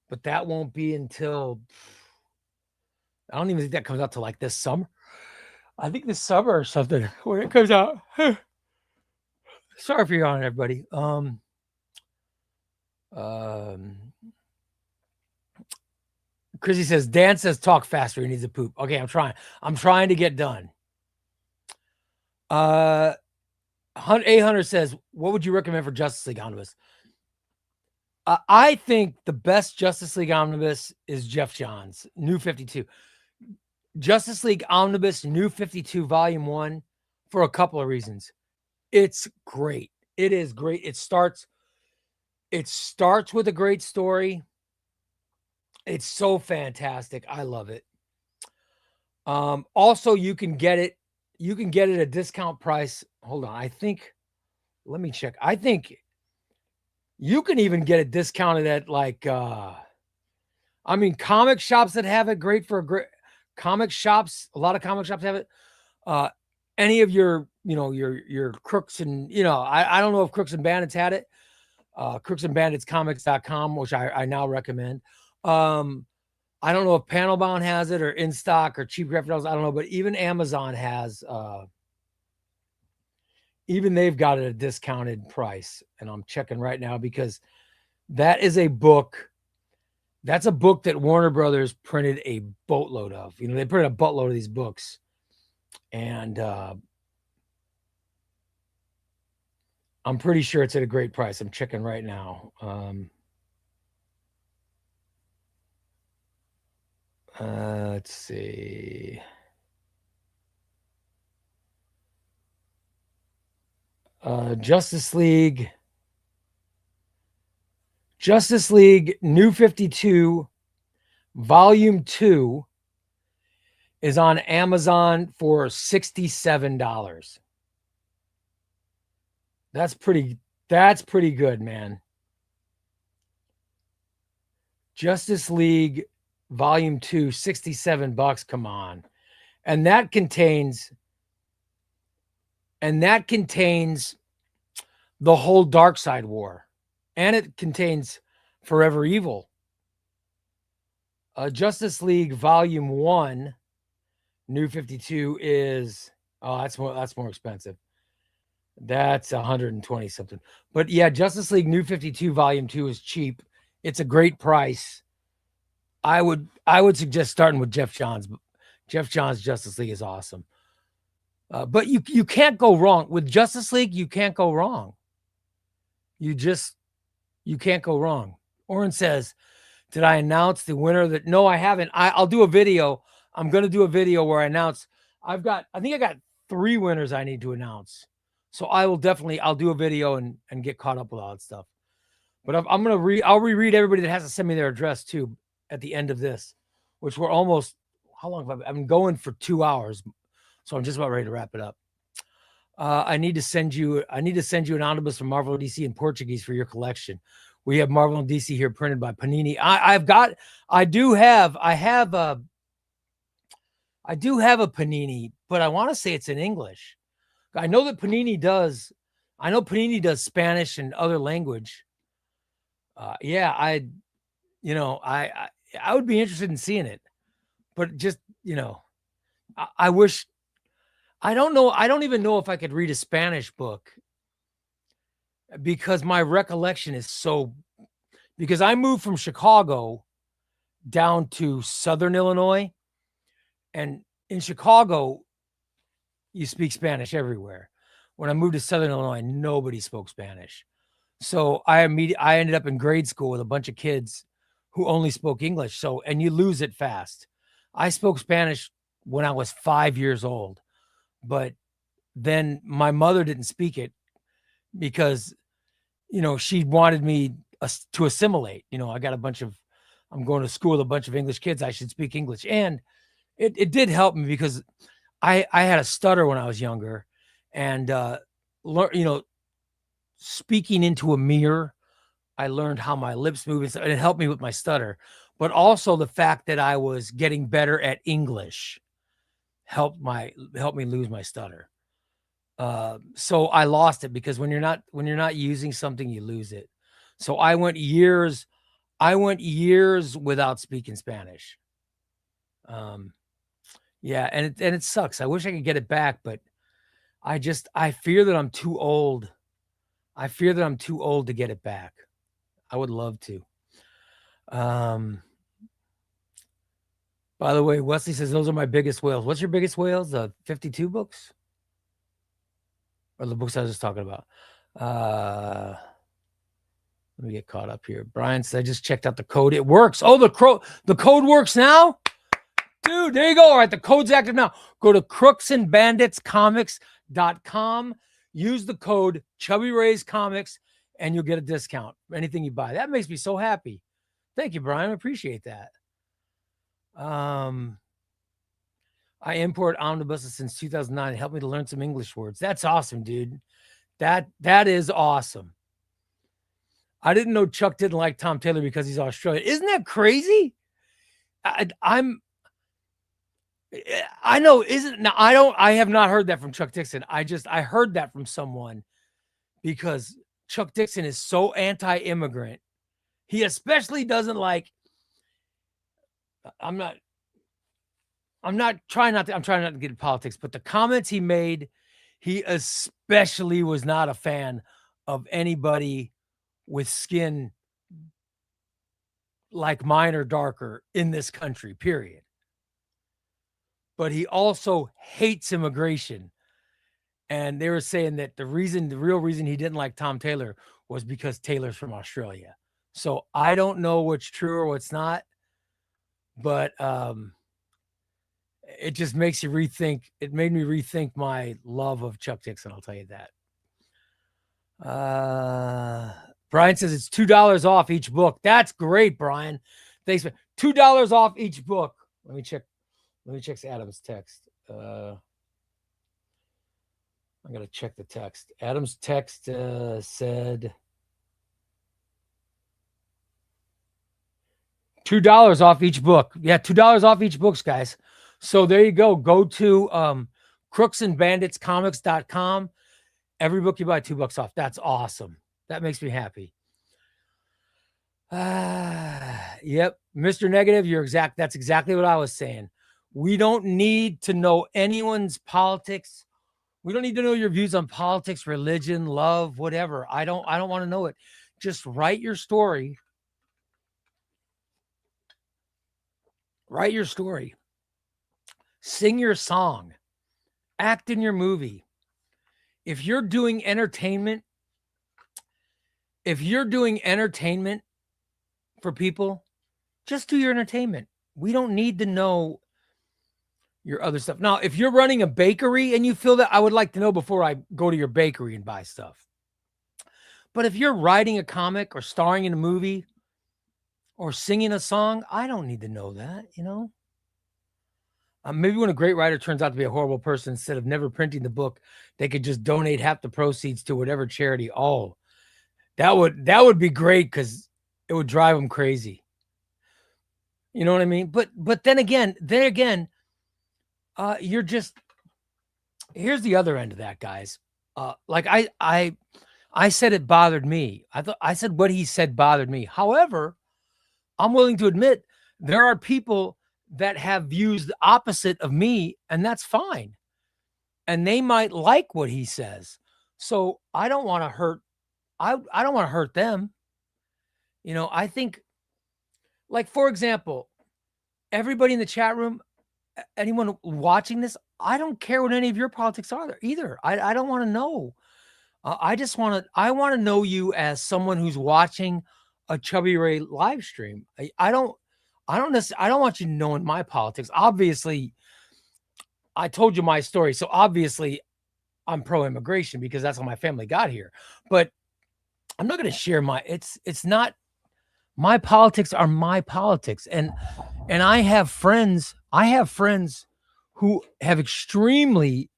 but that won't be until, I don't even think that comes out till like this summer. I think this summer or something when it comes out. Sorry for yawning, everybody. Chrissy says, Dan says talk faster. He needs a poop. Okay, I'm trying to get done. 800 says, what would you recommend for Justice League Omnibus? I think the best Justice League Omnibus is Jeff Johns, New 52. Justice League Omnibus, New 52, Volume 1, for a couple of reasons. It's great. It is great. It starts with a great story. It's so fantastic. I love it. Also, you can get it at a discount price. Hold on. Let me check. I think you can even get it discounted at like, comic shops that have it, great for a great comic shops. A lot of comic shops have it. Any of your Crooks and, I don't know if Crooks and Bandits had it. Crooks and Bandits comics.com, which I now recommend. I don't know if Panelbound has it or In Stock or Cheap Graphic Novels. I don't know, but even Amazon has, even they've got it at a discounted price. And I'm checking right now because that is a book. That's a book that Warner Brothers printed a boatload of. They printed a boatload of these books. And I'm pretty sure it's at a great price. I'm checking right now. Let's see. Justice League New 52 Volume 2 is on Amazon for $67. That's pretty good, man. Justice League Volume 2, $67. Come on. And that contains the whole Darkseid War. And it contains Forever Evil. Justice League Volume 1, New 52 is, that's more expensive. That's 120 something. But yeah, Justice League New 52 Volume 2 is cheap. It's a great price. I would suggest starting with Jeff Johns. Jeff Johns' Justice League is awesome. But you can't go wrong. With Justice League, you can't go wrong. You can't go wrong. Oren says, did I announce the winner? No, I haven't. I'll do a video. I'm going to do a video where I announce. I think I got 3 winners I need to announce. So I'll do a video and get caught up with all that stuff. But I'm gonna I'll reread everybody that has to send me their address too at the end of this, which we're almost. How long have I've been going for 2 hours, so I'm just about ready to wrap it up. I need to send you an omnibus from Marvel DC in Portuguese for your collection. We have Marvel and DC here printed by Panini. I do have a Panini, but I want to say it's in English. I know that Panini does. I know Panini does Spanish and other language. Yeah, I would be interested in seeing it, but just, I wish. I don't know. I don't even know if I could read a Spanish book because my recollection is so. Because I moved from Chicago down to Southern Illinois, and in Chicago, you speak Spanish everywhere. When I moved to Southern Illinois, nobody spoke Spanish. So I ended up in grade school with a bunch of kids who only spoke English. So, and you lose it fast. I spoke Spanish when I was 5 years old, but then my mother didn't speak it because, she wanted me to assimilate. I'm going to school with a bunch of English kids. I should speak English. And it did help me because I had a stutter when I was younger, and, speaking into a mirror, I learned how my lips move, and it helped me with my stutter. But also the fact that I was getting better at English helped me lose my stutter. So I lost it because when you're not using something, you lose it. So I went years without speaking Spanish. Yeah, and it sucks. I wish I could get it back, but I fear that I'm too old. I fear that I'm too old to get it back. I would love to. By the way, Wesley says those are my biggest whales. What's your biggest whales? The 52 books? Or the books I was just talking about? Let me get caught up here. Brian said I just checked out the code. It works. Oh, the code works now? Dude, there you go. All right, the code's active now. Go to crooksandbanditscomics.com. Use the code ChubbyRay's Comics, and you'll get a discount for anything you buy. That makes me so happy. Thank you, Brian. I appreciate that. I import omnibuses since 2009. It helped me to learn some English words. That's awesome, dude. That is awesome. I didn't know Chuck didn't like Tom Taylor because he's Australian. Isn't that crazy? I know, I have not heard that from Chuck Dixon. I heard that from someone because Chuck Dixon is so anti-immigrant. He especially doesn't like, I'm trying not to get into politics, but the comments he made, he especially was not a fan of anybody with skin like mine or darker in this country, period. But he also hates immigration. And they were saying that the real reason he didn't like Tom Taylor was because Taylor's from Australia. So I don't know what's true or what's not, but it just makes you rethink. It made me rethink my love of Chuck Dixon. I'll tell you that. Brian says it's $2 off each book. That's great, Brian. Thanks. $2 off each book. Let me check Adam's text. I got to check the text. Adam's text said $2 off each book. Yeah, $2 off each books, guys. So there you go. Go to crooksandbanditscomics.com. Every book you buy, $2 off. That's awesome. That makes me happy. Yep. Mr. Negative, that's exactly what I was saying. We don't need to know anyone's politics. We don't need to know your views on politics, religion, love, whatever. I don't want to know it. Just write your story. Write your story. Sing your song. Act in your movie. If you're doing entertainment for people, just do your entertainment. We don't need to know your other stuff. Now, if you're running a bakery and you feel that, I would like to know before I go to your bakery and buy stuff. But if you're writing a comic or starring in a movie or singing a song, I don't need to know that, you know? Maybe when a great writer turns out to be a horrible person, instead of never printing the book, they could just donate half the proceeds to whatever charity. Oh, that would be great, because it would drive them crazy. You know what I mean? But then again, you're just, here's the other end of that, guys. Like I said it bothered me. I said what he said bothered me. However, I'm willing to admit there are people that have views the opposite of me, and that's fine. And they might like what he says. So I don't want to hurt. I don't want to hurt them. You know, I think, like, for example, everybody in the chat room, anyone watching this, I don't care what any of your politics are either. I don't want to know. I want to know you as someone who's watching a ChubbyRay live stream. I don't want you knowing my politics. Obviously, I told you my story. So obviously I'm pro-immigration because that's how my family got here. But I'm not going to share it's not, my politics are my politics. And I have friends who have extremely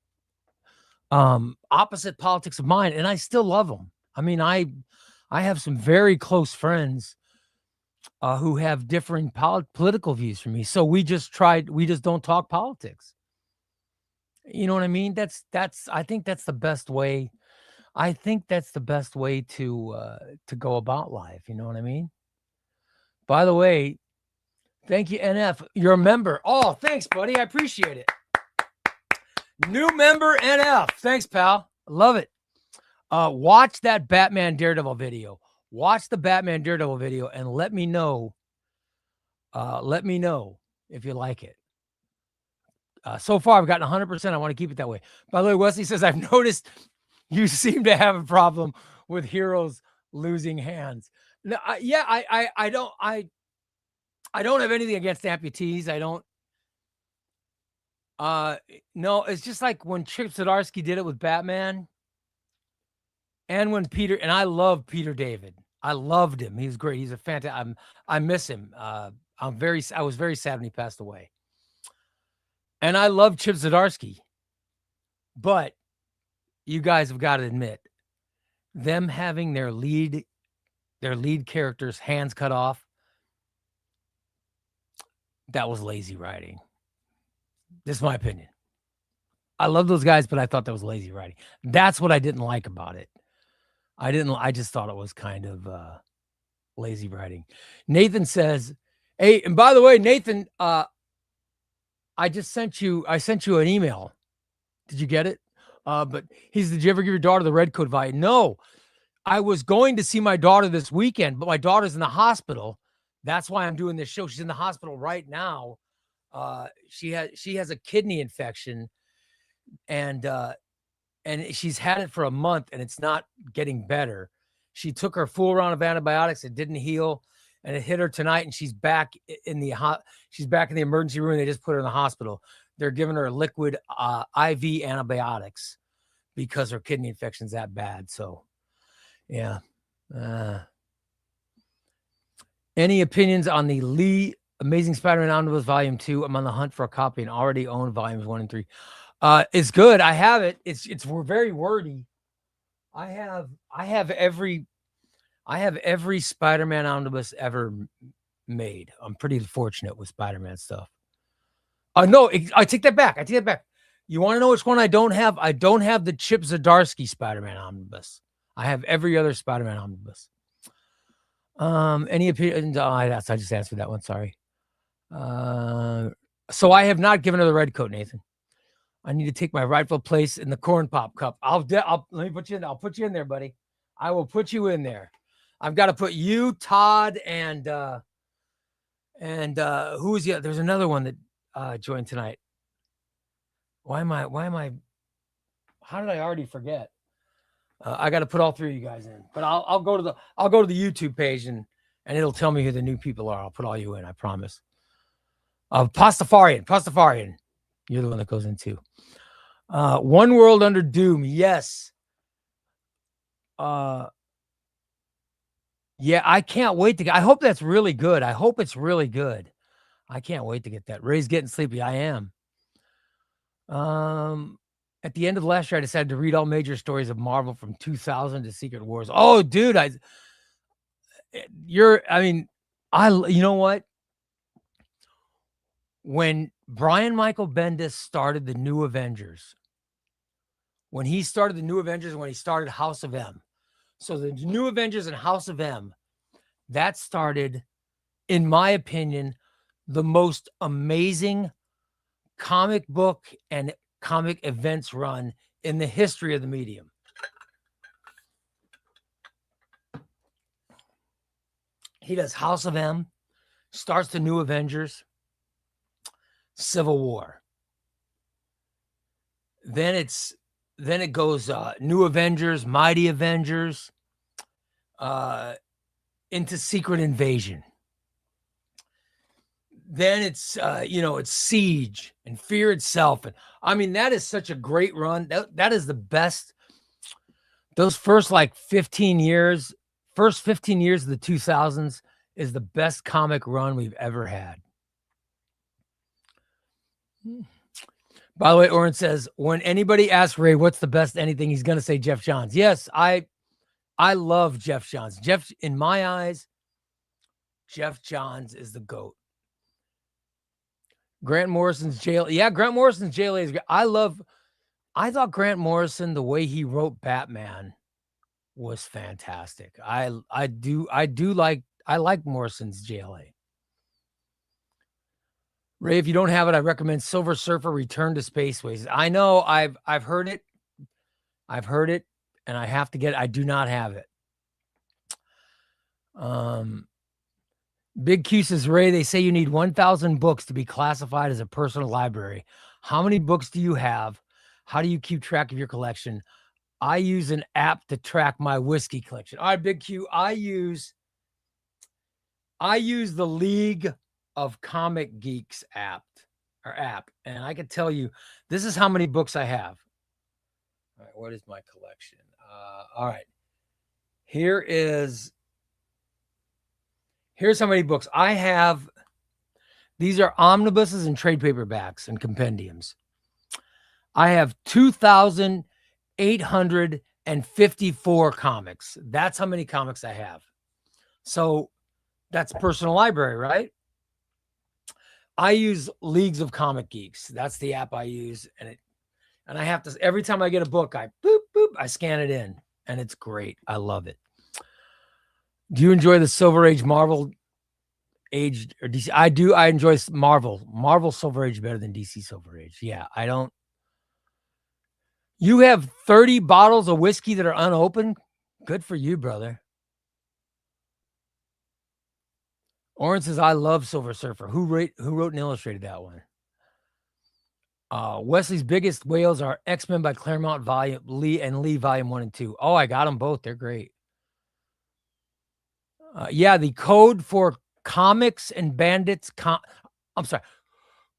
opposite politics of mine, and I still love them. I mean, I have some very close friends who have differing political views from me. So we just don't talk politics. You know what I mean? I think that's the best way. I think that's the best way to go about life. You know what I mean? By the way, thank you, NF. You're a member. Oh, thanks, buddy. I appreciate it. New member, NF. Thanks, pal. I love it. Watch that Batman Daredevil video. Watch the Batman Daredevil video and let me know. Let me know if you like it. So far, I've gotten 100%. I want to keep it that way. By the way, Wesley says, I've noticed you seem to have a problem with heroes losing hands. No, I don't have anything against amputees. I don't. No, it's just like when Chip Zdarsky did it with Batman, and when and I love Peter David. I loved him. He was great. He's a fantastic. I miss him. I was very sad when he passed away. And I love Chip Zdarsky, but you guys have got to admit, them having their lead character's hands cut off, that was lazy writing. This is my opinion. I love those guys, but I thought that was lazy writing. That's what I didn't like about it. I just thought it was kind of lazy writing. Nathan says, hey, and by the way, Nathan, I sent you an email. Did you get it? But did you ever give your daughter the Red Coat Vi? No, I was going to see my daughter this weekend, but my daughter's in the hospital. That's why I'm doing this show. She's in the hospital right now. She has a kidney infection, and she's had it for a month, and it's not getting better. She took her full round of antibiotics. It didn't heal, and it hit her tonight, and she's back in the emergency room. They just put her in the hospital. They're giving her liquid IV antibiotics because her kidney infection's that bad. So, yeah. Any opinions on the Lee Amazing Spider-Man Omnibus Volume 2? I'm on the hunt for a copy and already own Volumes 1 and 3. It's good. I have it. It's very wordy. I have every Spider-Man omnibus ever made. I'm pretty fortunate with Spider-Man stuff. No, I take that back. You want to know which one I don't have? I don't have the Chip Zdarsky Spider-Man omnibus. I have every other Spider-Man omnibus. Any opinions? I just answered that one. Sorry. So I have not given her the Red Coat, Nathan. I need to take my rightful place in the Corn Pop Cup. Let me put you in. I'll put you in there, buddy. I will put you in there. I've got to put you, Todd, and who is the other? There's another one that joined tonight. Why am I? How did I already forget? I got to put all three of you guys in, but I'll go to the YouTube page and it'll tell me who the new people are. I'll put all you in. I promise. Pastafarian. You're the one that goes in too. One World Under Doom. Yes. Yeah, I can't wait to get. I hope that's really good. I hope it's really good. I can't wait to get that. Ray's getting sleepy. I am. At the end of last year, I decided to read all major stories of Marvel from 2000 to Secret Wars. Oh, dude, I mean, you know what? When Brian Michael Bendis started the New Avengers, when he started House of M. So the New Avengers and House of M, that started, in my opinion, the most amazing comic book and comic events run in the history of the medium. He does House of M, starts the New Avengers, Civil War. Then it goes New Avengers, Mighty Avengers, into Secret Invasion. Then it's it's Siege and Fear itself. And I mean, that is such a great run. That is the best. Those first 15 years of the 2000s is the best comic run we've ever had. By the way, Oren says, when anybody asks Ray what's the best anything, he's going to say Jeff Johns. Yes, I love Jeff Johns. In my eyes, Jeff Johns is the GOAT. Grant Morrison's jail. Yeah, Grant Morrison's jail is great. I thought Grant Morrison, the way he wrote Batman, was fantastic. I like Morrison's JLA. Ray, if you don't have it, I recommend Silver Surfer Return to Spaceways. I know I've heard it. And I have to get it. I do not have it. Big Q says, Ray, they say you need 1,000 books to be classified as a personal library. How many books do you have? How do you keep track of your collection? I use an app to track my whiskey collection. All right, Big Q, I use the League of Comic Geeks app. And I can tell you, this is how many books I have. All right, what is my collection? All right. Here's how many books I have. These are omnibuses and trade paperbacks and compendiums. I have 2,854 comics. That's how many comics I have. So that's personal library, right? I use Leagues of Comic Geeks. That's the app I use. And I have to, every time I get a book, I scan it in, and it's great. I love it. Do you enjoy the Silver Age Marvel Age or DC? I do. I enjoy Marvel Silver Age better than DC Silver Age. Yeah, I don't. You have 30 bottles of whiskey that are unopened? Good for you, brother. Oren says, I love Silver Surfer. Who wrote and illustrated that one? Wesley's biggest whales are X-Men by Claremont Lee Volume 1 and 2. Oh, I got them both. They're great. Yeah, the code for Comics and Bandits.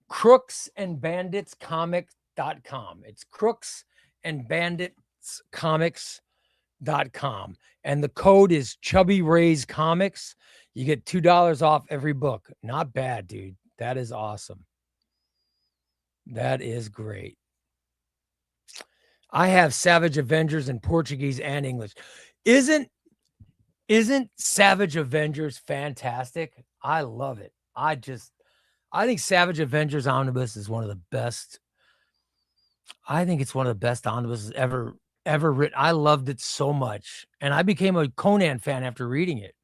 Crooks and Bandits Comic.com. It's Crooks and Bandits Comics.com. And the code is ChubbyRay's Comics. You get $2 off every book. Not bad, dude. That is awesome. That is great. I have Savage Avengers in Portuguese and English. Isn't Savage Avengers fantastic? I love it. I think Savage Avengers Omnibus is one of the best. I think it's one of the best omnibuses ever written. I loved it so much. And I became a Conan fan after reading it.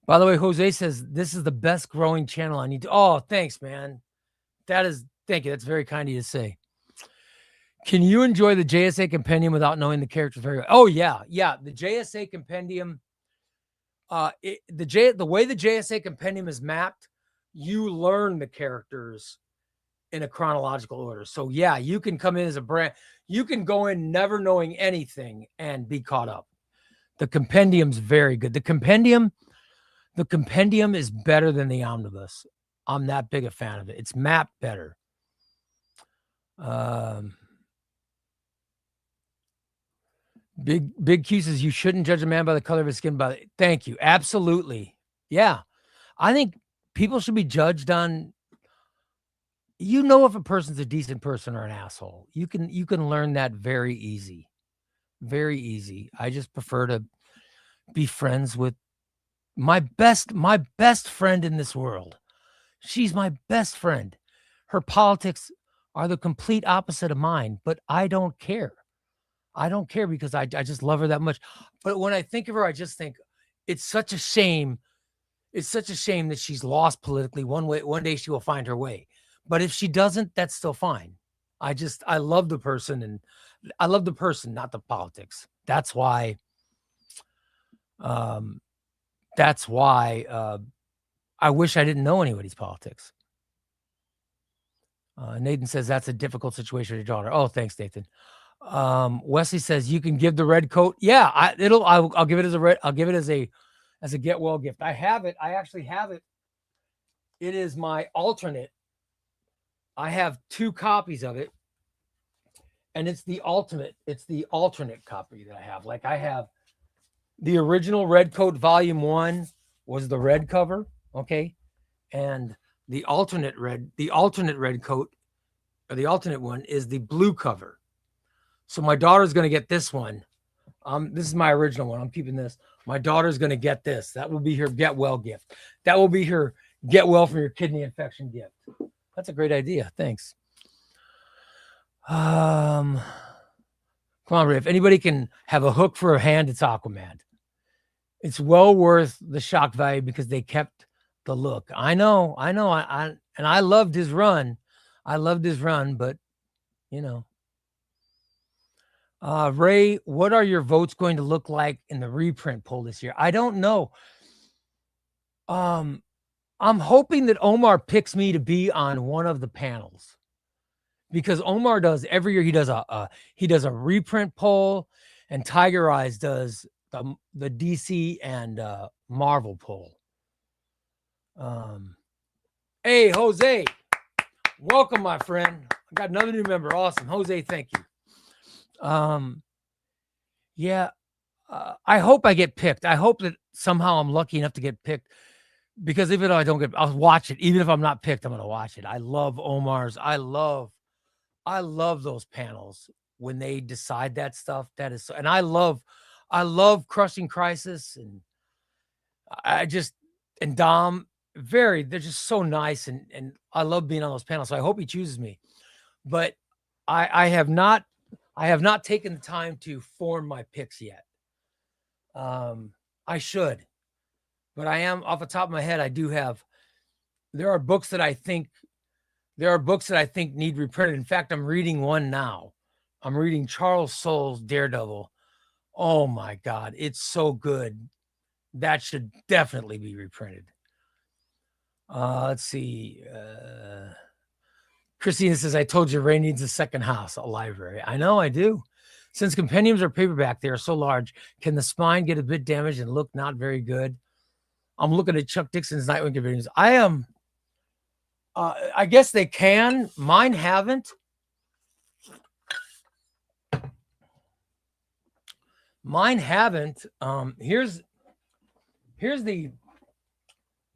By the way, Jose says, this is the best growing channel I need to. Oh, thanks, man. Thank you. That's very kind of you to say. Can you enjoy the JSA Compendium without knowing the characters very well? Oh, yeah. Yeah. The JSA Compendium, the way the JSA Compendium is mapped, you learn the characters in a chronological order. So, yeah, you can come in as you can go in never knowing anything and be caught up. The Compendium's very good. The Compendium is better than the Omnibus. I'm that big a fan of it. It's mapped better. Big Q says you shouldn't judge a man by the color of his skin. Thank you. Absolutely. Yeah. I think people should be judged on, if a person's a decent person or an asshole. You can learn that very easy. Very easy. I just prefer to be friends with my best friend in this world. She's my best friend. Her politics are the complete opposite of mine, but I don't care. I don't care because I just love her that much. But when I think of her, I just think it's such a shame. It's such a shame that she's lost politically. One day she will find her way. But if she doesn't, that's still fine. I love the person, and I love the person, not the politics. That's why I wish I didn't know anybody's politics. Nathan says that's a difficult situation with your daughter. Oh, thanks, Nathan. Wesley says you can give the red coat. Yeah, I'll give it as a red. I'll give it as a get well gift. I have it. I actually have it. It is my alternate. I have 2 copies of it, and it's the ultimate. It's the alternate copy that I have. Like, I have the original Red Coat Volume 1 was the red cover, okay, and the alternate red coat, or the alternate one, is the blue cover. So my daughter's going to get this one. This is my original one. I'm keeping this. My daughter's going to get this. That will be her get well gift. That will be her get well from your kidney infection gift. That's a great idea. Thanks. Come on, Ray. If anybody can have a hook for a hand, it's Aquaman. It's well worth the shock value because they kept the look. I know. And I loved his run. But Ray, what are your votes going to look like in the reprint poll this year? I don't know. I'm hoping that Omar picks me to be on one of the panels, because Omar does every year. He does a reprint poll, and Tiger Eyes does the DC and Marvel poll. Hey, Jose, welcome, my friend. I got another new member. Awesome, Jose. Thank you. Yeah. I hope I get picked. I hope that somehow I'm lucky enough to get picked, because even though I don't I'll watch it. Even if I'm not picked, I'm going to watch it. I love Omar's. I love those panels when they decide that stuff. That is, and I love Crushing Crisis, and and Dom, they're just so nice. And I love being on those panels. So I hope he chooses me, but I have not taken the time to form my picks yet. I should, but I am, off the top of my head, there are books that I think need reprinted. In fact, I'm reading one now. I'm reading Charles Soule's Daredevil. Oh my God, it's so good. That should definitely be reprinted. Let's see. Christina says, I told you Ray needs a second house, a library. I know, I do. Since compendiums are paperback, they are so large. Can the spine get a bit damaged and look not very good? I'm looking at Chuck Dixon's Nightwing compendiums. I guess they can. Mine haven't.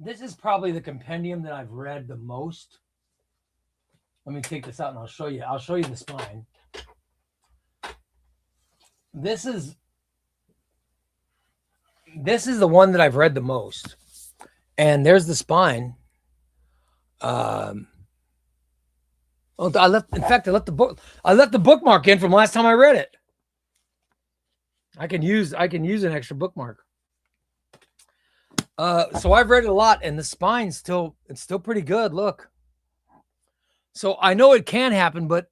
This is probably the compendium that I've read the most. Let me take this out and I'll show you the spine. This is the one that I've read the most. And there's the spine. I left the bookmark in from last time I read it. I can use an extra bookmark. So I've read it a lot, and the spine's still pretty good. Look. So I know it can happen, but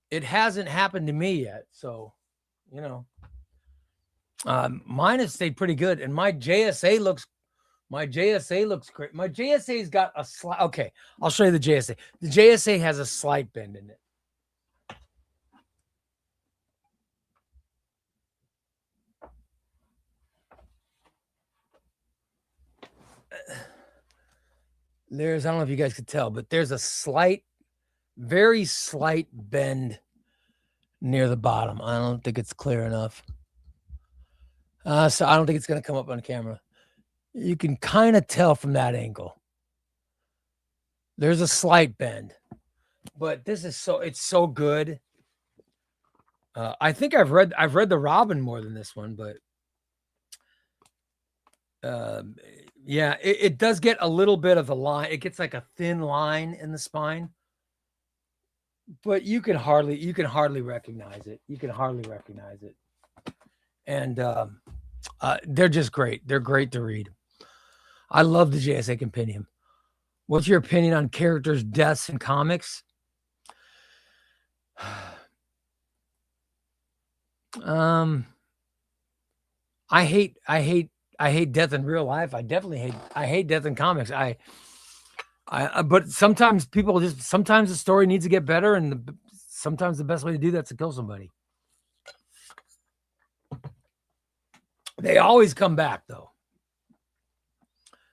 it hasn't happened to me yet. So, mine has stayed pretty good, and my JSA looks great. My JSA's got a slight. Okay, I'll show you the JSA. The JSA has a slight bend in it. I don't know if you guys could tell, but there's a very slight bend near the bottom. I don't think it's clear enough. So I don't think it's going to come up on camera. You can kind of tell from that angle. There's a slight bend, but this is it's so good. I think I've read the Robin more than this one, but yeah, it does get a little bit of the line. It gets like a thin line in the spine, but you can hardly recognize it. You can hardly recognize it, and they're just great. They're great to read. I love the JSA Compendium. What's your opinion on characters' deaths in comics? I hate death in real life. I hate death in comics. But sometimes sometimes the story needs to get better, and sometimes the best way to do that's to kill somebody. They always come back, though.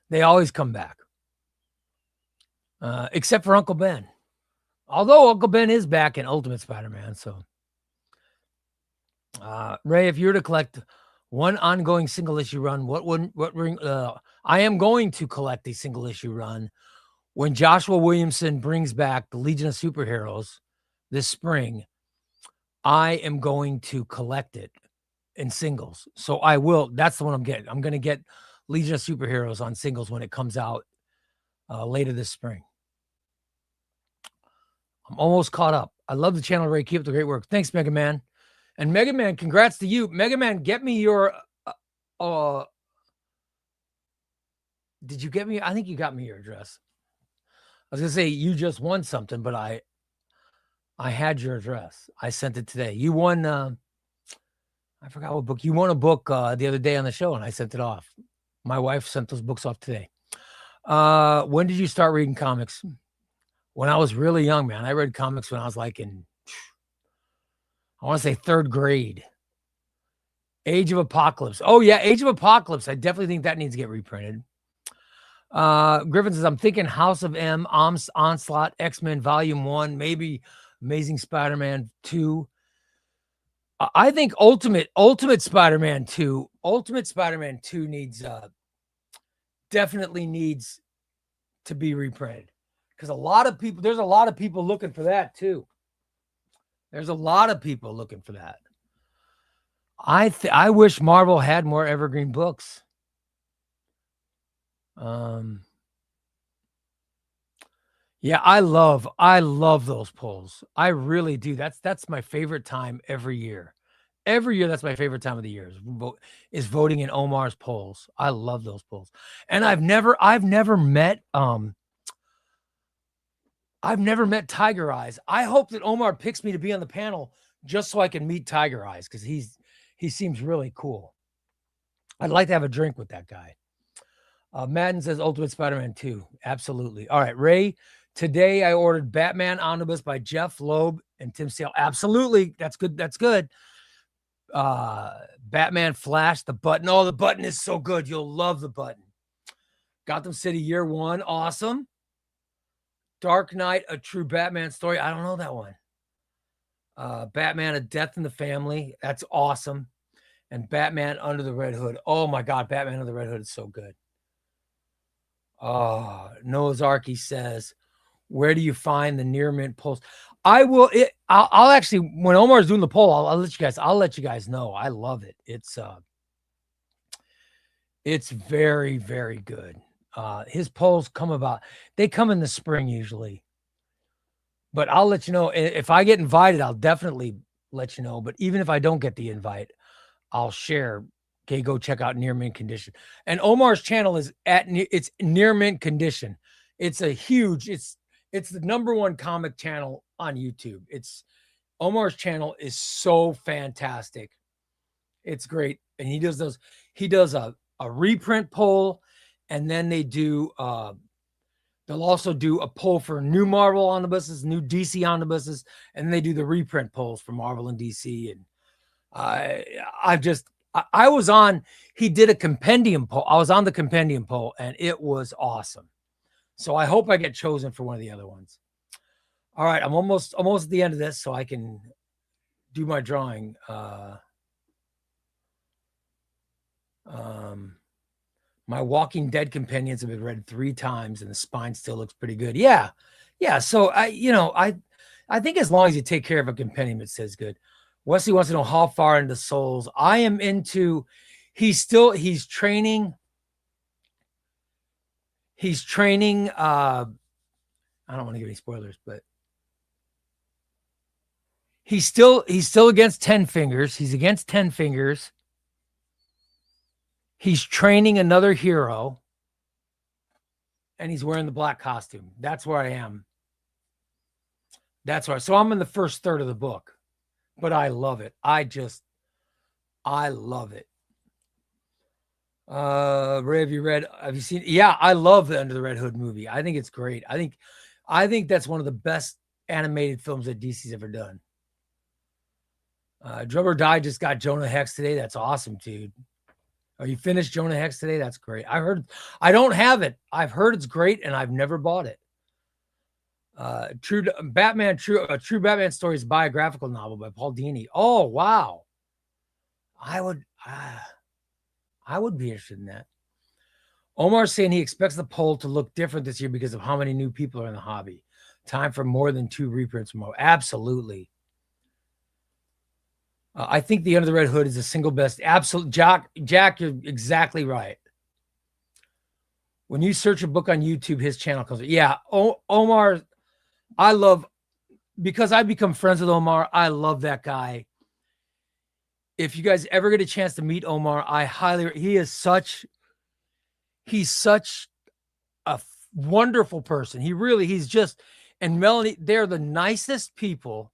They always come back, except for Uncle Ben. Although Uncle Ben is back in Ultimate Spider-Man, so Ray, if you were to collect one ongoing single issue run, I am going to collect a single issue run when Joshua Williamson brings back the Legion of Superheroes this spring. I am going to collect it in singles. So I will. That's the one I'm getting. I'm going to get Legion of Superheroes on singles when it comes out later this spring. I'm almost caught up. I love the channel, Ray. Keep up the great work. Thanks, Mega Man. And Mega Man, congrats to you. Mega Man, get me your did you get me? I think you got me your address. I was gonna say you just won something, but I had your address. I sent it today. You won I forgot what book. You won a book the other day on the show, and I sent it off. My wife sent those books off today. When did you start reading comics? When I was really young, man. I read comics when I was like in, I want to say 3rd grade. Age of Apocalypse. Oh, yeah, Age of Apocalypse. I definitely think that needs to get reprinted. Griffin says, I'm thinking House of M, Onslaught, X-Men Volume 1, maybe Amazing Spider-Man 2. I think Ultimate Spider-Man 2. Ultimate Spider-Man 2 needs definitely needs to be reprinted. Because there's a lot of people looking for that too. There's a lot of people looking for that. I wish Marvel had more evergreen books. Yeah, I love those polls. I really do. That's my favorite time every year. Every year, that's my favorite time of the year is voting in Omar's polls. I love those polls. And I've never met Tiger Eyes. I hope that Omar picks me to be on the panel just so I can meet Tiger Eyes, because he seems really cool. I'd like to have a drink with that guy. Madden says Ultimate Spider-Man 2. Absolutely. All right, Ray. Today I ordered Batman Omnibus by Jeff Loeb and Tim Sale. Absolutely. That's good. That's good. Batman Flash, the button. Oh, the button is so good. You'll love the button. Gotham City Year 1. Awesome. Dark Knight, A True Batman Story. I don't know that one. Batman, A Death in the Family. That's awesome. And Batman Under the Red Hood. Oh my God, Batman Under the Red Hood is so good. Noah's Arky says, where do you find the near mint polls? I'll actually, when Omar's doing the poll, I'll let you guys know. I love it. It's very, very good. His polls come in the spring usually. But I'll let you know. If I get invited, I'll definitely let you know. But even if I don't get the invite, I'll share. Okay, go check out Near Mint Condition. And Omar's channel is it's Near Mint Condition. It's a huge, it's the #1 comic channel on YouTube. Omar's channel is so fantastic. It's great. And he does a reprint poll, and then they'll also do a poll for new Marvel omnibuses, new DC omnibuses, and they do the reprint polls for Marvel and DC. And he did a compendium poll. I was on the compendium poll, and it was awesome. So I hope I get chosen for one of the other ones. All right, I'm almost at the end of this, so I can do my drawing. My Walking Dead companions have been read 3 times, and the spine still looks pretty good. Yeah, yeah. So I think as long as you take care of a compendium, it says good. Wesley wants to know how far into Souls. I am into. He's training. He's training. I don't want to give any spoilers, but he's still against 10 fingers. He's against 10 fingers. He's training another hero, and he's wearing the black costume. That's where I am. That's right. So I'm in the first third of the book, but I love it. I love it. Ray, have you seen? Yeah, I love the Under the Red Hood movie. I think it's great. I think that's one of the best animated films that DC's ever done. Drummer Die just got Jonah Hex today. That's awesome, dude. Are you finished Jonah Hex today? That's great. I don't have it. I've heard it's great, and I've never bought it. True Batman Story is a biographical novel by Paul Dini. Oh, wow. I would be interested in that. Omar's saying he expects the poll to look different this year because of how many new people are in the hobby. Time for more than 2 reprints more. Absolutely. I think the Under the Red Hood is the single best. Absolute Jack, you're exactly right. When you search a book on YouTube, his channel comes up. Yeah, Omar, because I've become friends with Omar. I love that guy. If you guys ever get a chance to meet Omar, he's such a wonderful person. And Melanie, they're the nicest people.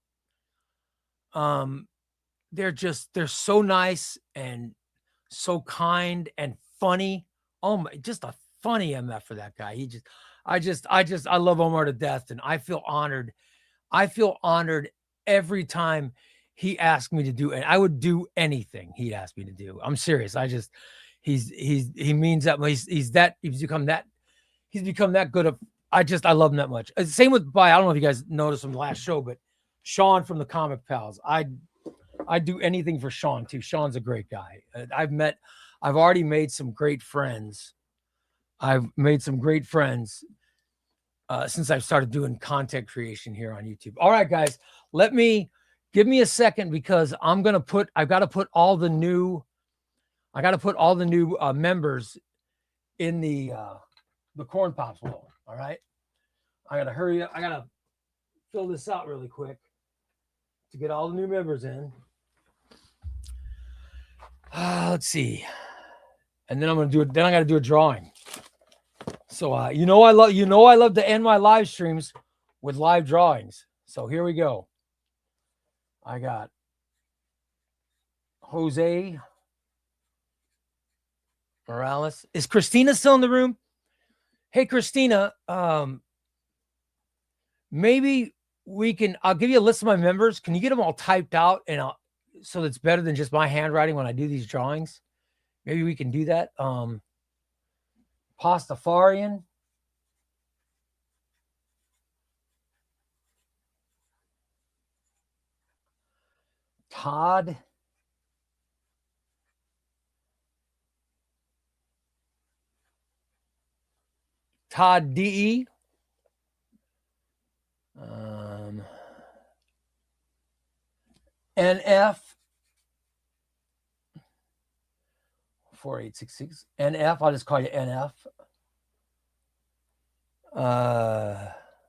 They're so nice and so kind and funny. Oh my, just a funny MF for that guy. I love Omar to death, and I feel honored. I feel honored every time he asked me to do it. I would do anything he asked me to do. I'm serious. He means that. He's become that good. I love him that much. Same with I don't know if you guys noticed from the last show, but Sean from the Comic Pals. I'd do anything for Sean too. Sean's a great guy. I've already made some great friends. Since I've started doing content creation here on YouTube. All right, guys, give me a second because I've got to put all the new members in the Corn Pops bowl. All right. I got to hurry up. I got to fill this out really quick to get all the new members in. Let's see. And then I got to do a drawing. So, I love to end my live streams with live drawings. So here we go. I got Jose Morales. Is Christina still in the room? Hey, Christina, maybe I'll give you a list of my members. Can you get them all typed out so it's better than just my handwriting when I do these drawings? Maybe we can do that. Pastafarian. Todd. DE. NF 4866. NF, I'll just call you NF.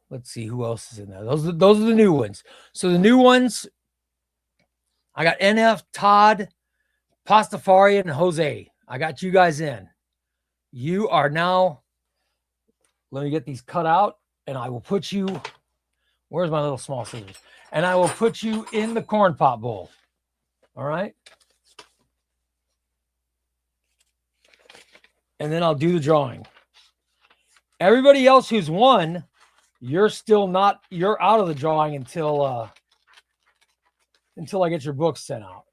Let's see who else is in there. Those are the new ones. So the new ones, I got NF, Todd, Pastafarian, and Jose. I got you guys in. You are now. Let me get these cut out, and I will put you. Where's my little small scissors? And I will put you in the corn pop bowl. All right. And then I'll do the drawing. Everybody else who's won, you're out of the drawing until I get your books sent out.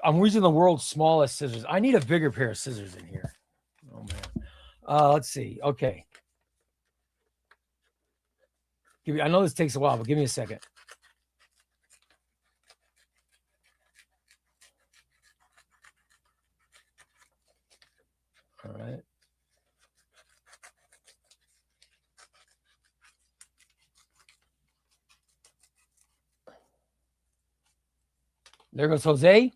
I'm using the world's smallest scissors. I need a bigger pair of scissors in here. Oh man. Let's see. Okay. I know this takes a while, but give me a second. All right. There goes Jose.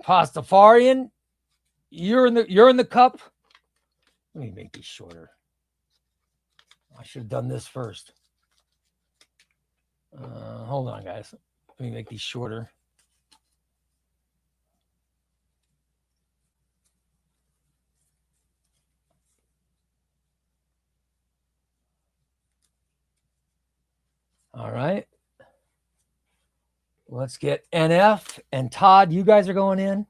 Pastafarian, you're in the cup. Let me make these shorter. I should have done this first. Hold on, guys. Let me make these shorter. All right. Let's get NF and Todd. You guys are going in.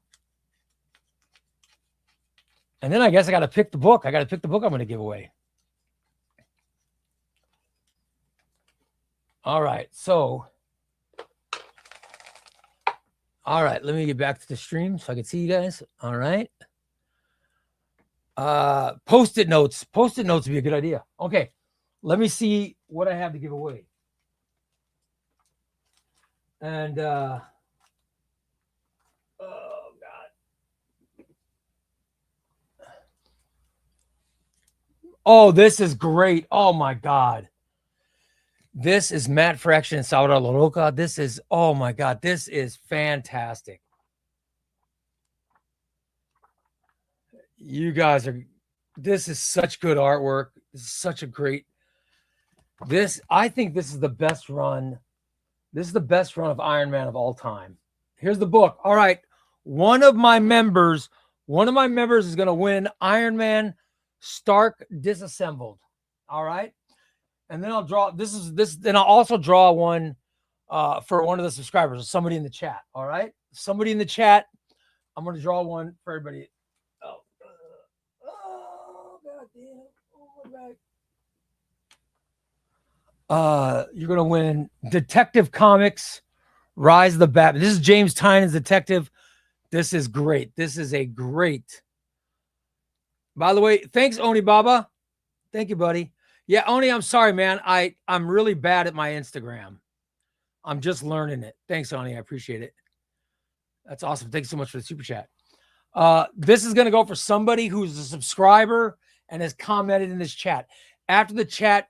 And then I guess I got to pick the book. I got to pick the book I'm going to give away. All right. So, all right. Let me get back to the stream so I can see you guys. All right. Post-it notes. Post-it notes would be a good idea. Okay. Let me see what I have to give away. And, oh, God. Oh, this is great. Oh, my God. This is Matt Fraction and Salvador La Roca. This is, oh, my God. This is fantastic. You guys are, this is such good artwork. This is such a great, I think this is the best run. This is the best run of Iron Man of all time. Here's the book. All right. One of my members is going to win Iron Man Stark Disassembled. All right. And then I'll draw then I'll also draw one for one of the subscribers, somebody in the chat. All right. Somebody in the chat. I'm going to draw one for everybody. Oh, goddamn. Oh, my back. You're going to win Detective Comics Rise of the Batman. This is James Tynan's Detective. This is great. This is a great. By the way, thanks, Oni Baba. Thank you, buddy. Yeah, Oni, I'm sorry, man. I'm really bad at my Instagram. I'm just learning it. Thanks, Oni. I appreciate it. That's awesome. Thanks so much for the super chat. This is going to go for somebody who's a subscriber and has commented in this chat. After the chat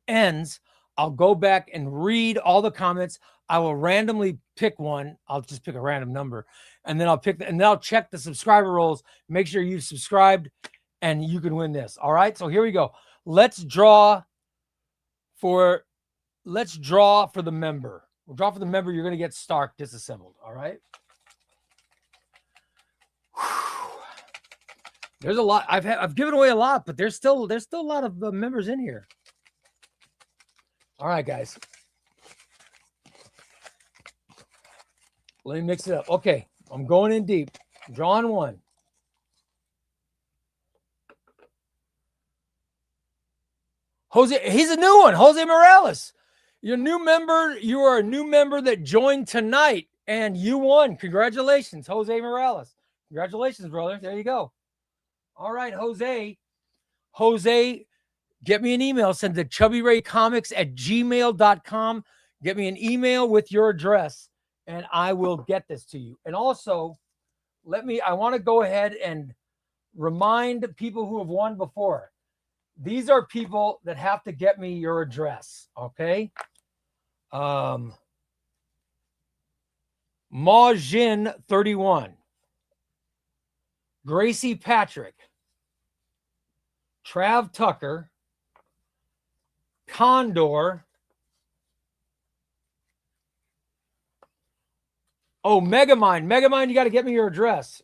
ends, I'll go back and read all the comments. I will randomly pick one. I'll just pick a random number, and then I'll check the subscriber rolls. Make sure you've subscribed, and you can win this. All right. So here we go. Let's draw for the member. We'll draw for the member. You're going to get Stark Disassembled. All right. There's a lot. I've given away a lot, but there's still a lot of members in here. All right, guys. Let me mix it up. Okay, I'm going in deep. Drawing one. Jose, he's a new one. Jose Morales. You're a new member. You are a new member that joined tonight, and you won. Congratulations, Jose Morales. Congratulations, brother. There you go. All right, Jose. Jose, get me an email. Send to ChubbyRayComics@gmail.com. Get me an email with your address, and I will get this to you. And also, I want to go ahead and remind people who have won before. These are people that have to get me your address, okay? Majin 31. Gracie Patrick. Trav Tucker. Condor. Oh, Megamind. Megamind, you got to get me your address.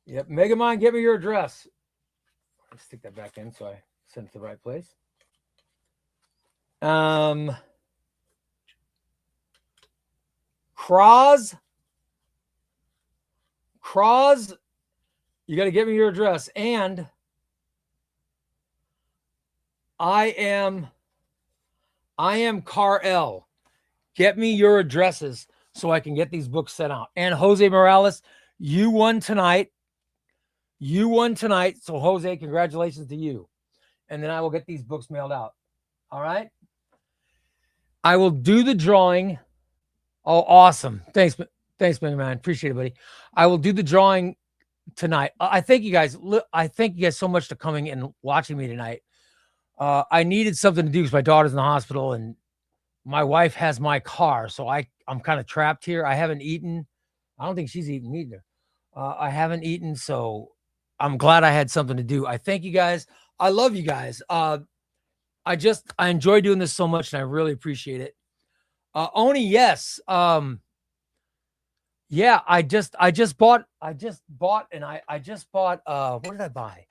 Yep, Megamind, get me your address. Let's stick that back in so I send it to the right place. Croz, you got to get me your address. And I am Carl. Get me your addresses so I can get these books sent out. And Jose Morales, you won tonight. You won tonight. So Jose, congratulations to you. And then I will get these books mailed out. All right. I will do the drawing. Oh, awesome. Thanks, man. Appreciate it, buddy. I will do the drawing tonight. I thank you guys. I thank you guys so much for coming and watching me tonight. I needed something to do because my daughter's in the hospital and my wife has my car. So I'm kind of trapped here. I haven't eaten. I don't think she's eaten either. I haven't eaten. So I'm glad I had something to do. I thank you guys. I love you guys. I enjoy doing this so much and I really appreciate it. Oni, yes. Yeah, I just bought, what did I buy?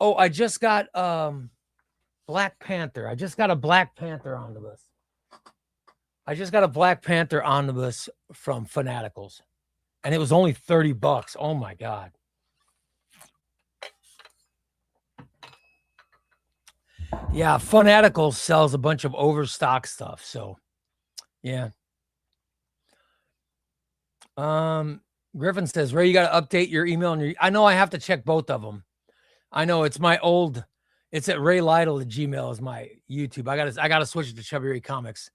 Oh, I just got, Black Panther. I just got a Black Panther omnibus. I just got a Black Panther omnibus from Fanaticals and it was only $30. Oh my God. Yeah. Fanaticals sells a bunch of overstock stuff. So yeah. Griffin says, Ray, you got to update your email. And I know I have to check both of them. I know it's my old, it's at Ray Lytle at Gmail is my YouTube. I got to switch it to Chubby Ray Comics.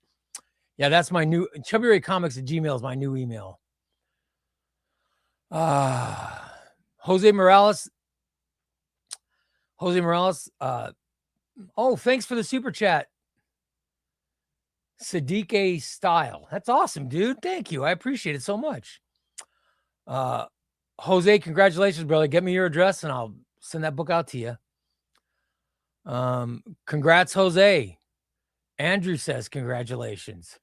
Yeah, that's my new Chubby Ray Comics at Gmail is my new email. Jose Morales. Oh, thanks for the super chat. Sadiq Style. That's awesome, dude. Thank you. I appreciate it so much. Jose, congratulations, brother. Get me your address and I'll send that book out to you. Congrats, Jose. Andrew says, congratulations.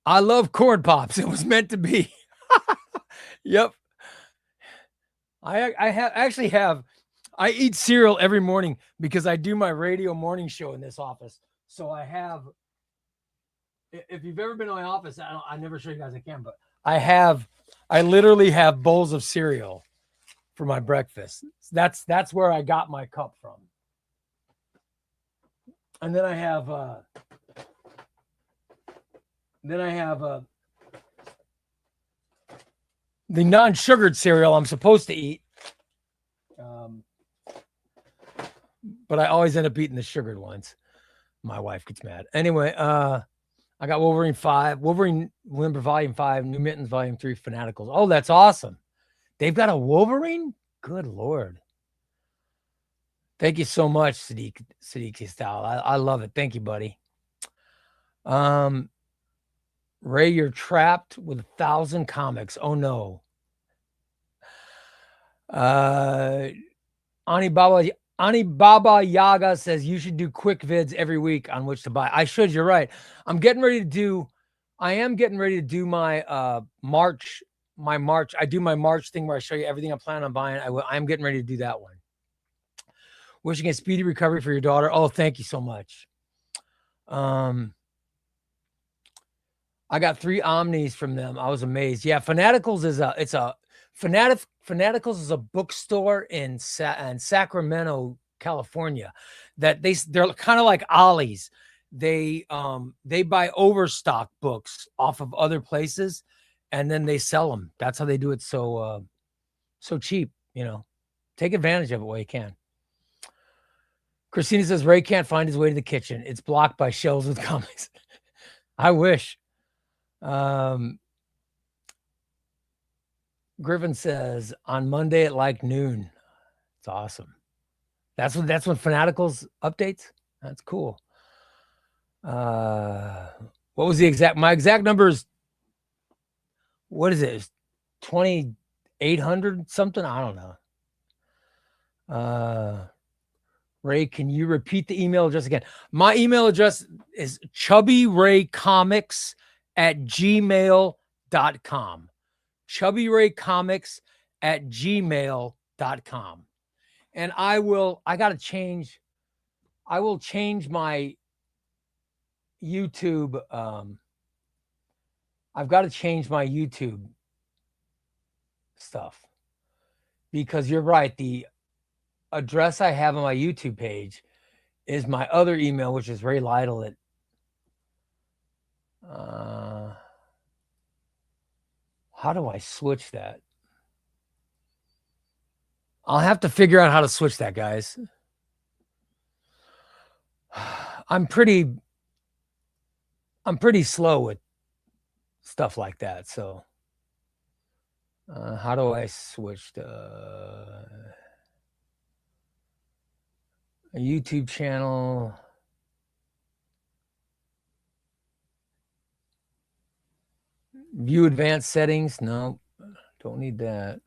I love corn pops. It was meant to be. Yep. I eat cereal every morning because I do my radio morning show in this office. So if you've ever been to my office, I never show you guys again, but I literally have bowls of cereal for my breakfast. That's where I got my cup from. And then I have the non-sugared cereal I'm supposed to eat. But I always end up eating the sugared ones. My wife gets mad. Anyway, I got Wolverine 5, Wolverine Limber Volume 5, New Mittens Volume 3, Fanaticals. Oh, that's awesome. They've got a Wolverine? Good Lord. Thank you so much, Sadiq Style. I love it. Thank you, buddy. Ray, you're trapped with 1,000 comics. Oh, no. Anibaba Yaga says you should do quick vids every week on which to buy. I should. You're right. I am getting ready to do my March. I do my March thing where I show you everything I plan on buying. I'm getting ready to do that one. Wishing a speedy recovery for your daughter. Oh, thank you so much. I got 3 Omnis from them. I was amazed. Yeah, Fanaticals is Fanaticals is a bookstore in Sacramento, California. That they're kind of like Ollie's. They buy overstock books off of other places, and then they sell them. That's how they do it so cheap. You know, take advantage of it while you can. Christina says Ray can't find his way to the kitchen. It's blocked by shelves with comics. I wish. Griffin says on Monday at like noon. It's awesome. That's when Fanaticals updates. That's cool. What was my exact number is, what is it? It's 2,800 something. I don't know. Ray, can you repeat the email address again? My email address is ChubbyRayComics@gmail.com. ChubbyRayComics@gmail.com. And I will change my YouTube. I've got to change my YouTube stuff because you're right. address I have on my YouTube page is my other email, which is Ray Lytle at how do I switch that? I'll have to figure out how to switch that, guys. I'm pretty slow with stuff like that. So how do I switch to a YouTube channel? View advanced settings. No, don't need that.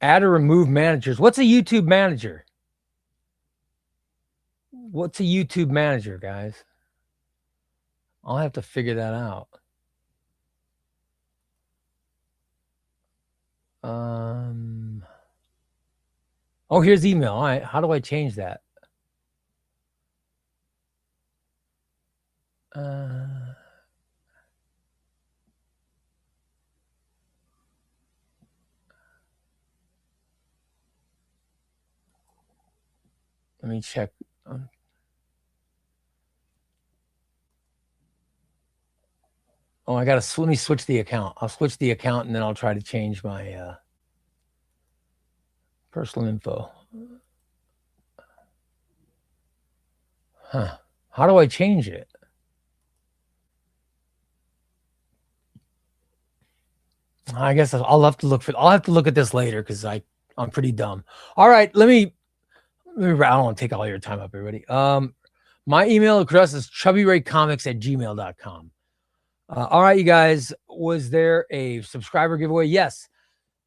Add or remove managers. What's a YouTube manager? What's a YouTube manager, guys? I'll have to figure that out. Oh, here's email. All right. How do I change that? Let me check. Oh, I got to, let me switch the account. I'll switch the account and then I'll try to change my personal info. Huh. How do I change it? I guess I'll have to look at this later because I'm pretty dumb. All right, let me I don't want to take all your time up, everybody. My email address is chubbyraycomics@gmail.com. All right, you guys, was there a subscriber giveaway? Yes.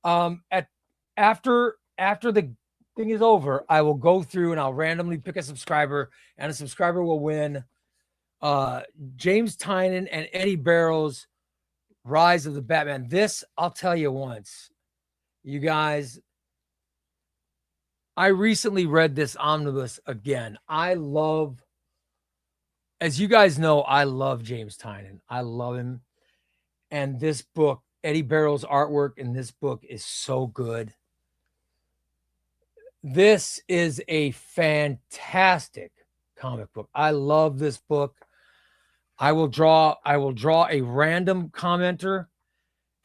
After the thing is over, I will go through and I'll randomly pick a subscriber, and a subscriber will win James Tynion and Eddie Barrow's Rise of the Batman. This, I'll tell you once, you guys, I recently read this omnibus again. As you guys know, I love James Tynion. I love him. And this book, Eddie Barrow's artwork in this book is so good. This is a fantastic comic book. I love this book. I will draw a random commenter,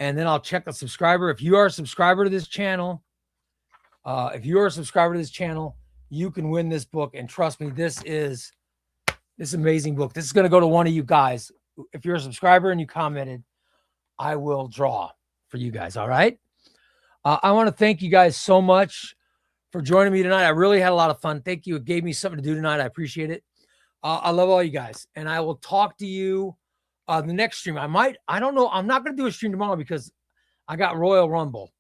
and then I'll check the subscriber. If you are a subscriber to this channel, you can win this book. And trust me, this amazing book. This is going to go to one of you guys. If you're a subscriber and you commented, I will draw for you guys. All right. I want to thank you guys so much for joining me tonight. I really had a lot of fun. Thank you. It gave me something to do tonight. I appreciate it. I love all you guys, and I will talk to you the next stream. I don't know. I'm not going to do a stream tomorrow because I got Royal Rumble.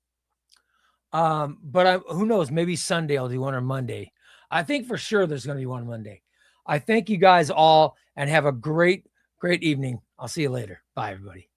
But who knows? Maybe Sunday I'll do one, or Monday. I think for sure there's going to be one Monday. I thank you guys all, and have a great, great evening. I'll see you later. Bye, everybody.